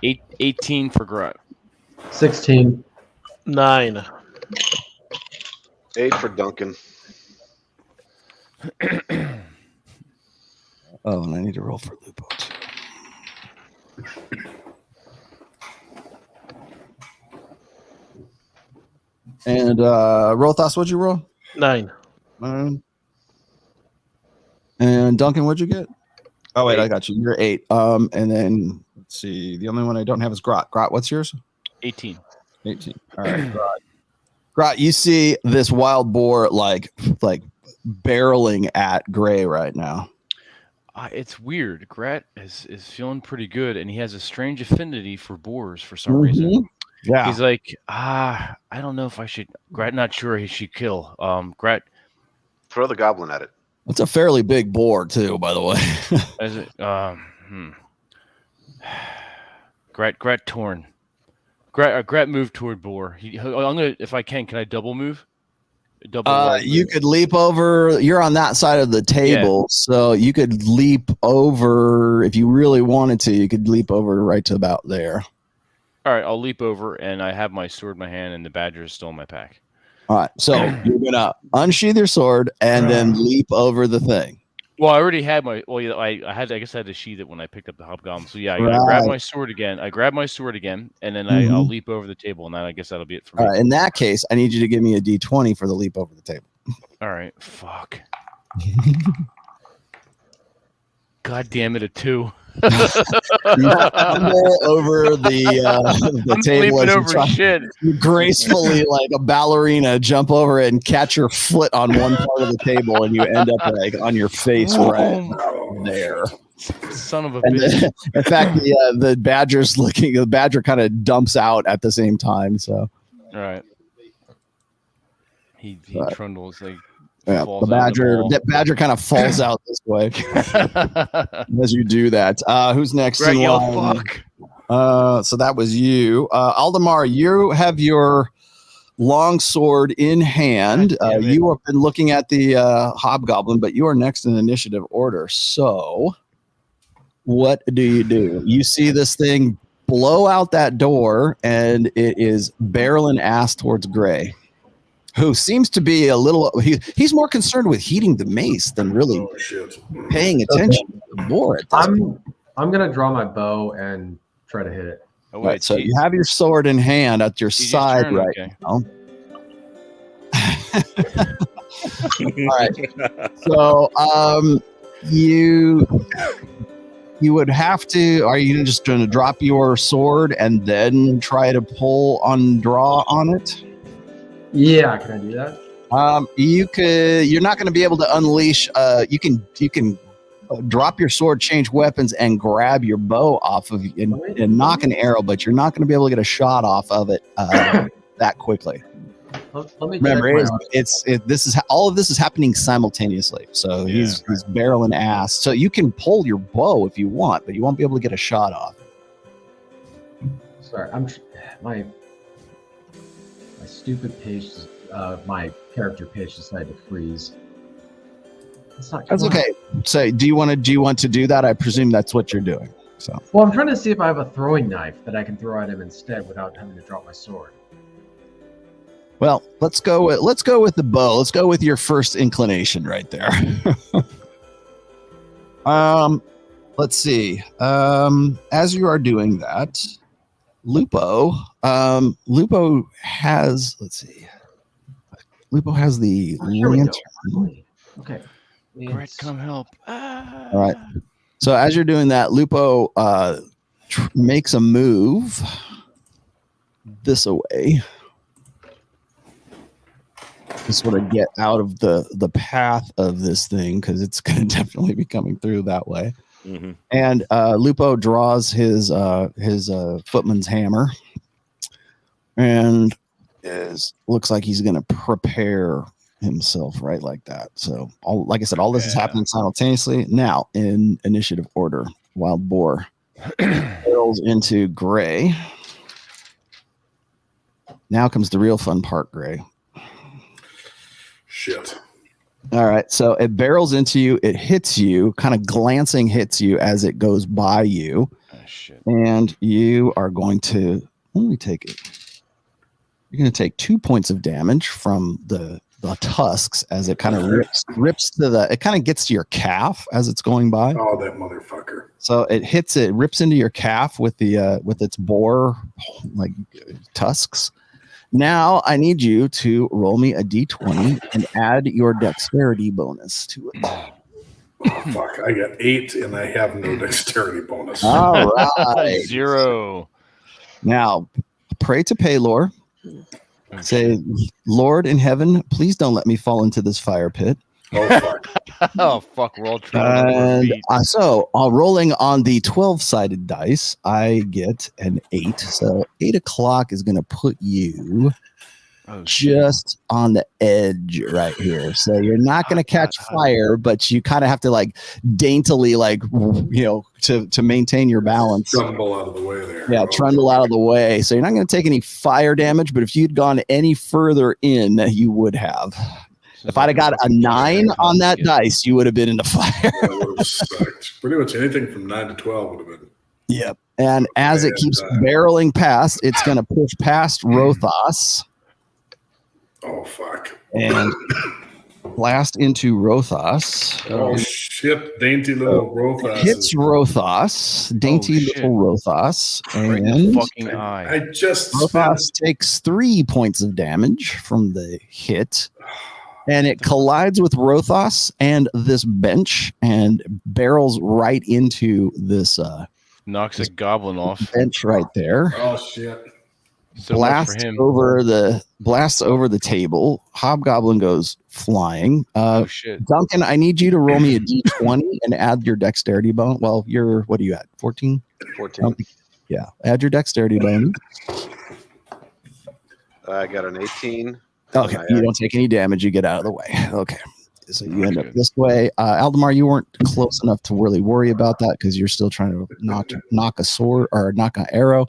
8. 18 for Grunt. 16. 9. 8 for Duncan. Oh, and I need to roll for Lupo too. And Rothos, what'd you roll? 9. And Duncan, what'd you get? Oh wait, 8. I got you. You're 8. And then let's see. The only one I don't have is Grot. Grot, what's yours? 18. 18. All right, Grot. Grot, you see this wild boar like barreling at Gray right now. It's weird. Grat is feeling pretty good, and he has a strange affinity for boars for some reason. Yeah. He's like, I don't know if I should. Grat, not sure he should kill. Grat, Throw the goblin at it. It's a fairly big boar too, by the way. is it? Grat torn. Grat move toward boar. I'm gonna, if I can I double move? You could leap over. You're on that side of the table, so you could leap over if you really wanted to. You could leap over right to about there. All right, I'll leap over, and I have my sword in my hand, and the badger is still in my pack. All right, so you're gonna unsheath your sword and then leap over the thing. Well, I already had my. Well, yeah, I guess I had to sheath it when I picked up the hobgoblin. So yeah, I grabbed my sword again. And then I'll leap over the table, and then I guess that'll be it for me. All right, in that case, I need you to give me a d20 for the leap over the table. All right, fuck. God damn it, a 2. You stumble over the table as you over try shit. gracefully, like a ballerina, jump over it and catch your foot on one part of the table, and you end up like on your face right there. Son of a And bitch. then, in fact, the badger's looking. The badger kind of dumps out at the same time. So, All right. He trundles like. yeah, the badger kind of falls out this way as you do that. Who's next? Greg, in yo, line? fuck. So that was you, Aldemar. You have your long sword in hand. You have been looking at the hobgoblin, but you are next in initiative order. So, what do? You see this thing blow out that door, and it is barreling ass towards Gray, who seems to be a little. He's more concerned with heating the mace than really paying attention to the board. I'm gonna draw my bow and try to hit it. Oh, Right, so you have your sword in hand at your side turn, right okay. now. All right. So you would have to. Are you just going to drop your sword and then try to draw on it? Yeah, can I do that? You could. You're not going to be able to unleash. You can drop your sword, change weapons, and grab your bow off of you and knock an arrow, but you're not going to be able to get a shot off of it that quickly. Let me Remember, check all of this is happening simultaneously. So he's barreling ass. So you can pull your bow if you want, but you won't be able to get a shot off. Sorry, my stupid page. My character page decided to freeze. That's okay. So do you want to do that? I presume that's what you're doing. So well, I'm trying to see if I have a throwing knife that I can throw at him instead without having to drop my sword. well, let's go with the bow. Let's go with your first inclination right there. Let's see. As you are doing that, Lupo has. Let's see. Lupo has the Here we go. lantern. Okay. Brett, come help. All right. So as you're doing that, Lupo makes a move this away. to sort of get out of the path of this thing, because it's going to definitely be coming through that way. Mm-hmm. And Lupo draws his footman's hammer, and looks like he's going to prepare himself right like that. So, like I said, all this is happening simultaneously. Now, in initiative order, Wild Boar barrels into Gray. Now comes the real fun part, Gray. Shit. All right, so it barrels into you. It hits you, kind of glancing hits you as it goes by you. Oh, shit. And you are going to, let me take it. You're going to take 2 points of damage from the tusks as it kind of rips to it kind of gets to your calf as it's going by. Oh, that motherfucker. So it rips into your calf with its boar like tusks. Now I need you to roll me a d20 and add your dexterity bonus to it. Oh, fuck. I got 8 and I have no dexterity bonus. All right. 0. Now pray to Paylor. Oh, Say, Lord in heaven, please don't let me fall into this fire pit. Oh, fuck. Oh, fuck. We're all trying And to so, rolling on the 12-sided dice, I get an 8. So 8 o'clock is going to put you just on the edge right here. So you're not going to catch fire, but you kind of have to like daintily, like, to maintain your balance. Trundle out of the way there. Yeah, trundle out of the way. So you're not going to take any fire damage, but if you'd gone any further in, you would have. If I'd have got a 9 on that dice, you would have been in the fire. That would have sucked. Pretty much anything from 9 to 12 would have been. Yep. And as it keeps barreling past, it's going to push past Rothos. Oh, fuck. And blast into Rothos. Oh, shit. Dainty little Rothos. Hits Rothos. Dainty little Rothos. Right in the fucking eye. I just Rothos takes 3 points of damage from the hit. And it collides with Rothos and this bench and barrels right into this knocks a goblin off. bench right there. Oh, shit. So much for him. Blasts over the table. Hobgoblin goes flying. Oh shit. Duncan, I need you to roll me a d20 and add your dexterity bonus. Well, what are you at? 14? 14. Yeah. Add your dexterity bonus. I got an 18. Okay. You don't take any damage. You get out of the way. Okay. So you end up this way. Aldemar, you weren't close enough to really worry about that because you're still trying to knock a sword or knock an arrow.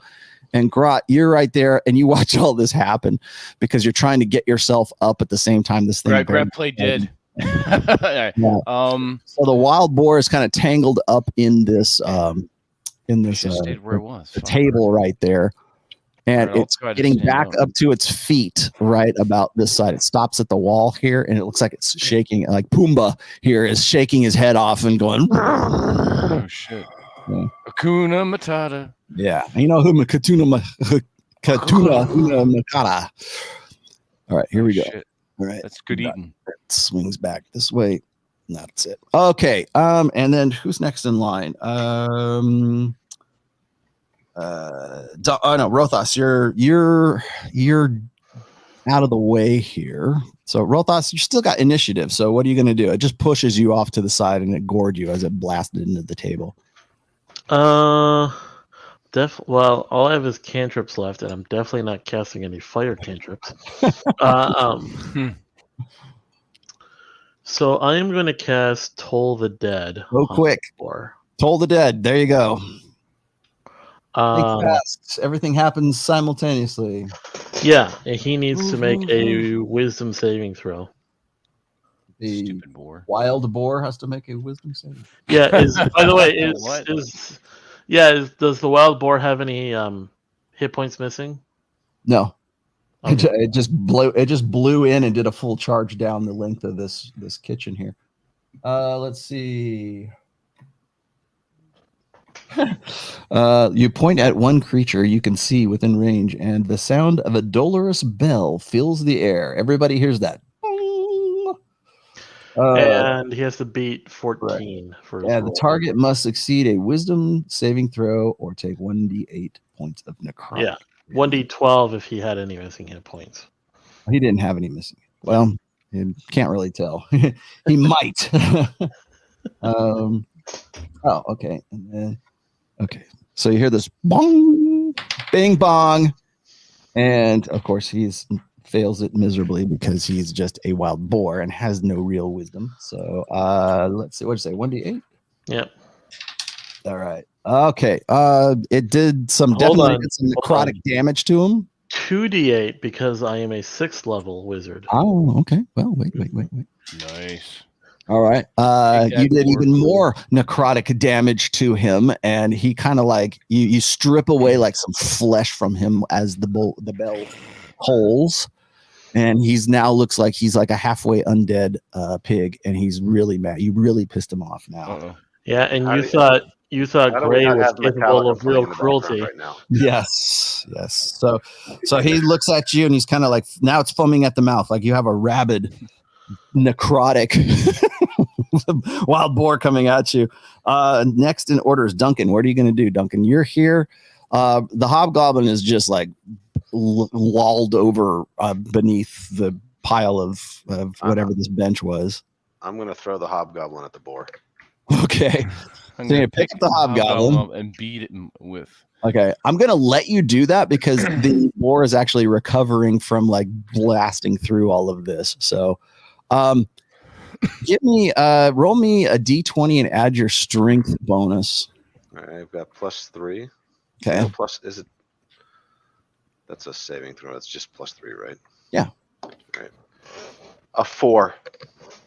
And Grot, you're right there, and you watch all this happen because you're trying to get yourself up at the same time this thing. Grab play dead. Yeah. So the wild boar is kind of tangled up in this where it was. the table right there, and it's getting back up to its feet right about this side. It stops at the wall here, and it looks like it's shaking, like Pumbaa here is shaking his head off and going. Oh shit! Yeah. Hakuna Matata. Yeah, you know who Katuna Matata. All right, here we go. Shit. All right, that's good eating. It swings back this way. That's it. Okay. And then who's next in line? No, Rothos, you're out of the way here. So Rothos, you still got initiative. So what are you going to do? It just pushes you off to the side and it gored you as it blasted into the table. Well, all I have is cantrips left, and I'm definitely not casting any fire cantrips. So I am going to cast Toll the Dead. Go quick. Toll the Dead. There you go. Everything happens simultaneously. Yeah, and he needs to make a wisdom saving throw. The stupid boar. Wild boar has to make a wisdom saving. Yeah. By the way, does the wild boar have any hit points missing? No. Okay. It just blew in and did a full charge down the length of this kitchen here. Let's see. You point at one creature you can see within range, and the sound of a dolorous bell fills the air. Everybody hears that. And he has to beat 14 for his roll. The target must succeed a wisdom saving throw or take 1d8 points of necrotic. Yeah, 1d12 if he had any missing hit points. He didn't have any missing. Well, You can't really tell. He might. Oh, okay. And then, okay. So you hear this bong, bing bong, and of course he's fails it miserably because he's just a wild boar and has no real wisdom. So let's see. What'd you say? 1d8. Yep. All right. Okay. It did some Hold on. did some necrotic damage to him. 2d8 because I am a 6th level wizard. Oh, okay. Well, wait. Nice. All right. You did even more necrotic damage to him, and he kind of like you strip away like some flesh from him as the bell holds, and he's now looks like he's like a halfway undead pig, and he's really mad. You really pissed him off now. Uh-oh. Yeah, and How you do- thought How do we Gray not was have capable Metallica of playing real in the background cruelty. right now? Yes. So he looks at you, and he's kind of like now it's foaming at the mouth, like you have a rabid, necrotic wild boar coming at you. Next in order is Duncan. What are you going to do, Duncan? You're here. The hobgoblin is just like lolled over beneath the pile of whatever this bench was. I'm going to throw the hobgoblin at the boar. Okay. I'm So gonna you pick up the hobgoblin up and beat it with. Okay, I'm gonna let you do that because the boar is actually recovering from like blasting through all of this. So, roll me a d20 and add your strength bonus. All right, I've got +3. Okay. No, is it? That's a saving throw. It's just +3, right? Yeah. All right. A 4.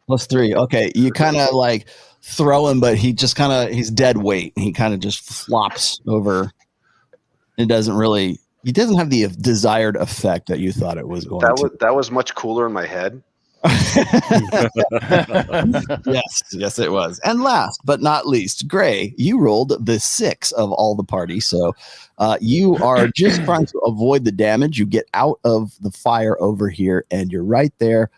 +3. Okay, you kind of like throw him, but he's dead weight. He kind of just flops over. It doesn't have the desired effect that you thought it was going to. That was much cooler in my head. Yes, it was. And last but not least, Gray, you rolled the 6 of all the party. So you are just trying to avoid the damage. You get out of the fire over here, and you're right there.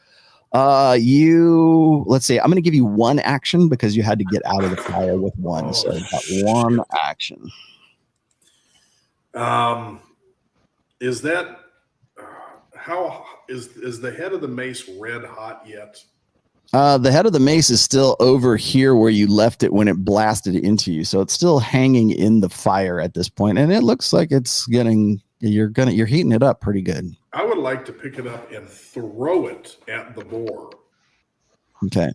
Let's see, I'm going to give you one action because you had to get out of the fire with one. So you got one action. Is that how is the head of the mace red hot yet? The head of the mace is still over here where you left it when it blasted into you. So it's still hanging in the fire at this point, and it looks like it's you're heating it up pretty good. I would like to pick it up and throw it at the boar. Okay.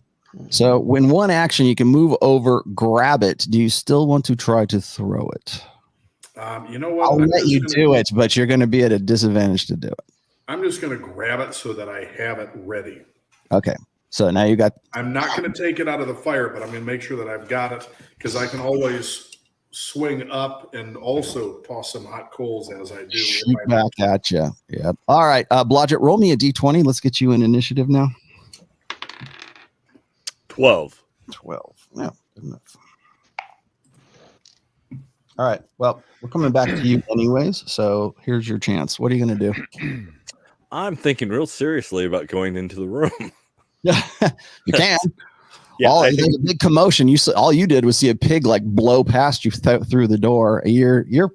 So when one action, you can move over, grab it. Do you still want to try to throw it? You know what? I'll let you do it, but you're going to be at a disadvantage to do it. I'm just going to grab it so that I have it ready. Okay. So now you got. I'm not going to take it out of the fire, but I'm going to make sure that I've got it because I can always swing up and also toss some hot coals as I do. Shoot back at you. Yeah. All right. Blodgett, roll me a d20. Let's get you in initiative now. 12. Yeah, good enough. All right. Well, we're coming back to you anyways. So here's your chance. What are you going to do? I'm thinking real seriously about going into the room. Yeah, you can. Yeah, There's a big commotion. All you did was see a pig like blow past you through the door.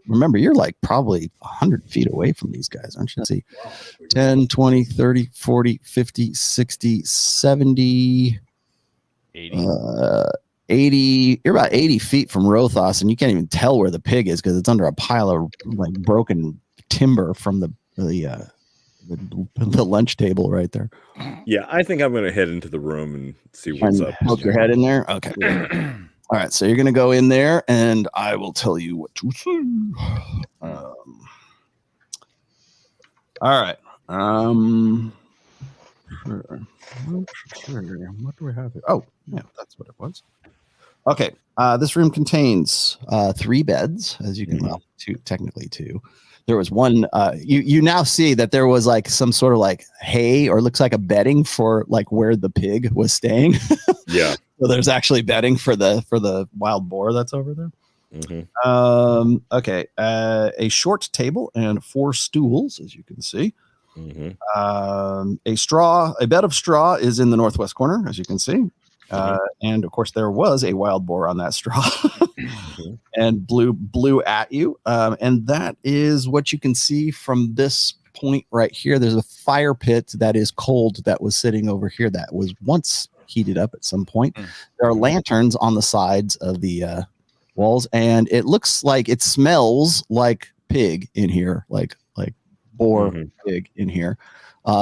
Remember, you're like probably 100 feet away from these guys, aren't you? Let's see, 10, 20, 30, 40, 50, 60, 70, 80. 80. You're about 80 feet from Rothos, and you can't even tell where the pig is because it's under a pile of like broken timber from the lunch table right there. Yeah, I think I'm going to head into the room and see what's up. Poke your head in there. Okay. All right. So you're going to go in there, and I will tell you what to say. All right. Sure. What do we have here? Oh, yeah, that's what it was. Okay. This room contains 3 beds, as you can well, technically 2. There was one. You now see that there was like some sort of like hay, or looks like a bedding for like where the pig was staying. Yeah. So there's actually bedding for the wild boar that's over there. Mm-hmm. Okay. A short table and 4 stools, as you can see. Mm-hmm. A bed of straw is in the northwest corner, as you can see. And of course, there was a wild boar on that straw and blew at you. And that is what you can see from this point right here, there's a fire pit that is cold that was sitting over here that was once heated up at some point. There are lanterns on the sides of the walls, and it looks like it smells like pig in here, like boar pig in here.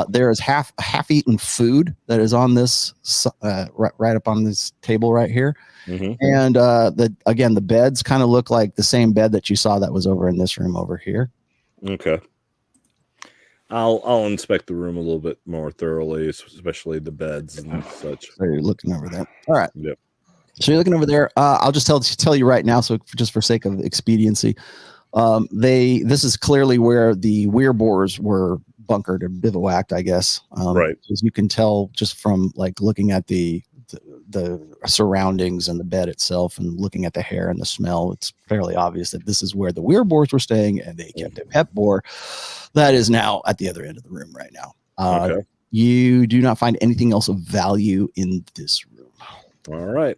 There is half-eaten food that is on this right up on this table right here. And the beds kind of look like the same bed that you saw that was over in this room over here. Okay. I'll inspect the room a little bit more thoroughly, especially the beds and such. So you're looking over there. All right. Yep. So you're looking over there. I'll just tell you right now, so just for sake of expediency, this is clearly where the weirboars were bunkered or bivouacked, I guess. Right. As you can tell just from like looking at the surroundings and the bed itself and looking at the hair and the smell, it's fairly obvious that this is where the weirboars were staying, and they kept a pet boar that is now at the other end of the room right now. Okay. You do not find anything else of value in this room. All right.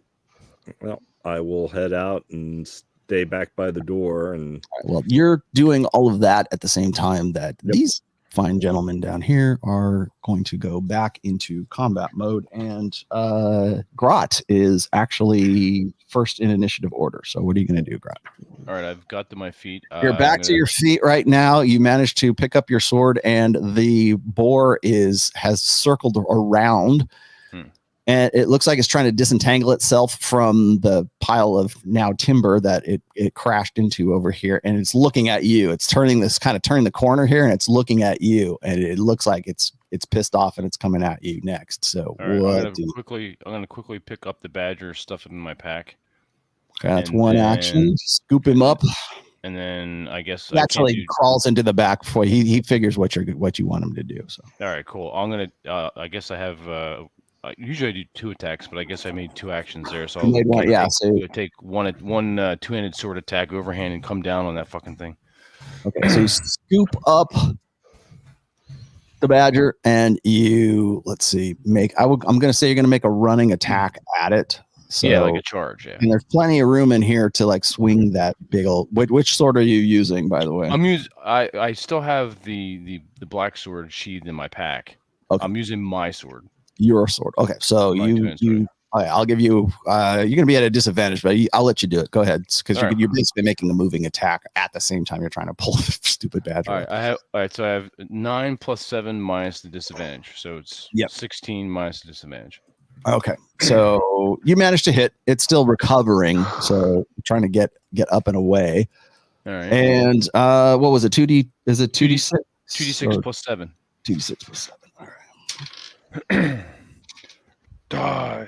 Well, I will head out and stay back by the door. And well, you're doing all of that at the same time that these fine gentlemen down here are going to go back into combat mode, and Grot is actually first in initiative order. So what are you going to do, Grot? All right, I've got to my feet. You're back to your feet right now. You managed to pick up your sword, and the boar has circled around. And it looks like it's trying to disentangle itself from the pile of now timber that it crashed into over here. And it's looking at you. It's turning the corner here, and it's looking at you. And it looks like it's pissed off, and it's coming at you next. So all right, I'm gonna quickly pick up the badger, stuff it in my pack. Okay, that's one action. Scoop him up. And then I guess he actually crawls into the back before he figures what you want him to do. So all right, cool. I'm gonna I guess I have usually I do 2 attacks, but I guess I made 2 actions there. So I'll take one two-handed sword attack overhand and come down on that fucking thing. Okay, so you scoop up the badger, and you I'm going to say you're going to make a running attack at it. So, yeah, like a charge. Yeah, and there's plenty of room in here to like swing that big old. Which sword are you using, by the way? I still have the black sword sheathed in my pack. Okay. I'm using my sword. Your sword. Okay, so you okay, I'll give you. You're gonna be at a disadvantage, but I'll let you do it. Go ahead, because you're basically making a moving attack at the same time you're trying to pull the stupid badger. All right. So I have 9 + 7 minus the disadvantage, so it's 16 minus the disadvantage. Okay, so you managed to hit. It's still recovering, so trying to get up and away. All right. And what was it? 2D? Is it 2d6? 2d6 + 7. 2d6 + 7. All right. Die.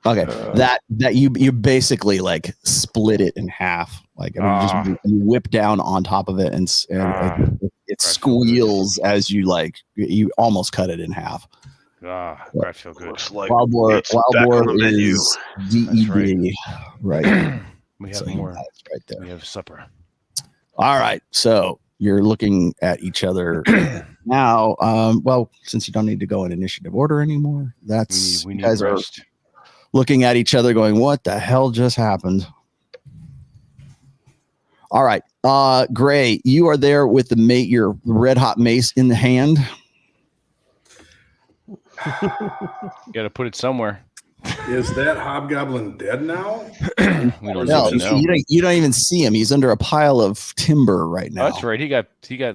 Okay, that you basically like split it in half, like you whip down on top of it, and it squeals as you almost cut it in half. I feel good. Looks like Wild boar is DED, right? We have more. Right there. We have supper. All right, so you're looking at each other now. Well, since you don't need to go in initiative order anymore, we need guys rest. Are looking at each other going, what the hell just happened? All right. Gray, you are there with your red hot mace in the hand. Got to put it somewhere. Is that hobgoblin dead now? We don't know. You don't even see him. He's under a pile of timber right now. Oh, that's right. He got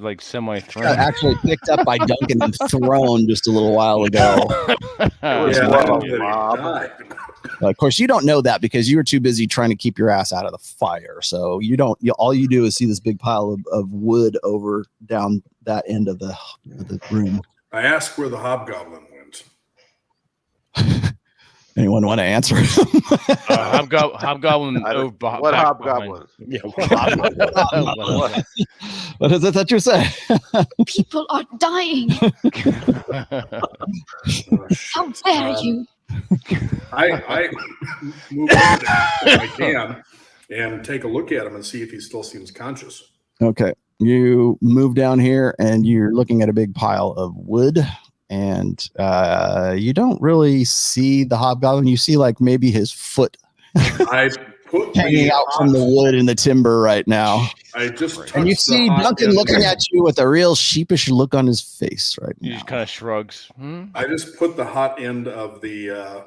like semi-thrown. Actually picked up by Duncan and thrown just a little while ago. Of course, you don't know that because you were too busy trying to keep your ass out of the fire. So you don't. All you do is see this big pile of wood over down that end of the room. I asked where the hobgoblin went. Anyone want to answer? Hobgoblin. What hobgoblin? Yeah, what is it that you're saying? People are dying. How dare you? I move over if I can and take a look at him and see if he still seems conscious. Okay. You move down here and you're looking at a big pile of wood. And you don't really see the hobgoblin. You see like maybe his foot. I put hanging the out from the wood and the timber right now. I just touched And you the see hot Duncan end. looking at you with a real sheepish look on his face right He now. just kind of shrugs. I just put the hot end of the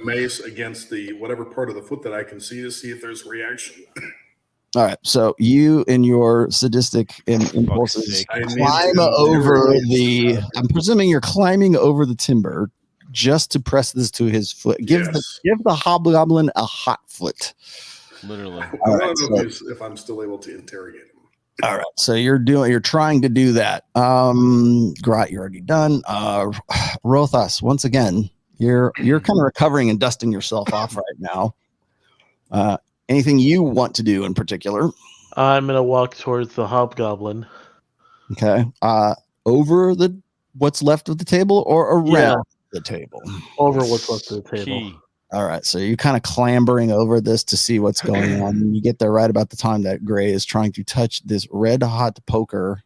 mace against the whatever part of the foot that I can see to see if there's reaction. All right, so you and your sadistic impulses sake. I need climb to over interrogate the. stuff. I'm presuming you're climbing over the timber just to press this to his foot. Give Yes. the hobgoblin a hot foot. Literally. I All want right, to know so- if I'm still able to interrogate him. All right, so you're trying to do that. Grot, you're already done. Rothas, once again, you're kind of recovering and dusting yourself off right now. Anything you want to do in particular? I'm gonna walk towards the hobgoblin. Okay. Over what's left of the table or around the table? Over what's left of the table. Key. All right. So you're kind of clambering over this to see what's going on. And you get there right about the time that Gray is trying to touch this red hot poker.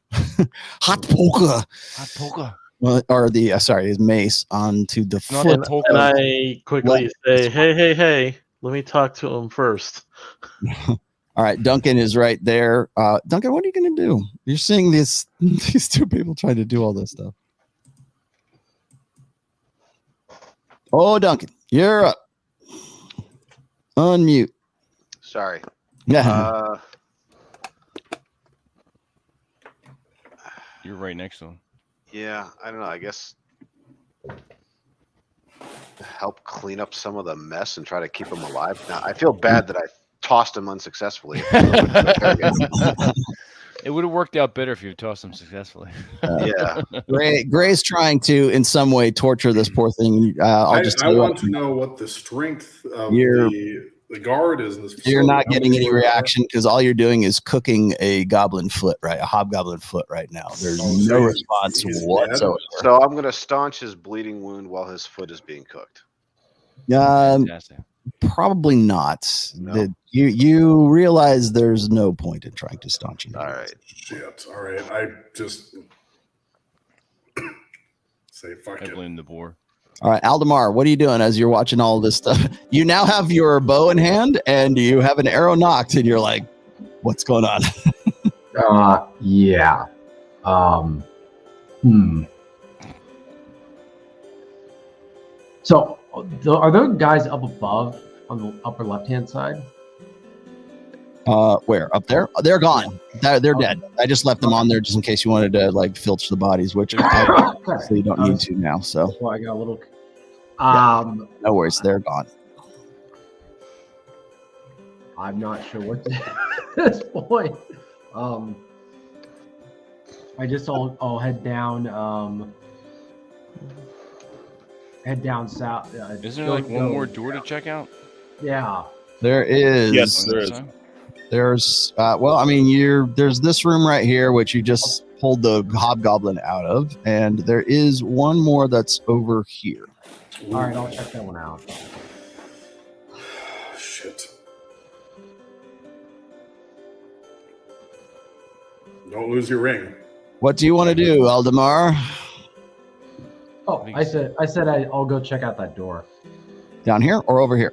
Hot poker. Hot poker. Well, or the his mace onto the Not foot. the poker. And I quickly say, hey, let me talk to him first. All right, Duncan is right there. Duncan, what are you going to do? You're seeing these two people trying to do all this stuff. Oh, Duncan, you're up. Unmute. Sorry. Yeah. You're right next to him. Yeah, I don't know. I guess help clean up some of the mess and try to keep him alive. Now, I feel bad that I tossed him unsuccessfully. It would have worked out better if you tossed him successfully. Yeah. Gray's trying to, in some way, torture this poor thing. I want to know what the strength of the guard is in this facility. You're not How getting many any are there? reaction because all you're doing is cooking a goblin foot, right? A hobgoblin foot right now. There's Oh, so no he's- response he's dead? whatsoever. So I'm going to staunch his bleeding wound while his foot is being cooked. Fantastic. Probably not. No. You realize there's no point in trying to staunch it. All right. Shit. All right. I just say fuck I it. blame the boar. All right, Aldemar, what are you doing as you're watching all this stuff? You now have your bow in hand and you have an arrow knocked, and you're like, "What's going on?" Yeah. So, are those guys up above on the upper left-hand side? Where? Up there? They're gone. They're dead. I just left them on there just in case you wanted to like filch the bodies, which so you don't need to now. So Well, I got a little. no worries, they're gone. I'm not sure what to do at this point. I just I'll head down. Head down south. Isn't there like one more door to check out? Yeah. There is. Yes, On there this is. side? There's well, I mean, there's this room right here which you just pulled the hobgoblin out of, and there is one more that's over here. All right, I'll check that one out. Shit. Don't lose your ring. What do you want to do, Aldemar? Oh, I said I'll go check out that door. Down here or over here?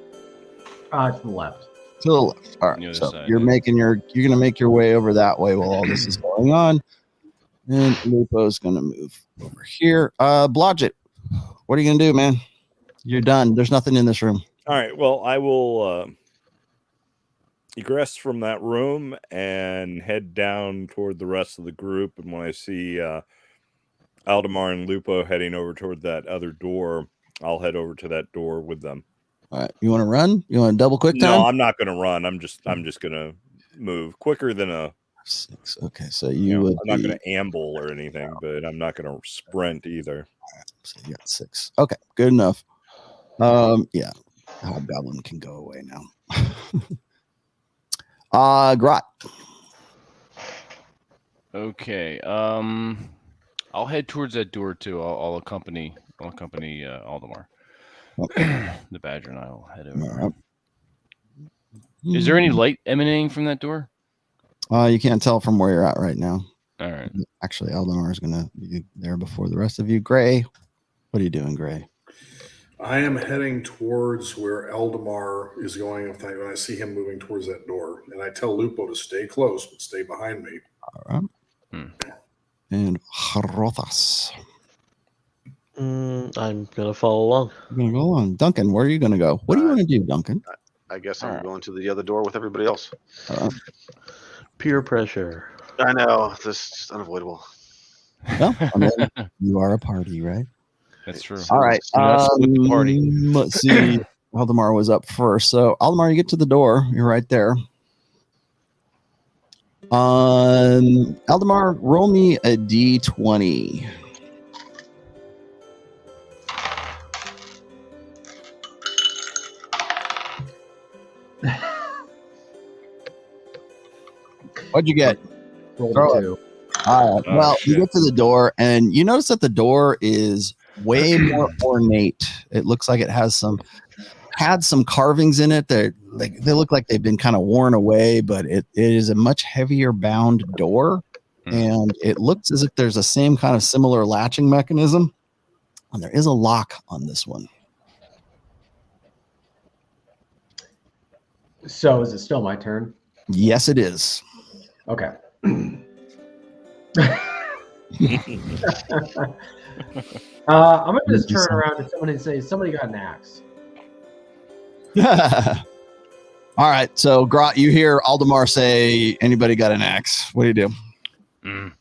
To the left. To the left. All On the right. other So side, you're yeah. you're gonna make your way over that way while all this is going on. And Lupo's gonna move over here. Blodgett, what are you gonna do, man? You're done. There's nothing in this room. All right. Well, I will egress from that room and head down toward the rest of the group. And when I see Aldemar and Lupo heading over toward that other door, I'll head over to that door with them. All right. You want to run? You want to double quick time? No, I'm not going to run. I'm just going to move quicker than a. 6. Okay, so You know, would I'm not be- going to amble or anything, but I'm not going to sprint either. So you got 6. Okay, good enough. Yeah, Hobgoblin can go away now. Grot. Okay. I'll head towards that door too. I'll accompany Aldemar. The Badger and I will head over. All right. Is there any light emanating from that door? You can't tell from where you're at right now. All right. Actually, Aldemar is gonna be there before the rest of you. Gray, what are you doing, Gray? I am heading towards where Eldamar is going when I see him moving towards that door. And I tell Lupo to stay close, but stay behind me. All right. And Rothas. I'm gonna follow along. You're gonna go along. Duncan, where are you gonna go? What do you want to do, Duncan? I guess I'm going to the other door with everybody else. Peer pressure. I know. This is just unavoidable. Well, I mean, you are a party, right? That's true. All right. So that's with the party. Let's see. Aldemar was up first. So, Aldemar, you get to the door. You're right there. Aldemar, roll me a d20. What'd you get? Roll Throw a 2. All right. Oh, Well, you shit. get to the door, and you notice that the door is way more ornate. It looks like it had some carvings in it that they look like they've been kind of worn away, but it is a much heavier bound door, and it looks as if there's a same kind of similar latching mechanism, and there is a lock on this one. So is it still my turn? Yes, it is. Okay. I'm gonna just turn around to someone and say, "Somebody got an axe." All right. So, Grot, you hear Aldemar say, "Anybody got an axe?" What do you do?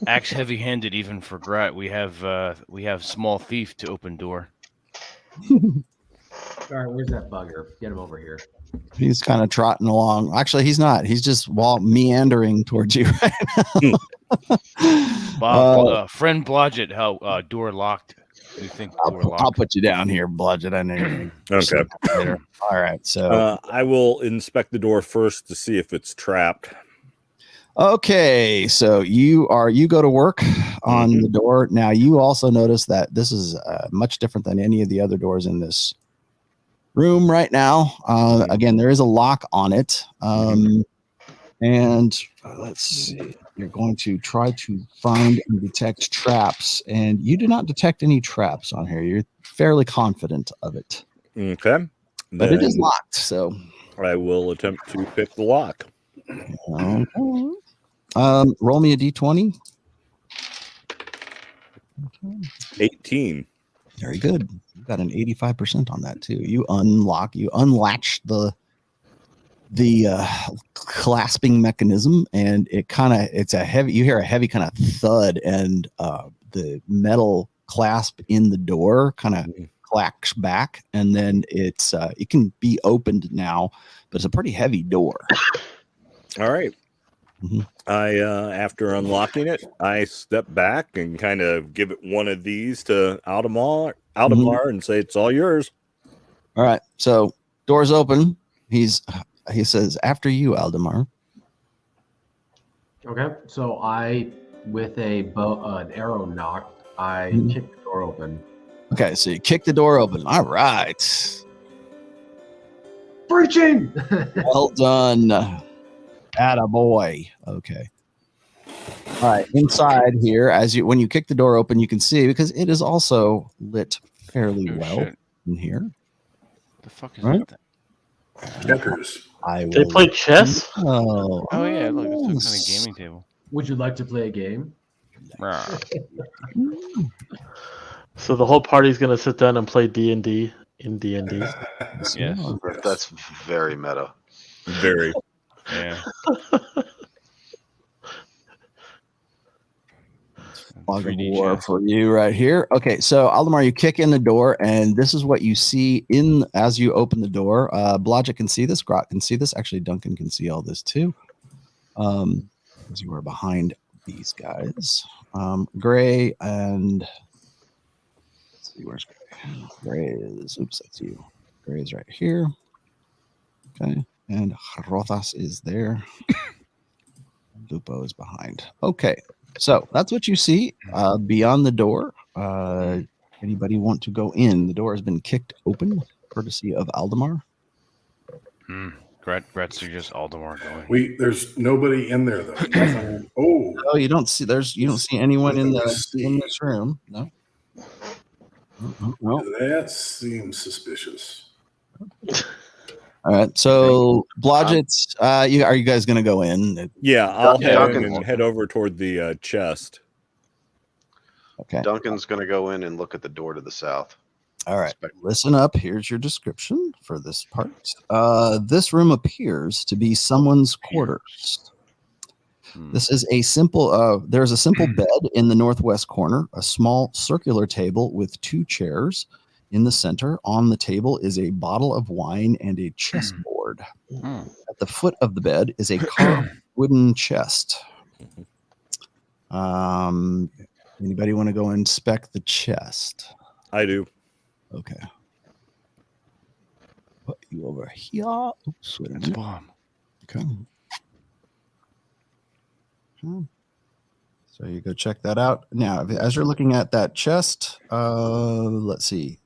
Axe heavy-handed even for Grat. We have small thief to open door. All right, where's that bugger? Get him over here. He's kind of trotting along. Actually, he's not. He's just meandering towards you right now. Friend Blodgett, how door locked? You think door locked? I'll put you down here, Bludgeon. I know you're gonna Okay. later. All right. So, I will inspect the door first to see if it's trapped. okay. So you go to work on the door. Now, you also notice that this is much different than any of the other doors in this room right now. Again, there is a lock on it. And let's see. You're going to try to find and detect traps, and you do not detect any traps on here. You're fairly confident of it. Okay. But it is locked, so I will attempt to pick the lock. okay. Roll me a d20. 18. Very good. You got an 85% on that too. You unlatch the clasping mechanism, and you hear a heavy kind of thud, and the metal clasp in the door kind of clacks back, and then it can be opened now, but it's a pretty heavy door. All right. I after unlocking it, I step back and kind of give it one of these to Aldemar and say, "It's all yours." All right. So doors open. He says, "After you, Aldemar." Okay, so I, with an arrow knock, I kick the door open. Okay, so you kick the door open. All right. Breaching! Well done. Attaboy. Okay. All right. Inside here, when you kick the door open, you can see, because it is also lit fairly well shit. in here. The fuck is Right? that? Checkers. They play chess? Oh, Oh yeah, look, it's some kind of yes. gaming table. Would you like to play a game? Rawr. So the whole party's gonna sit down and play D&D in D&D. Yes. That's very meta. Very. Yeah. Fog of 3D war chess. for you right here. Okay, so Aldemar, you kick in the door, and this is what you see as you open the door. Blodgett can see this. Grot can see this. Actually, Duncan can see all this too. As you are behind these guys, Gray and let's see, where's Gray? Gray is. Oops, that's you. Gray is right here. Okay, and Rothas is there. Lupo is behind. Okay. So that's what you see beyond the door. Anybody want to go in? The door has been kicked open, courtesy of Aldemar. Grat suggests Aldemar going. There's nobody in there though. Oh, you don't see anyone in this room. No. Well, That seems suspicious. all right. So Blodgett, are you guys going to go in? Yeah, I'll head in Duncan's- and head over toward the chest. Okay. Duncan's going to go in and look at the door to the south. All right. Inspect- Listen up. Here's your description for this part. This room appears to be someone's quarters. This is a simple, there's a simple bed in the northwest corner, a small circular table with 2 chairs in the center. On the table is a bottle of wine and a chessboard. At the foot of the bed is a carved wooden chest. Anybody want to go inspect the chest? I do. Okay. Put you over here. Oops, wait a It's a minute. bomb. Okay. So you go check that out. Now, as you're looking at that chest, let's see.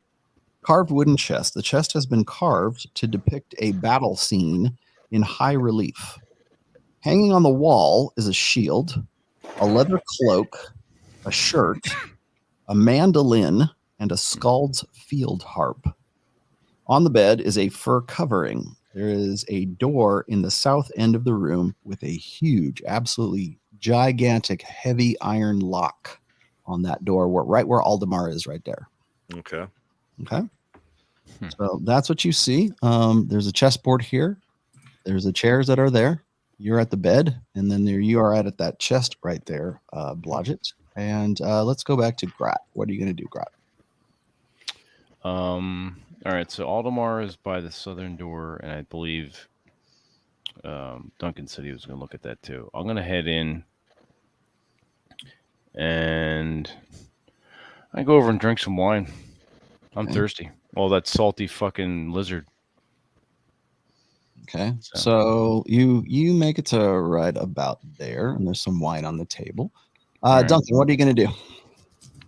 Carved wooden chest. The chest has been carved to depict a battle scene in high relief. Hanging on the wall is a shield, a leather cloak, a shirt, a mandolin, and a Skald's field harp. On the bed is a fur covering. There is a door in the south end of the room with a huge, absolutely gigantic, heavy iron lock on that door, right where Aldemar is, right there. Okay. Okay. So that's what you see. There's a chessboard here. There's the chairs that are there. You're at the bed, and then there you are at that chest right there, Blodgett. And let's go back to Grat. What are you going to do, Grat? All right, so Aldemar is by the southern door, and I believe Duncan said he was going to look at that too. I'm going to head in, and I go over and drink some wine. I'm thirsty. All that salty fucking lizard. Okay, so you make it to right about there, and there's some wine on the table. right. Duncan, what are you going to do?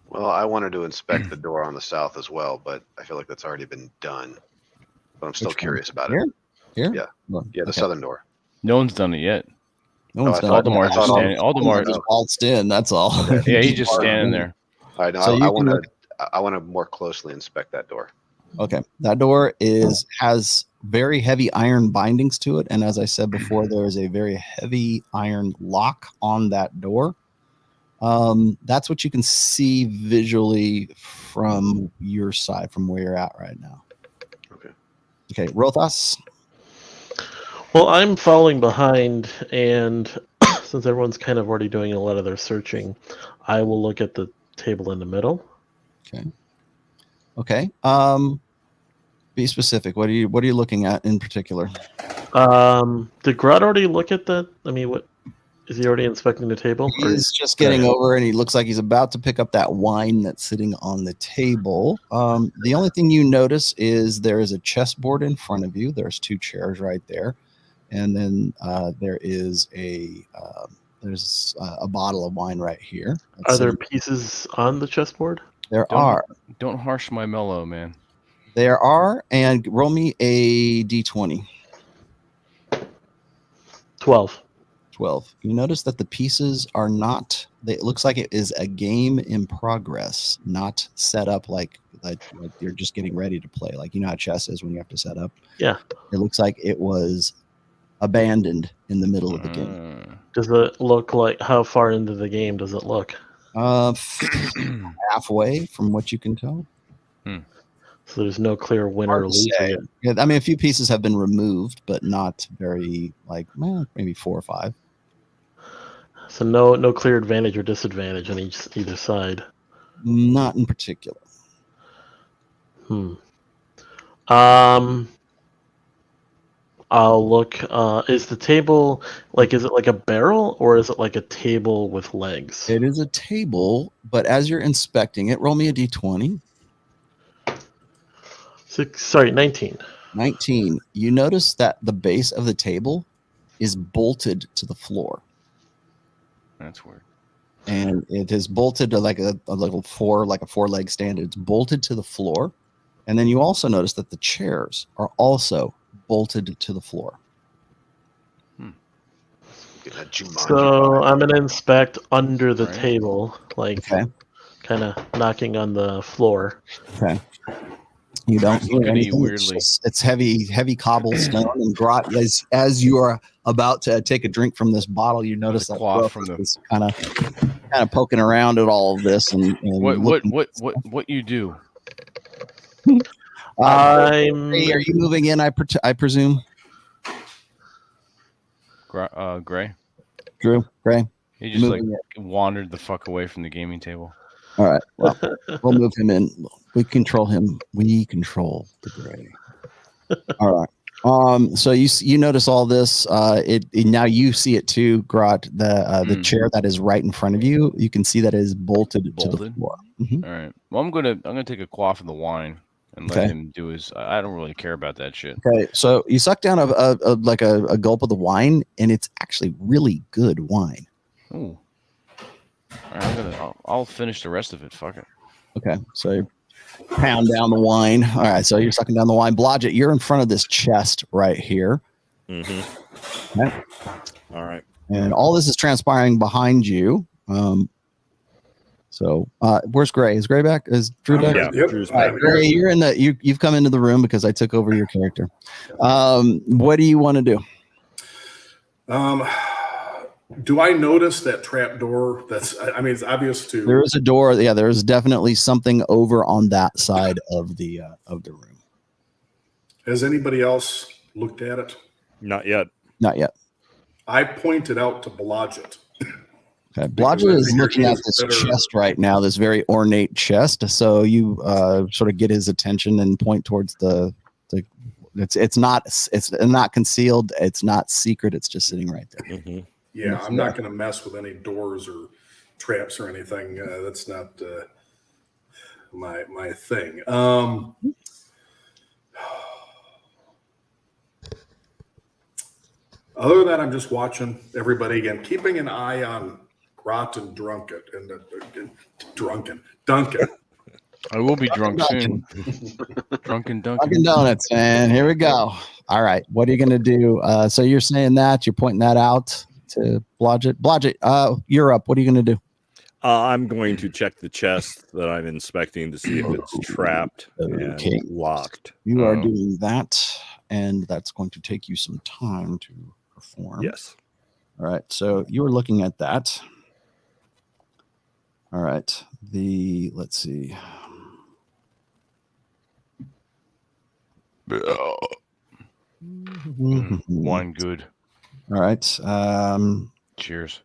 Well, I wanted to inspect the door on the south as well, but I feel like that's already been done. But I'm still Which one? curious about Here? it. Here? Yeah. Well, Yeah, the okay. southern door. No one's done it yet. No one's I done thought- it. Aldemar's I just thought standing. Aldemar, just waltzed in. That's all. yeah, he's just standing there. I know. So you I can want to. look- I want to more closely inspect that door. Okay, that door has very heavy iron bindings to it, and as I said before, there is a very heavy iron lock on that door. That's what you can see visually from your side, from where you're at right now. Okay. Okay, Rothas. Well, I'm following behind, and since everyone's kind of already doing a lot of their searching, I will look at the table in the middle. Okay. Be specific. What are you looking at in particular? Did Grot already look at that? I mean, what is he already inspecting the table? Or He's just getting over, and he looks like he's about to pick up that wine that's sitting on the table. The only thing you notice is there is a chessboard in front of you. There's 2 chairs right there, and then there is there's a bottle of wine right here. Are there pieces on the chessboard? There are. Don't harsh my mellow, man. There are, and roll me a d20. 12. 12. You notice that the pieces are not. It looks like it is a game in progress, not set up like you're just getting ready to play. Like, you know how chess is when you have to set up. Yeah. It looks like it was abandoned in the middle of the game. Does it look like, how far into the game does it look? Halfway, from what you can tell. So there's no clear winner Hard or to loser say. yet. Yeah, I mean, a few pieces have been removed, but not very, maybe 4 or 5. So no clear advantage or disadvantage on either side. Not in particular. I'll look. Is the table is it like a barrel or is it like a table with legs? It is a table, but as you're inspecting it, roll me a d20. 19. 19. You notice that the base of the table is bolted to the floor. That's weird. And it is bolted to like a four-leg stand. It's bolted to the floor. And then you also notice that the chairs are also bolted to the floor. So I'm gonna inspect under the table, kind kind of knocking on the floor. Okay. You don't It's hear looking at you anything. weirdly. It's heavy cobblestone. And Grot, as you are about to take a drink from this bottle, you notice The that cloth Roth from the- is kind of poking around at all of this and What you do? Hey, are you moving in? I presume. Gray. Drew, Gray. He just like moving wandered the fuck away from the gaming table. All right. Well, we'll move him in. We control him. We control the Gray. All right. So you notice all this. Now you see it too, Grot. The chair that is right in front of you. You can see that it is bolted to the floor. All right. Well, I'm gonna take a quaff of the wine and let him do his. I don't really care about that shit. Okay. So you suck down a gulp of the wine, and it's actually really good wine. Ooh. All right. I'll finish the rest of it. Fuck it. Okay. So you pound down the wine. All right. So you're sucking down the wine. Blodgett, you're in front of this chest right here. Mm-hmm. Okay. All right. And all this is transpiring behind you. So where's Gray? Is Gray back? Is Drew back? Yeah. Yep. All right, Gray, you're in the you've come into the room because I took over your character. What do you want to do? Do I notice that trap door? It's obvious to. There is a door. Yeah, there is definitely something over on that side of the room. Has anybody else looked at it? Not yet. Not yet. I pointed out to Blodgett. Okay, Blodgett is looking at this chest right now, this very ornate chest. So you sort of get his attention and point towards the. It's not concealed. It's not secret. It's just sitting right there. Mm-hmm. Yeah, I'm not going to mess with any doors or traps or anything. That's not my thing. Other than that, I'm just watching everybody again, keeping an eye on Grot and Duncan. I will be drunk soon. Drunken Duncan. Dunkin' Donuts, man. Here we go. All right. What are you going to do? So you're saying that. You're pointing that out to Blodgett. Blodgett, you're up. What are you going to do? I'm going to check the chest that I'm inspecting to see if it's trapped and locked. You are doing that, and that's going to take you some time to perform. Yes. All right. So you were looking at that. All right. Let's see. Wine good. All right. Cheers.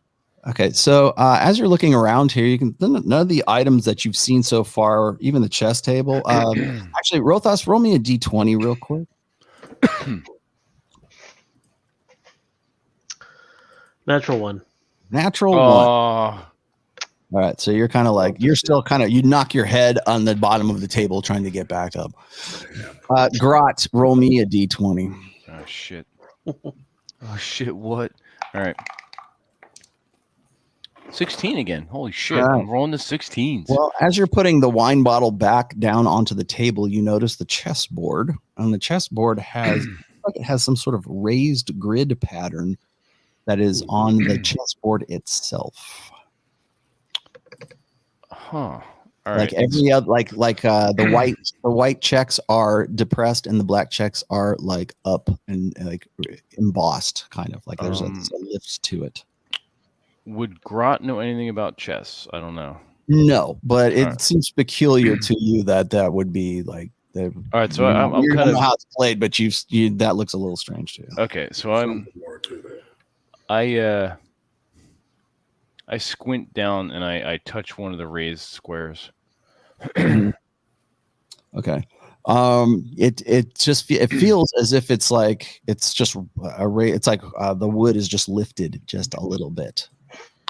Okay, so as you're looking around here, you can none of the items that you've seen so far, even the chess table. Actually, Rothos, roll me a d20 real quick. Natural one. Natural one. All right, so you're kind of like you knock your head on the bottom of the table trying to get back up. Grot, roll me a d20. Oh shit. Oh shit. What? All right. 16 again. Holy shit. Right. I'm rolling the 16s. Well, as you're putting the wine bottle back down onto the table, you notice the chessboard. And the chessboard has some sort of raised grid pattern that is on the chessboard itself. Huh. All Like right. every other, the white checks are depressed and the black checks are like up and like embossed, kind of like there's a lift to it. Would Grot know anything about chess? I don't know. No, but it seems peculiar to you that would be like the. All right, so I'm kind kind of of how it's played, but that looks a little strange to you. okay. So I squint down and I touch one of the raised squares. Okay. It feels as if it's like it's just it's like the wood is just lifted just a little bit.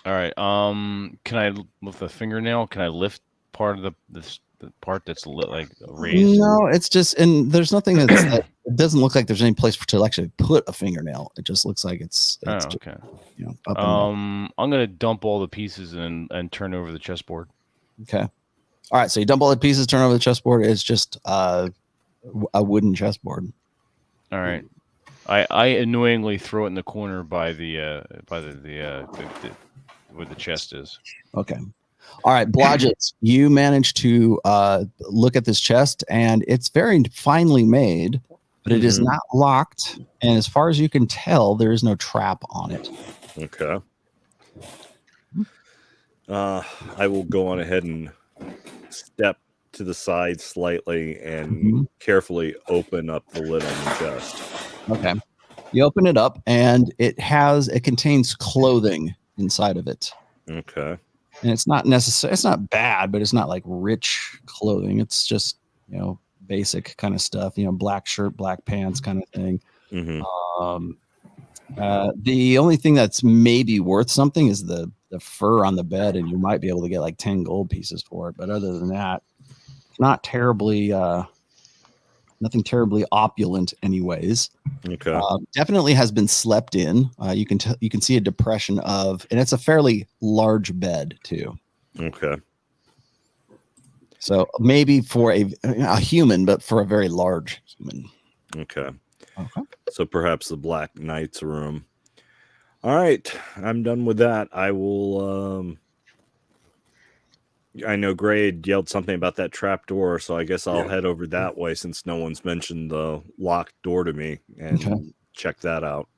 All right. Can I with a fingernail? Can I lift part of the part that's like raised? No, it's just and there's nothing that's it doesn't look like there's any place to actually put a fingernail. It just looks like it's okay. Just, up and down. I'm gonna dump all the pieces and turn over the chessboard. Okay. All right. So you dump all the pieces, turn over the chessboard. It's just a wooden chessboard. All right. I annoyingly throw it in the corner by the where the chest is. Okay. All right, Blodgett, you managed to look at this chest, and it's very finely made, but it is not locked. And as far as you can tell, there is no trap on it. Okay. I will go on ahead and step to the side slightly and carefully open up the lid on the chest. Okay. You open it up, and it contains clothing inside of it. Okay. And it's not necessary. It's not bad, but it's not like rich clothing. It's just, basic kind of stuff, black shirt, black pants kind of thing. The only thing that's maybe worth something is the fur on the bed, and you might be able to get like 10 gold pieces for it. But other than that, it's not terribly, nothing terribly opulent anyways. Okay. Definitely has been slept in. You can see a depression and it's a fairly large bed too. Okay. So maybe for a human, but for a very large human. Okay. So perhaps the Black Knight's room. All right. I'm done with that. I will... I know Gray had yelled something about that trap door, so I guess I'll head over that way since no one's mentioned the locked door to me and check that out.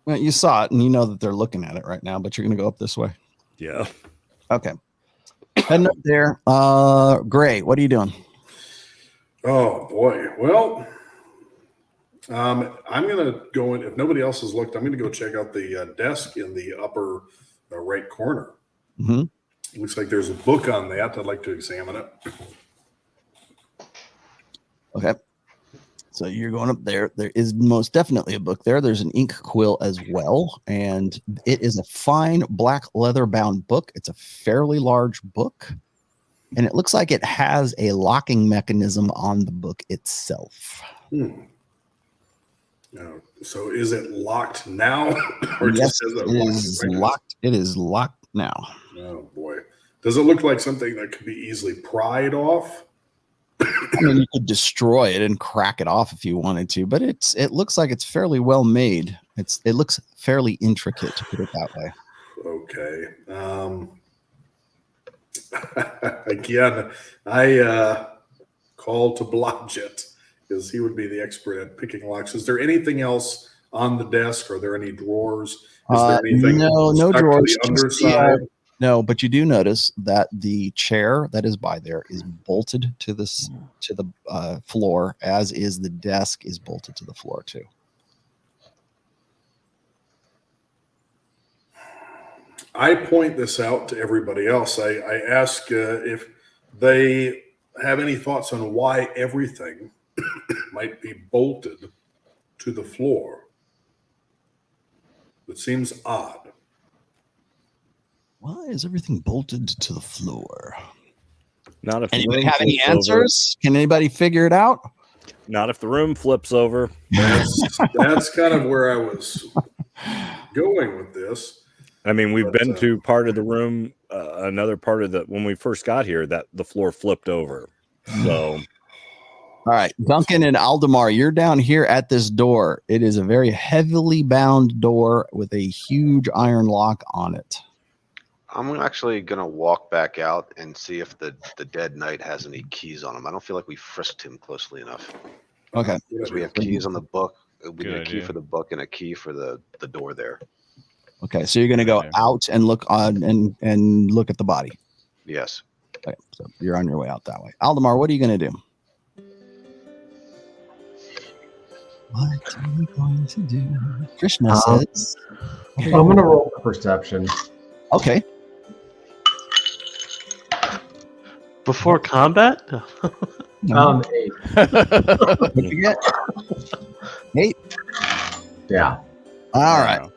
Well, you saw it, and you know that they're looking at it right now, but you're going to go up this way. Yeah. Okay. Heading up there. Gray, what are you doing? Oh, boy. Well, I'm going to go in. If nobody else has looked, I'm going to go check out the desk in the upper right corner. Looks like there's a book on that. I'd like to examine it. Okay. So you're going up there. There is most definitely a book there. There's an ink quill as well. And it is a fine black leather bound book. It's a fairly large book. And it looks like it has a locking mechanism on the book itself. So is it locked now? Or Yes, just it is locked. It is locked now. Oh, boy. Does it look like something that could be easily pried off? I mean, you could destroy it and crack it off if you wanted to, but it looks like it's fairly well made. It looks fairly intricate, to put it that way. Okay. Again, I call to Blodgett because he would be the expert at picking locks. Is there anything else on the desk? Are there any drawers? Is there anything no stuck drawers. to the underside? No, but you do notice that the chair that is by there is bolted to the floor, as is the desk is bolted to the floor too. I point this out to everybody else. I ask if they have any thoughts on why everything might be bolted to the floor. It seems odd. Why is everything bolted to the floor? Not if anybody have any answers? Can anybody figure it out? Not if the room flips over. That's kind of where I was going with this. I mean, we've been to part of the room, another part of when we first got here, that the floor flipped over. So, all right, Duncan and Aldemar, you're down here at this door. It is a very heavily bound door with a huge iron lock on it. I'm actually going to walk back out and see if the dead knight has any keys on him. I don't feel like we frisked him closely enough. Okay. Because we have keys on the book. We need a key idea. for the book and a key for the door there. Okay, so you're going to go out and look on and look at the body. Yes. Okay, so you're on your way out that way. Aldemar, what are you going to do? What are we going to do? Krishna says. I'm going to roll perception. Okay. Before combat? 8. What'd you get? 8. Yeah. All right.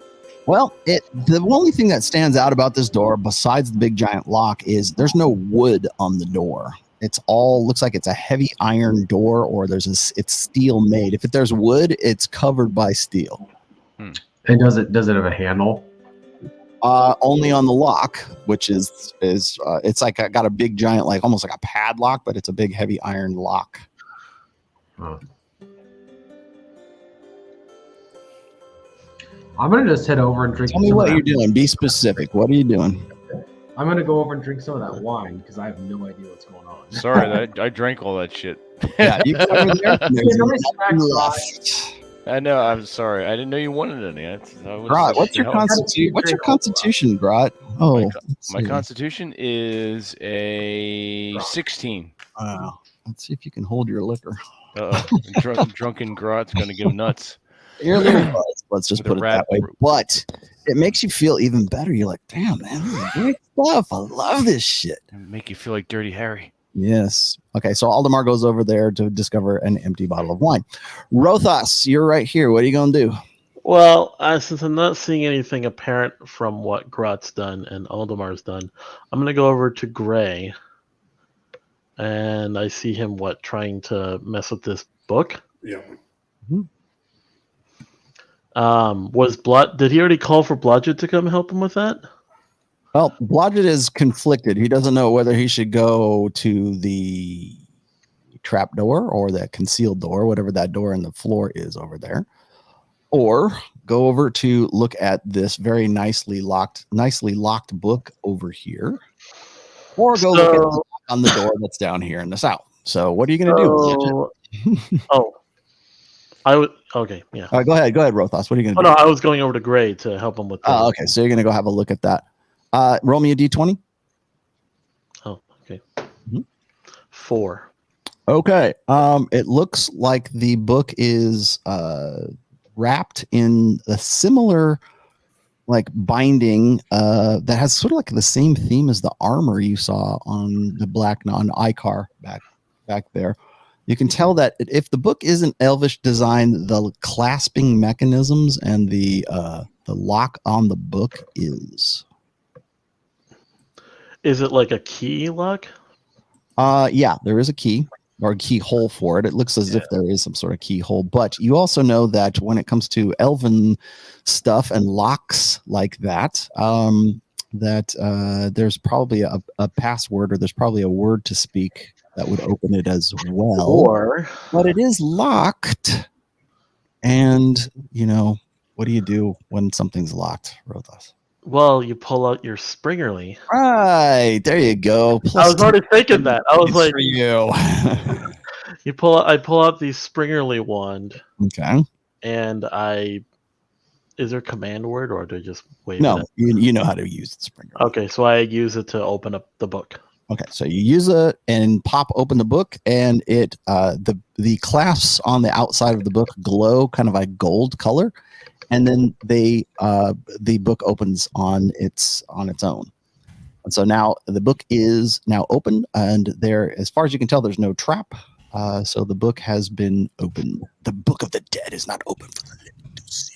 Well, the only thing that stands out about this door, besides the big giant lock, is there's no wood on the door. It's all looks like it's a heavy iron door, or it's steel made. If there's wood, it's covered by steel. And does it have a handle? Only on the lock, which is it's like got a big giant, like almost like a padlock, but it's a big heavy iron lock. Huh. I'm gonna just head over and drink. Tell me what you're doing. Be specific. What are you doing? I'm gonna go over and drink some of that wine because I have no idea what's going on. Sorry, I drank all that shit. Yeah, you go over there. and there's Yeah, nice crack, nothing Rod. left. I know. I'm sorry. I didn't know you wanted any. Grot, what's your constitution? What's your constitution, Grot? Oh, let's My see. constitution is a 16. Wow. Let's see if you can hold your liquor. Drunken Grot's gonna go nuts. You're a little buzzed, let's just With a put it that way. But it makes you feel even better. You're like, damn, man, this is great stuff. I love this shit. Make you feel like Dirty Harry. Yes. Okay, so Aldemar goes over there to discover an empty bottle of wine. Rothas, you're right here. What are you going to do? Well, since I'm not seeing anything apparent from what Grot's done and Aldemar's done, I'm going to go over to Gray. And I see him, trying to mess with this book? Yeah. Did he already call for Blodgett to come help him with that? Well, Blodgett is conflicted. He doesn't know whether he should go to the trap door or that concealed door, whatever that door in the floor is over there, or go over to look at this very nicely locked book over here, or go look at the lock on the door that's down here in the south. So what are you going to do? Okay, yeah. Go ahead, Rothas. What are you going to do? No, I was going over to Gray to help him with that. Oh, okay. So you're going to go have a look at that. Roll me a d20. Oh, okay. 4. Okay. It looks like the book is wrapped in a similar like binding that has sort of like the same theme as the armor you saw on the black non Icar back there. You can tell that if the book isn't Elvish design, the clasping mechanisms and the lock on the book is. Is it like a key lock? Yeah, there is a key or a keyhole for it. It looks as if there is some sort of keyhole, but you also know that when it comes to elven stuff and locks like that, there's probably a password or there's probably a word to speak that would open it as well. But it is locked. And, what do you do when something's locked, Rothas? Well, you pull out your Springerly. Right. There you go. I was already thinking that. I was like, for you. I pull out the Springerly wand. Okay. And is there a command word or do I just wave No, it? you know how to use the Springerly. Okay, so I use it to open up the book. Okay, so you use it and pop open the book, and it the clasps on the outside of the book glow kind of a gold color, and then the book opens on its own. And so now the book is now open, and there, as far as you can tell, there's no trap. So the book has been opened. The book of the dead is not open for the living to see.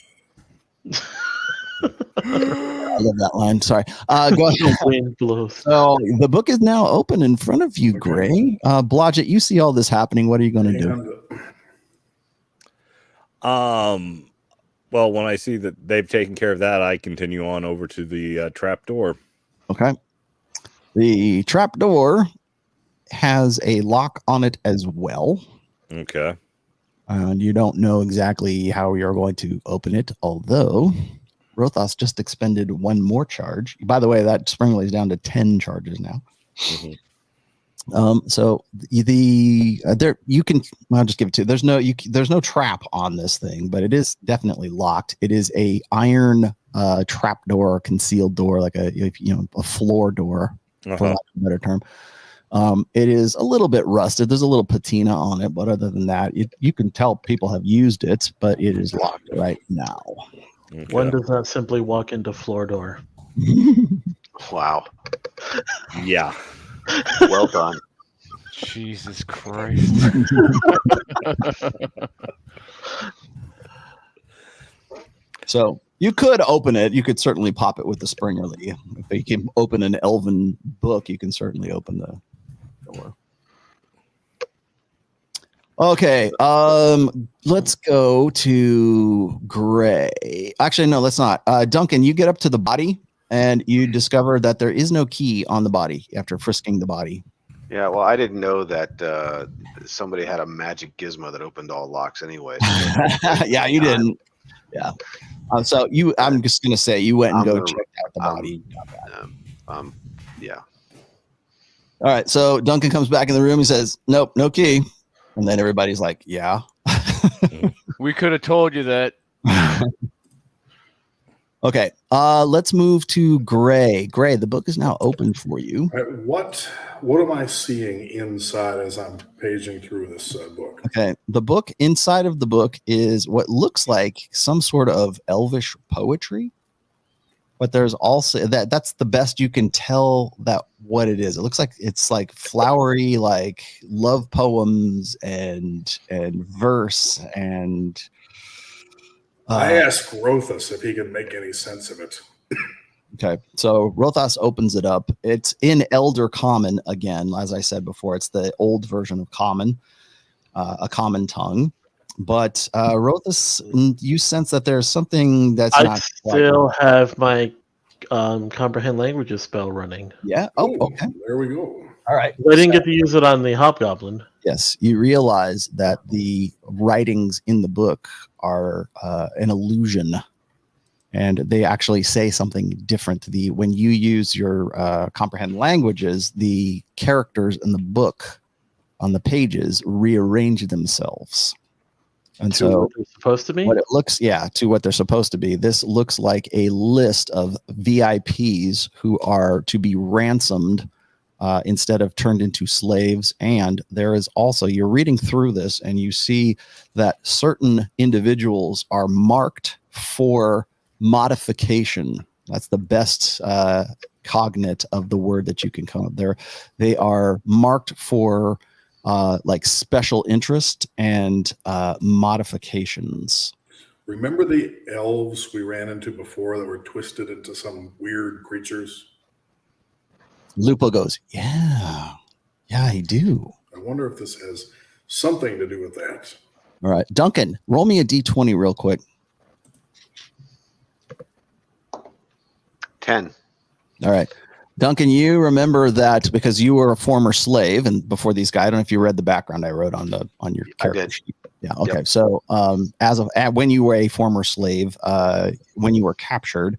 I love that line. Sorry. Go ahead. Wind blows. So the book is now open in front of you, Gray. Blodgett, you see all this happening. What are you going to do? Well, when I see that they've taken care of that, I continue on over to the trap door. Okay. The trap door has a lock on it as well. Okay. And you don't know exactly how you're going to open it, although Rothas just expended one more charge. By the way, that Springerly is down to 10 charges now. So there you can. I'll just give it to you. There's no trap on this thing, but it is definitely locked. It is a iron trap door, or concealed door, like a floor door, for lack of a better term. It is a little bit rusted. There's a little patina on it, but other than that, you can tell people have used it, but it is locked right now. Okay. One does not simply walk into floor door. Wow. Yeah. Well done. Jesus Christ. So you could open it. You could certainly pop it with the Springerly. If you can open an elven book, you can certainly open the door. Okay, let's go to Gray. Actually, no, let's not. Duncan, you get up to the body and you discover that there is no key on the body after frisking the body. Yeah, well, I didn't know that somebody had a magic gizmo that opened all locks anyway. Yeah, you didn't. Yeah. So I'm just gonna say you went and checked out the body. Yeah. All right. So Duncan comes back in the room. He says, "Nope, no key." And then everybody's like, "Yeah." We could have told you that. Okay. Let's move to Gray. Gray, the book is now open for you. All right, what am I seeing inside as I'm paging through this book? Okay. The book, inside of the book, is what looks like some sort of elvish poetry. But there's also that's the best you can tell that what it is. It looks like it's like flowery, like love poems and verse and I asked Rothus if he could make any sense of it. okay. So Rothas opens it up. It's in Elder Common again, as I said before. It's the old version of Common, a common tongue. But Rothas, you sense that there's something that's I not still have my comprehend languages spell running. Yeah. Oh, okay. There we go. All right. I didn't get to use it on the hobgoblin. Yes, you realize that the writings in the book are an illusion, and they actually say something different. When you use your comprehend languages, the characters in the book on the pages rearrange themselves. And so what they're supposed to be? What it looks, to what they're supposed to be. This looks like a list of VIPs who are to be ransomed instead of turned into slaves. And there is also, you're reading through this and you see that certain individuals are marked for modification. That's the best cognate of the word that you can come up there. They are marked for like special interest and modifications. Remember the elves we ran into before that were twisted into some weird creatures? Lupo goes, yeah, I do. I wonder if this has something to do with that. All right, Duncan, roll me a d20 real quick. 10. All right. Duncan, you remember that because you were a former slave, and before these guys, I don't know if you read the background I wrote on your character sheet. Yeah. Okay. Yep. So, when you were a former slave, when you were captured,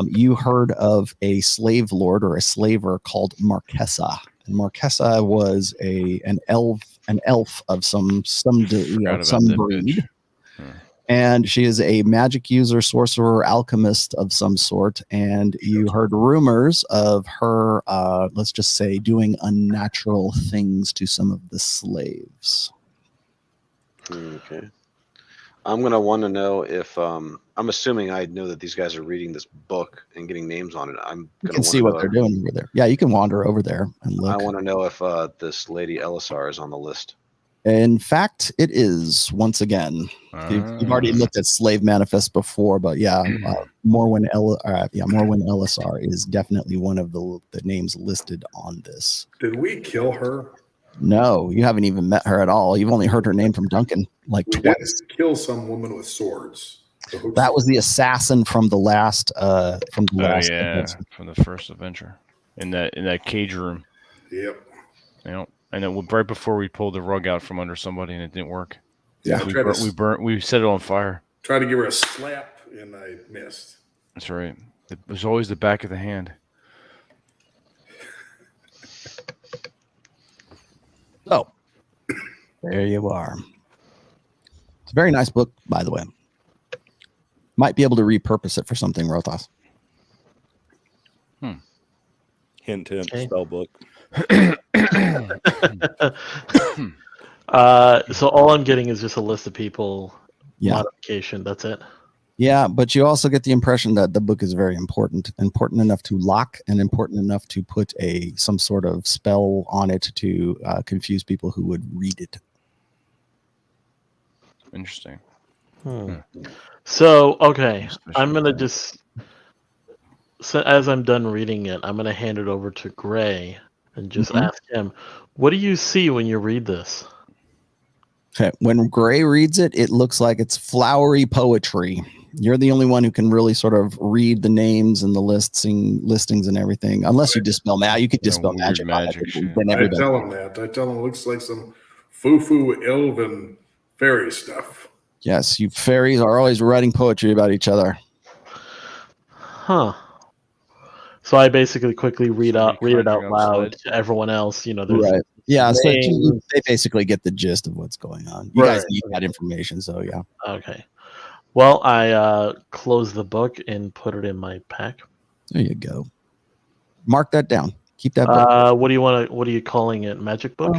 you heard of a slave lord or a slaver called Marquesa, and Marquesa was an elf of some breed. And she is a magic user, sorcerer, alchemist of some sort. And you heard rumors of her, let's just say, doing unnatural things to some of the slaves. Okay. I'm going to want to know if, I'm assuming I know that these guys are reading this book and getting names on it. You can see what they're doing over there. Yeah, you can wander over there and look. I want to know if this lady Elisar is on the list. In fact, it is once again. You've already looked at slave manifest before, but Morwen Elisar is definitely one of the names listed on this. Did we kill her? No, you haven't even met her at all. You've only heard her name from Duncan we twice. Did kill some woman with swords. That was the assassin from the last. From the first adventure in that cage room. Yep. And then right before we pulled the rug out from under somebody and it didn't work. Yeah, we set it on fire. Tried to give her a slap and I missed. That's right. It was always the back of the hand. So there you are. It's a very nice book, by the way. Might be able to repurpose it for something, Rothas. Hint, spell book. So all I'm getting is just a list of people. Modification. That's it. Yeah, but you also get the impression that the book is very important enough to lock and important enough to put some sort of spell on it to confuse people who would read it. Interesting. So, okay, I'm going to just, as I'm done reading it, I'm going to hand it over to Gray and just ask him, what do you see when you read this? Okay, when Gray reads it, it looks like it's flowery poetry. You're the only one who can really sort of read the names and the listings and everything, unless you dispel magic. You could dispel magic. I tell him that. I tell him it looks like some foo-foo elven fairy stuff. Yes, you fairies are always writing poetry about each other. Huh. So I basically quickly read Somebody it out conjuring up loud sled. to everyone else. There's Right. Yeah. So names. they basically get the gist of what's going on. You guys Right. need that information. So yeah. Okay. Well, I close the book and put it in my pack. There you go. Mark that down. Keep that book. What do you want to? What are you calling it? Magic book?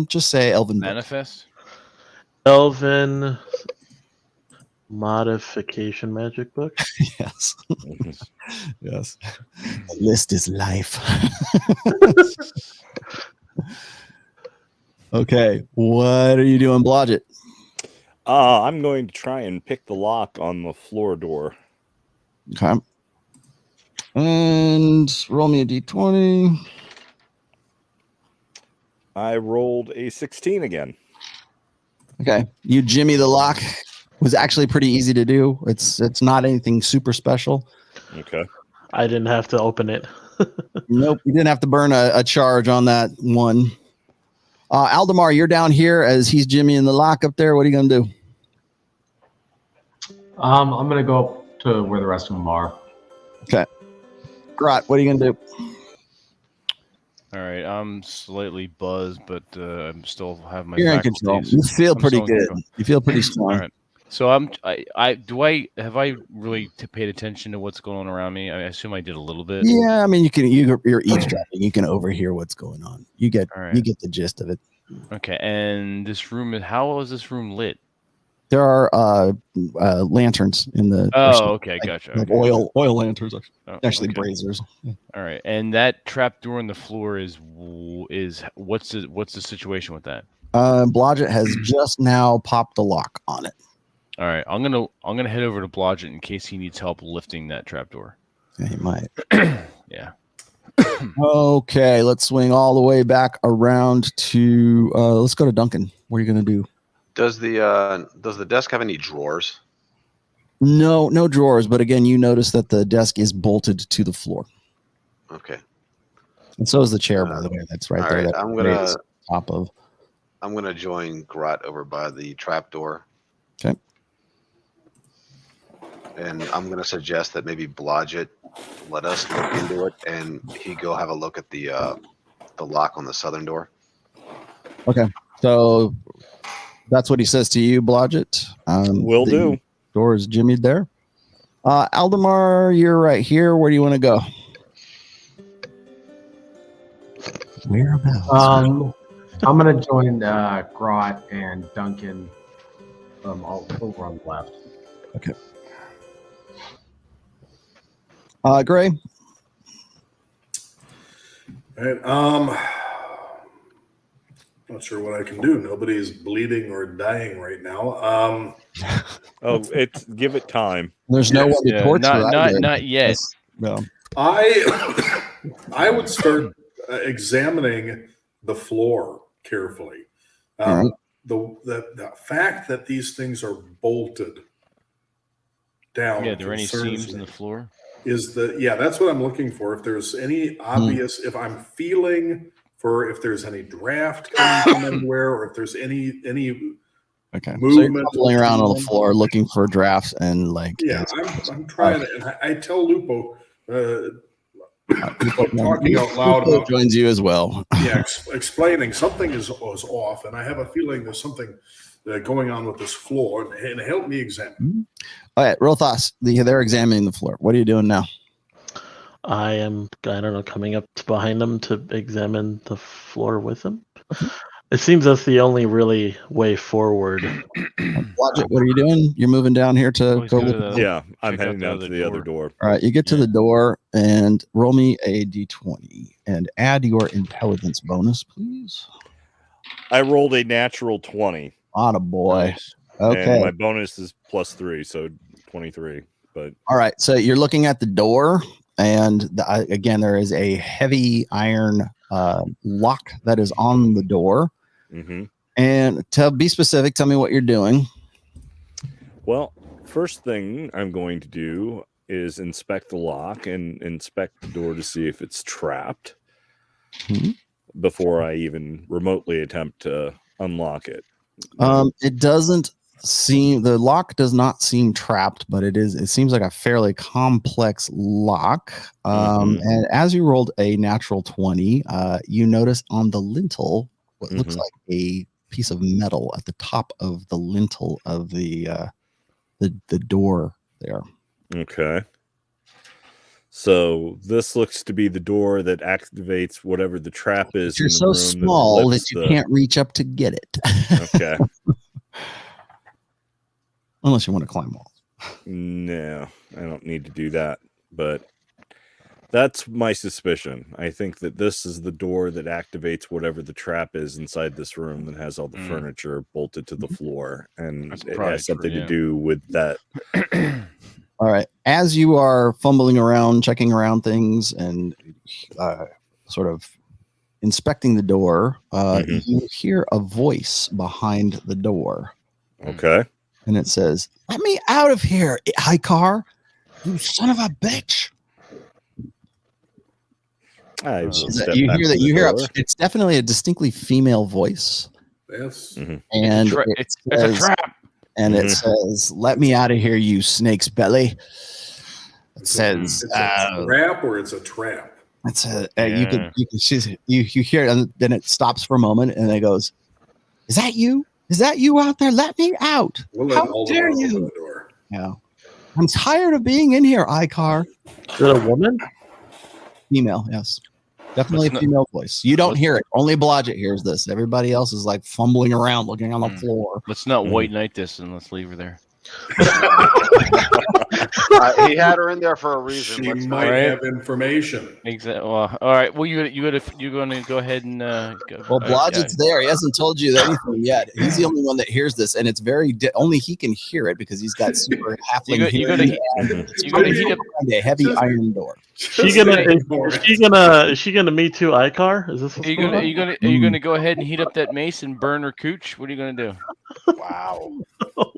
Just say Elven book. Manifest. Elven modification magic book. Yes. Yes. The list is life. Okay. What are you doing, Blodgett? I'm going to try and pick the lock on the floor door. Okay. And roll me a d20. I rolled a 16 again. Okay. You jimmy the lock. It was actually pretty easy to do. It's not anything super special. Okay. I didn't have to open it. Nope. You didn't have to burn a charge on that one. Aldemar, you're down here as he's jimmying the lock up there. What are you going to do? I'm gonna go up to where the rest of them are. Okay. Grot, what are you going to do? All right, I'm slightly buzzed, but I'm still have my You're in control. faculties. You feel I'm pretty still in good. control. You feel pretty strong. All right. So have I really paid attention to what's going on around me? I assume I did a little bit. Yeah, I mean, you're eavesdropping. You can overhear what's going on. You get the gist of it. Okay, and this room how is this room lit? There are lanterns in the. Oh, okay, gotcha. Like Okay. oil lanterns, actually okay. braziers. All right, and that trap door in the floor is what's the situation with that? Blodgett has just now popped the lock on it. All right, I'm gonna head over to Blodgett in case he needs help lifting that trap door. Yeah, he might. Yeah. Okay, let's swing all the way back around to. Let's go to Duncan. What are you gonna do? Does the desk have any drawers? No drawers. But again, you notice that the desk is bolted to the floor, Okay. and so is the chair. By the way, that's right All there. right, that I'm Ray gonna is top of. I'm gonna join Grot over by the trap door. Okay. And I'm gonna suggest that maybe Blodgett let us look into it, and he go have a look at the lock on the southern door. Okay, so that's what he says to you, Blodgett. Will do. Door is jimmied there. Aldemar, you're right here. Where do you want to go? Whereabouts? I'm gonna join Grot and Duncan over on the left. Okay. Gray. All right. Not sure what I can do. Nobody's bleeding or dying right now. Give it time. There's no one to torture. Not yet. No. I would start examining the floor carefully. Right. The fact that these things are bolted down. Yeah, are there any concerns seams in me. the floor? That's what I'm looking for. If there's any obvious, if I'm feeling for if there's any draft coming from anywhere, or if there's any Okay. movement, So you're pulling around on the floor looking for drafts and like. Yeah, I'm trying to. And I tell Lupo, talking out loud Lupo about joins you as well. Yeah, explaining something is off, and I have a feeling there's something going on with this floor, and help me examine. All right, Rothas, they're examining the floor. What are you doing now? I don't know, coming up behind them to examine the floor with them. It seems that's the only really way forward. Blodgett, what are you doing? You're moving down here to go look. Yeah, I'm heading down to the other door. All right, you get to the door and roll me a d20 and add your intelligence bonus, please. I rolled a natural 20. Atta boy. Nice. Okay. And my bonus is +3, so 23. But all right, so you're looking at the door, and again, there is a heavy iron lock that is on the door. Mm-hmm. And to be specific, tell me what you're doing. Well, first thing I'm going to do is inspect the lock and inspect the door to see if it's trapped before I even remotely attempt to unlock it. It doesn't the lock does not seem trapped, but it seems like a fairly complex lock. And as you rolled a natural 20, you notice on the lintel what looks like a piece of metal at the top of the lintel of the door there. Okay. So this looks to be the door that activates whatever the trap is. You're in the so room small that you can't reach up to get it. Okay. Unless you want to climb walls. No, I don't need to do that. But that's my suspicion. I think that this is the door that activates whatever the trap is inside this room that has all the furniture bolted to the floor. And That's it probably has something true, to do with that. All right. As you are fumbling around, checking around things, and sort of inspecting the door, you hear a voice behind the door. Okay. And it says, "Let me out of here, Hikar, you son of a bitch." I will step You back hear that? from the You hear door. it's definitely a distinctly female voice. Yes. And it's a trap. And it says, "Let me out of here, you snake's belly." It says, It's a trap or it's a trap. "It's a you hear it, and then it stops for a moment, and it goes, Is that you? Is that you out there? Let me out! We'll let How Aldemar dare open you?" the door. Yeah, I'm tired of being in here, Ikar. Is it a woman? Female, yes. Definitely a female voice. You don't hear it. Only Blodgett hears this. Everybody else is like fumbling around, looking on the floor. Let's not white knight this and let's leave her there. He had her in there for a reason. She Let's might not- have information. Exactly. Well, all right. Well, you're going to go ahead and go. Well, Blodgett's there. He hasn't told you anything yet. He's the only one that hears this, and it's very only he can hear it because he's got super halfling You hearing. you gotta heat up a heavy iron door. Is she gonna me too Ikar? Is this what's going on? Are you gonna go ahead and heat up that mace and burn her cooch? What are you gonna do? Wow.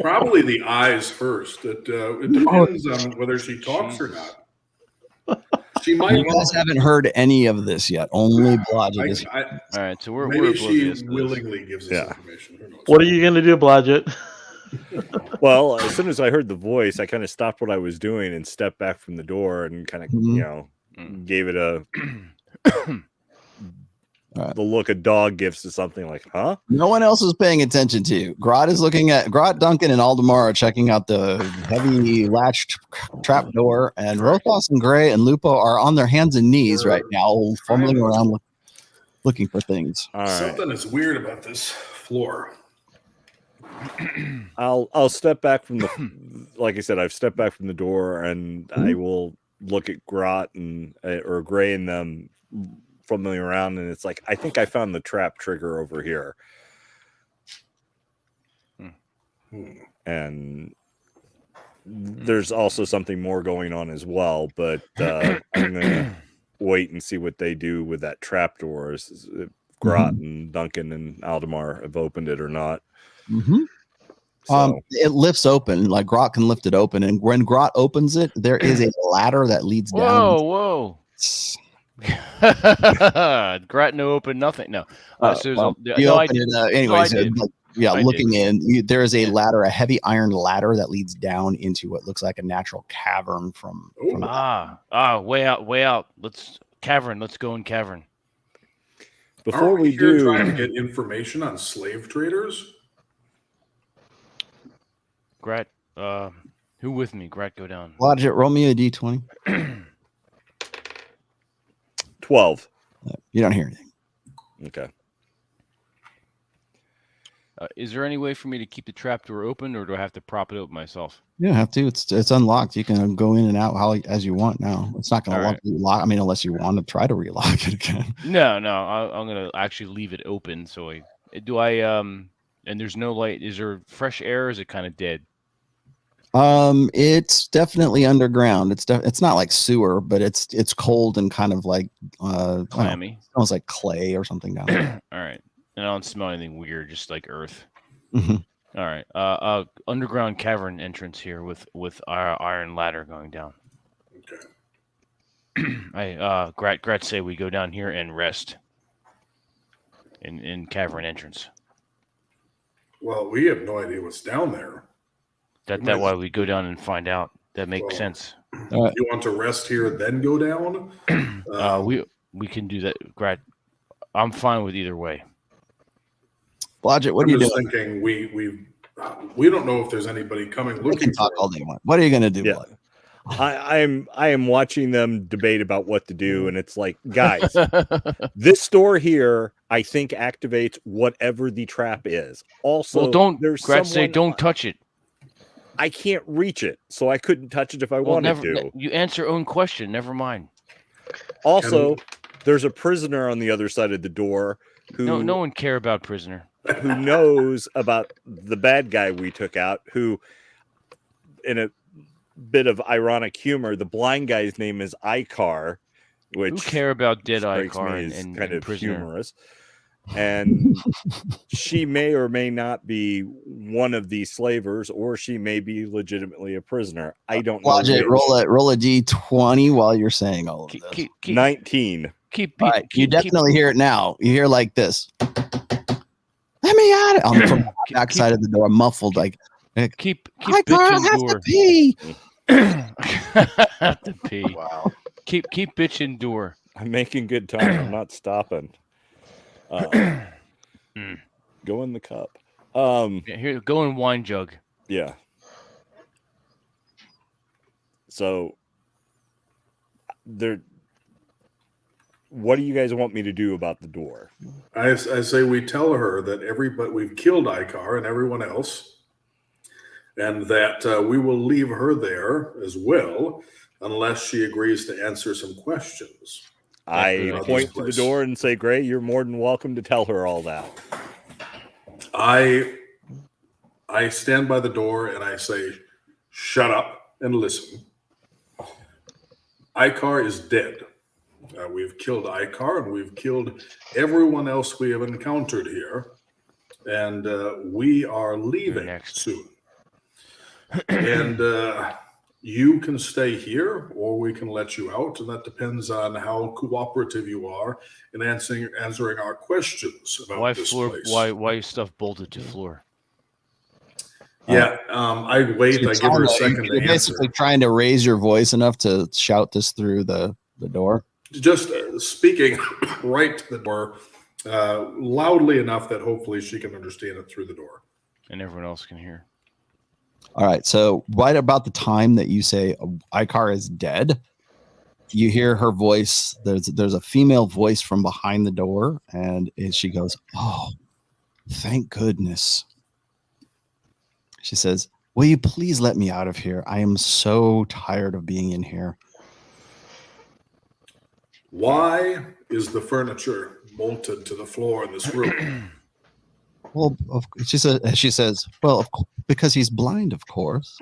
Probably the eyes first. It depends on whether she talks or not. She might. You guys haven't heard any of this yet. Only Blodgett is. All right, so we're maybe she oblivious to this. willingly gives us information. Who knows? What are you gonna do, Blodgett? Well, as soon as I heard the voice, I kind of stopped what I was doing and stepped back from the door and kind of, gave it a the look a dog gives to something like, huh? No one else is paying attention to you. Grot is looking at Duncan and Aldemar are checking out the heavy latched trap door, and Rothos and Gray and Lupo are on their hands and knees right now, fumbling around looking for things. All right. Something is weird about this floor. I'll step back from the like I said, I've stepped back from the door and I will look at Grot and or Gray and them fumbling around, and it's like, I think I found the trap trigger over here. And there's also something more going on as well, but I'm gonna wait and see what they do with that trap door. If Grot and Duncan and Aldemar have opened it or not. So. It lifts open, like Grot can lift it open, and when Grot opens it, there is a ladder that leads down. Whoa. Grot no open nothing. No. Anyways, looking in, there is a ladder, a heavy iron ladder that leads down into what looks like a natural cavern from way out. Let's go in cavern. Before Aren't we here do, trying to get information on slave traders. Grat, who with me? Grat, go down. Blodgett, roll me a d20. 12. You don't hear anything. Okay. Is there any way for me to keep the trap door open, or do I have to prop it open myself? You don't have to. It's unlocked. You can go in and out as you want now. It's not going to lock. I mean, unless you want to try to relock it again. No. I'm going to actually leave it open. So and there's no light. Is there fresh air? Or is it kind of dead? It's definitely underground. It's not like sewer, but it's cold and kind of like clammy. Almost like clay or something down there. All right. And I don't smell anything weird, just like earth. Mm-hmm. All right. Underground cavern entrance here with our iron ladder going down. Okay. Grat say we go down here and rest in cavern entrance. Well, we have no idea what's down there. That's why we go down and find out. That makes Well, sense. All right. You want to rest here, then go down? We can do that. Grat, I'm fine with either way. Blodgett, what I'm are you just doing? thinking we don't know if there's anybody coming We looking can talk for all us. day long. What are you going to do, Yeah. Blodgett? I am watching them debate about what to do, and it's like, guys, this door here, I think, activates whatever the trap is. Also, Well, don't there's Grat say someone don't touch it. I can't reach it, so I couldn't touch it if I wanted to. You answer your own question. Never mind. Also, there's a prisoner on the other side of the door who No one care about prisoner. who knows about the bad guy we took out, who, in a bit of ironic humor, the blind guy's name is Icar, which Who care about dead strikes Icar me as and kind of prisoner? humorous. And she may or may not be one of these slavers, or she may be legitimately a prisoner. I don't know. Blodgett, which. roll a d20 while you're saying all of this. Keep 19. All right, you definitely hear it now. You hear like this. Let me out from the back side of the door, muffled like. Keep Hi, Carl, bitching have door. to pee. Have to pee. Wow. Keep bitching door. I'm making good time. I'm not stopping. Go in the cup. Here, go in wine jug. Yeah. So there. What do you guys want me to do about the door? I say we tell her that we've killed Icar and everyone else, and that we will leave her there as well, unless she agrees to answer some questions. I About point this to the place. door and say, Gray, you're more than welcome to tell her all that. I stand by the door and I say, shut up and listen. Icar is dead. We've killed Icar and we've killed everyone else we have encountered here. And we are leaving soon. And you can stay here or we can let you out. And that depends on how cooperative you are in answering our questions about this place. Why stuff bolted to floor? Yeah, I wait. I give her a second to You're answer. basically trying to raise your voice enough to shout this through the door. Just speaking right to the door, loudly enough that hopefully she can understand it through the door. And everyone else can hear. All right. So right about the time that you say Icar is dead, you hear her voice. There's a female voice from behind the door, and she goes, "Oh, thank goodness." She says, "Will you please let me out of here? I am so tired of being in here." Why is the furniture bolted to the floor in this room? Well, she says, "Well, because he's blind, of course."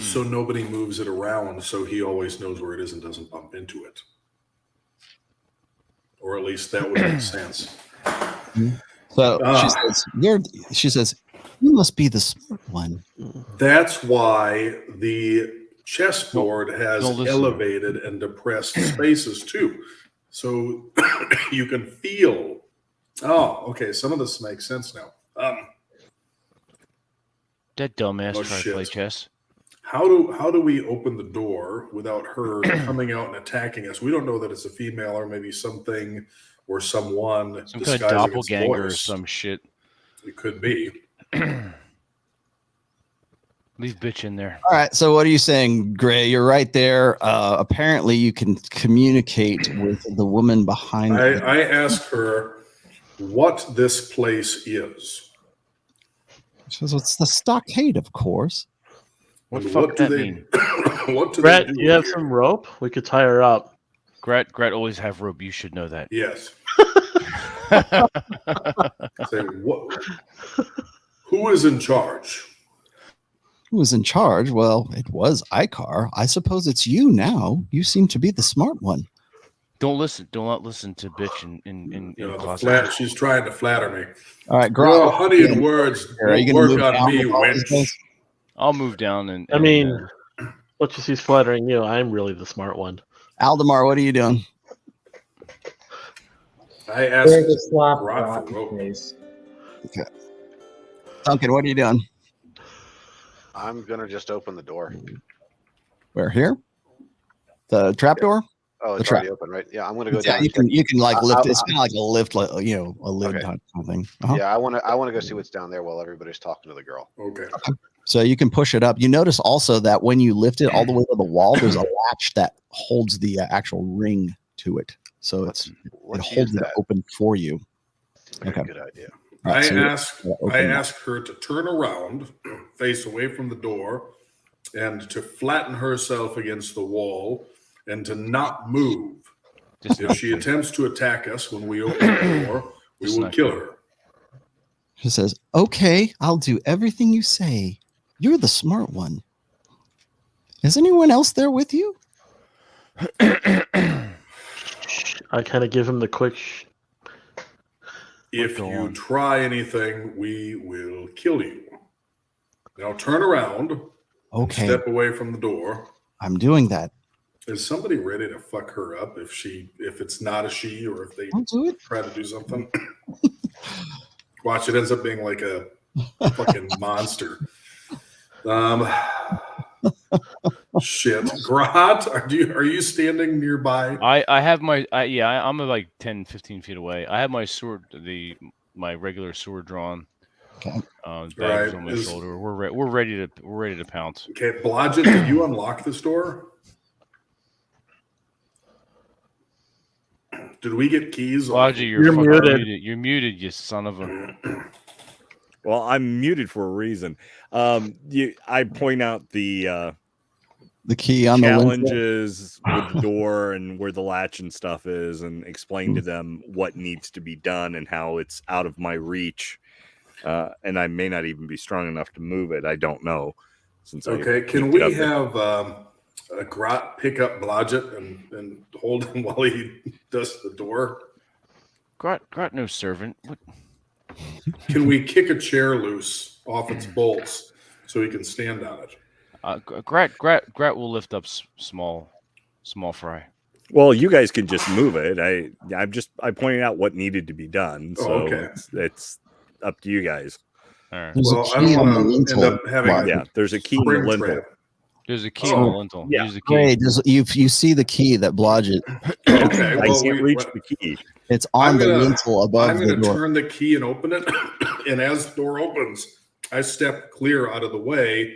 So nobody moves it around, so he always knows where it is and doesn't bump into it. Or at least that would make sense. So she says, "You must be the smart one." That's why the chessboard has don't listen. elevated and depressed spaces too. So you can feel. Oh, okay. Some of this makes sense now. That dumbass Oh, tried to shit. play chess. How do we open the door without her coming out and attacking us? We don't know that it's a female or maybe something or someone Some kind of disguising its doppelganger or voice. some shit. It could be. Leave bitch in there. All right. So what are you saying, Gray? You're right there. Apparently, you can communicate with the woman behind. I ask her what this place is. She says, "It's the stockade, of course." What And the fuck what do that they mean? what do Brett, they do you have here? some rope? We could tie her up. Grat always have rope. You should know that. Yes. Say what? Who is in charge? Who was in charge? Well, it was Icar. I suppose it's you now. You seem to be the smart one. Don't listen. Do not listen to bitch in You know, the closet. she's trying to flatter me. All right, Your Grot. honeyed words Are you won't gonna work move on down me, with all these wench. guys? I'll move down and. I mean, let's just use flattering you. I'm really the smart one. Aldemar, what are you doing? I asked There's a slap Grot for rock rope. face. Okay. Duncan, what are you doing? I'm gonna just open the door. Where here? The trapdoor? Oh, it's The already open, right? Yeah, I'm gonna go Yeah, down. you can like lift. I- It's kind of like a lift, like, you know, a lid Okay. type of thing. Uh-huh. Yeah, I wanna go see what's down there while everybody's talking to the girl. Okay. So you can push it up. You notice also that when you lift it all the way to the wall, there's a latch that holds the actual ring to it. So it Let's use holds it that. open for you. Seems like Okay. a good idea. All right, so I you're asked gonna open I that. asked her to turn around, face away from the door, and to flatten herself against the wall and to not move. Just If not she good. attempts to attack us when we open the door, we Just will not kill good. her. She says, "Okay, I'll do everything you say. You're the smart one. Is anyone else there with you?" I kind of give him the quick. If go you on. try anything, we will kill you. Now turn around and Okay, step away from the door. I'm doing that. Is somebody ready to fuck her up if it's not a she or if they I'll do it. try to do something? Watch, it ends up being like a fucking monster. Shit. Grot, are you standing nearby? I have my I'm like 10, 15 feet away. I have my sword, my regular sword drawn. Okay. Badge Right, on my is- shoulder. We're ready to pounce. Okay, Blodgett, did you unlock this door? Did we get keys? Lodgy, You're you're fucking muted. muted. You're muted, you son of a. Well, I'm muted for a reason. I point out the The key on the lintel. challenges with the door and where the latch and stuff is, and explain to them what needs to be done and how it's out of my reach. And I may not even be strong enough to move it. I don't know. Since Okay, can we have a Grot pick up Blodgett and hold him while he does the door? Grot no servant. What? Can we kick a chair loose off its bolts so he can stand on it? Grat will lift up small fry. Well, you guys can just move it. I pointed out what needed to be done, so okay. it's up to you guys. All right. There's Well, a I key don't on the want to lintel. end up having Why? Yeah, there's a key in the spring lintel. trap. There's a key Oh, on the lintel. yeah. Use the key. Great. You see the key that Blodgett. Okay, I well, can't reach the key. It's on I'm the gonna- lintel above I'm the going to door. turn the key and open it, and as the door opens, I step clear out of the way,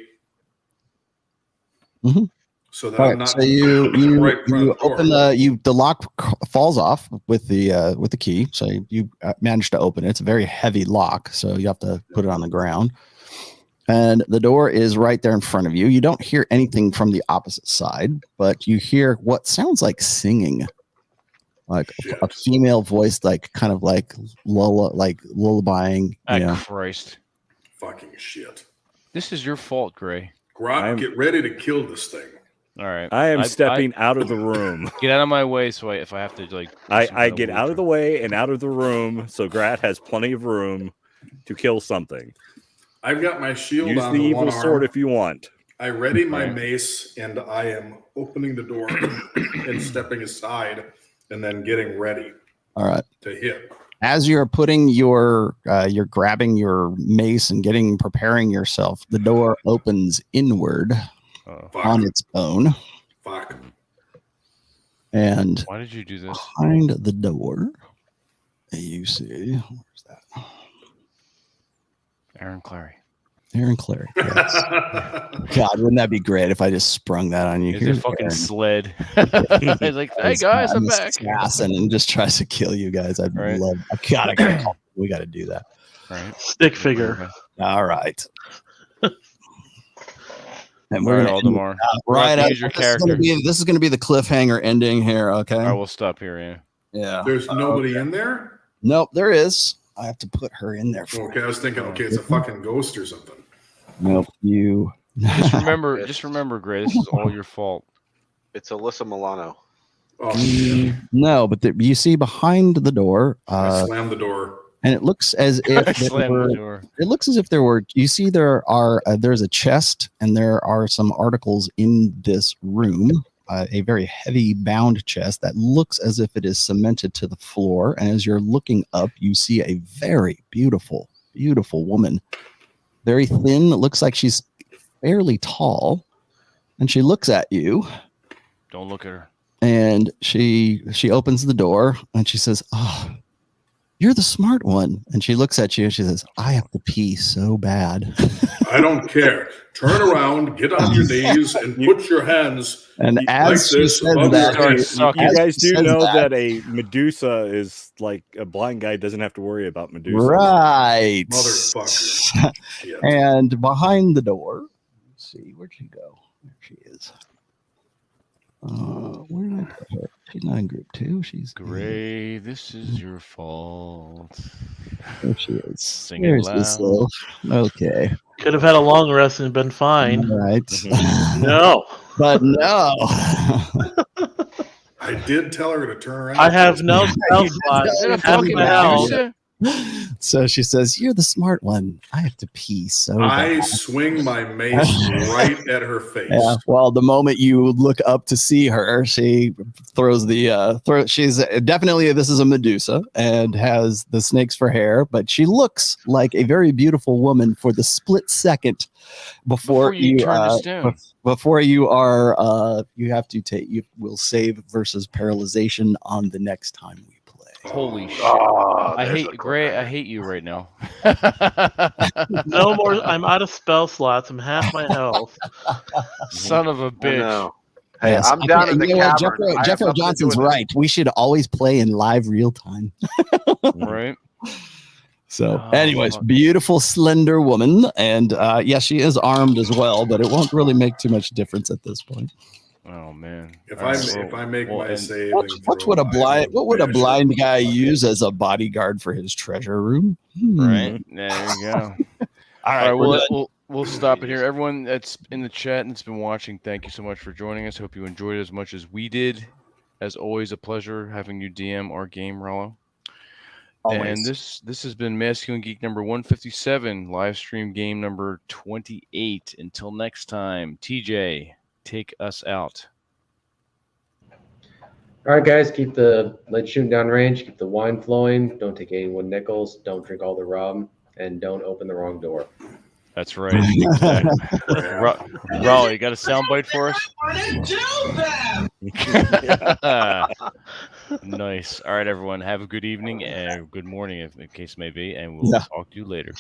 Mhm. so that All I'm right, not so you right in front you of the door. open the lock falls off with the key. So you managed to open it. It's a very heavy lock, so you have to put it on the ground. And the door is right there in front of you. You don't hear anything from the opposite side, but you hear what sounds like singing, like Shit. a female voice, like kind of like lullabying. You know, Christ. Fucking shit. This is your fault, Gray. Grot, get ready to kill this thing. All right. I am stepping out of the room. Get out of my way, so if I have to like. I get out of the way and out of the room, so Grat has plenty of room to kill something. I've got my shield Use on the the evil one sword arm. if you want. I ready my Right. mace, and I am opening the door and stepping aside, and then getting ready all right. to hit. As you're putting you're grabbing your mace and preparing yourself, the door opens inward Oh, on its own. Fuck. And why did you do this? behind the door, you see, where's that? Aaron Clary. Aaron Clary. Yes. God, wouldn't that be great if I just sprung that on you? Is it Here's fucking Aaron. sled? He's like, hey guys, I'm back. Assassin and just tries to kill you guys. I'd Right. love. I gotta call. We got to do that. Right. Stick figure. All right. And All we're right, gonna end, Aldemar. right. Use your character. This is gonna be the cliffhanger ending here. Okay. All right, we'll stop here. Yeah. Yeah. There's nobody in there? Nope, there is. I have to put her in there for. Okay, I was thinking, okay, it's a fucking ghost or something. Nope, you. Just remember, Gray. This is all your fault. It's Alyssa Milano. Oh, shit. No, but you see behind the door, I slammed the door. and it looks as if there Slam were, the door. it looks as if there were. You see, there's a chest, and there are some articles in this room. a very heavy bound chest that looks as if it is cemented to the floor. And as you're looking up, you see a very beautiful, beautiful woman. Very thin. It looks like she's fairly tall. And she looks at you. Don't look at her. And she opens the door and she says, "Oh, you're the smart one." And she looks at you and she says, "I have to pee so bad." I don't care. Turn around, get on your knees, and put your hands And like as she this says above that, your head. You guys do says know that- that a Medusa is like a blind guy doesn't have to worry about Medusa. right. Motherfucker. Shit. And behind the door, let's see, where'd she go? There she is. Where did I put her? She's not in group 2. She's Gray, this is your fault. there. She is. Sing There's it this loud. little. Okay. Could have had a long rest and been fine. All right. No. But no. I did tell her to turn around. I have no spell slots. Is that a Half fucking my health. Medusa? So she says, "You're the smart one. I have to pee so I bad." swing my mace right at her face. Yeah. Well, the moment you look up to see her, she throws the she's definitely, this is a Medusa and has the snakes for hair, but she looks like a very beautiful woman for the split second before you turn to stone. before you are you have to take, you will save versus paralyzation on the next time we play. Holy shit. Oh, I there's hate a Gray. cliffhanger. I hate you right now. No more. I'm out of spell slots. I'm half my health. Son of a I bitch. know. Hey, Yes. I'm down in the You know what, cavern. I have Jeffro nothing to do Johnson's with it. right. We should always play in live real time. Right? So, Oh, anyways, fuck. beautiful, slender woman. And yes, she is armed as well, but it won't really make too much difference at this point. Oh man. If All I right, if I make well, my and- saving What throw, would a I blind will what would a finish it. blind guy use as a bodyguard for his treasure room? Right? There you go. All All right, we're we'll stop it here. Everyone that's in the chat and that's been watching, thank you so much for joining us. Hope you enjoyed it as much as we did. As always, a pleasure having you DM our game, Rollo. And this has been Masculine Geek number 157, live stream game number 28. Until next time, TJ, take us out. All right, guys, keep the lead shooting down range, keep the wine flowing, don't take 81 nickels, don't drink all the rum, and don't open the wrong door. That's right. Exactly. Raleigh, you got a soundbite for us? Nice. All right, everyone. Have a good evening and good morning, if the case may be, and we'll talk to you later.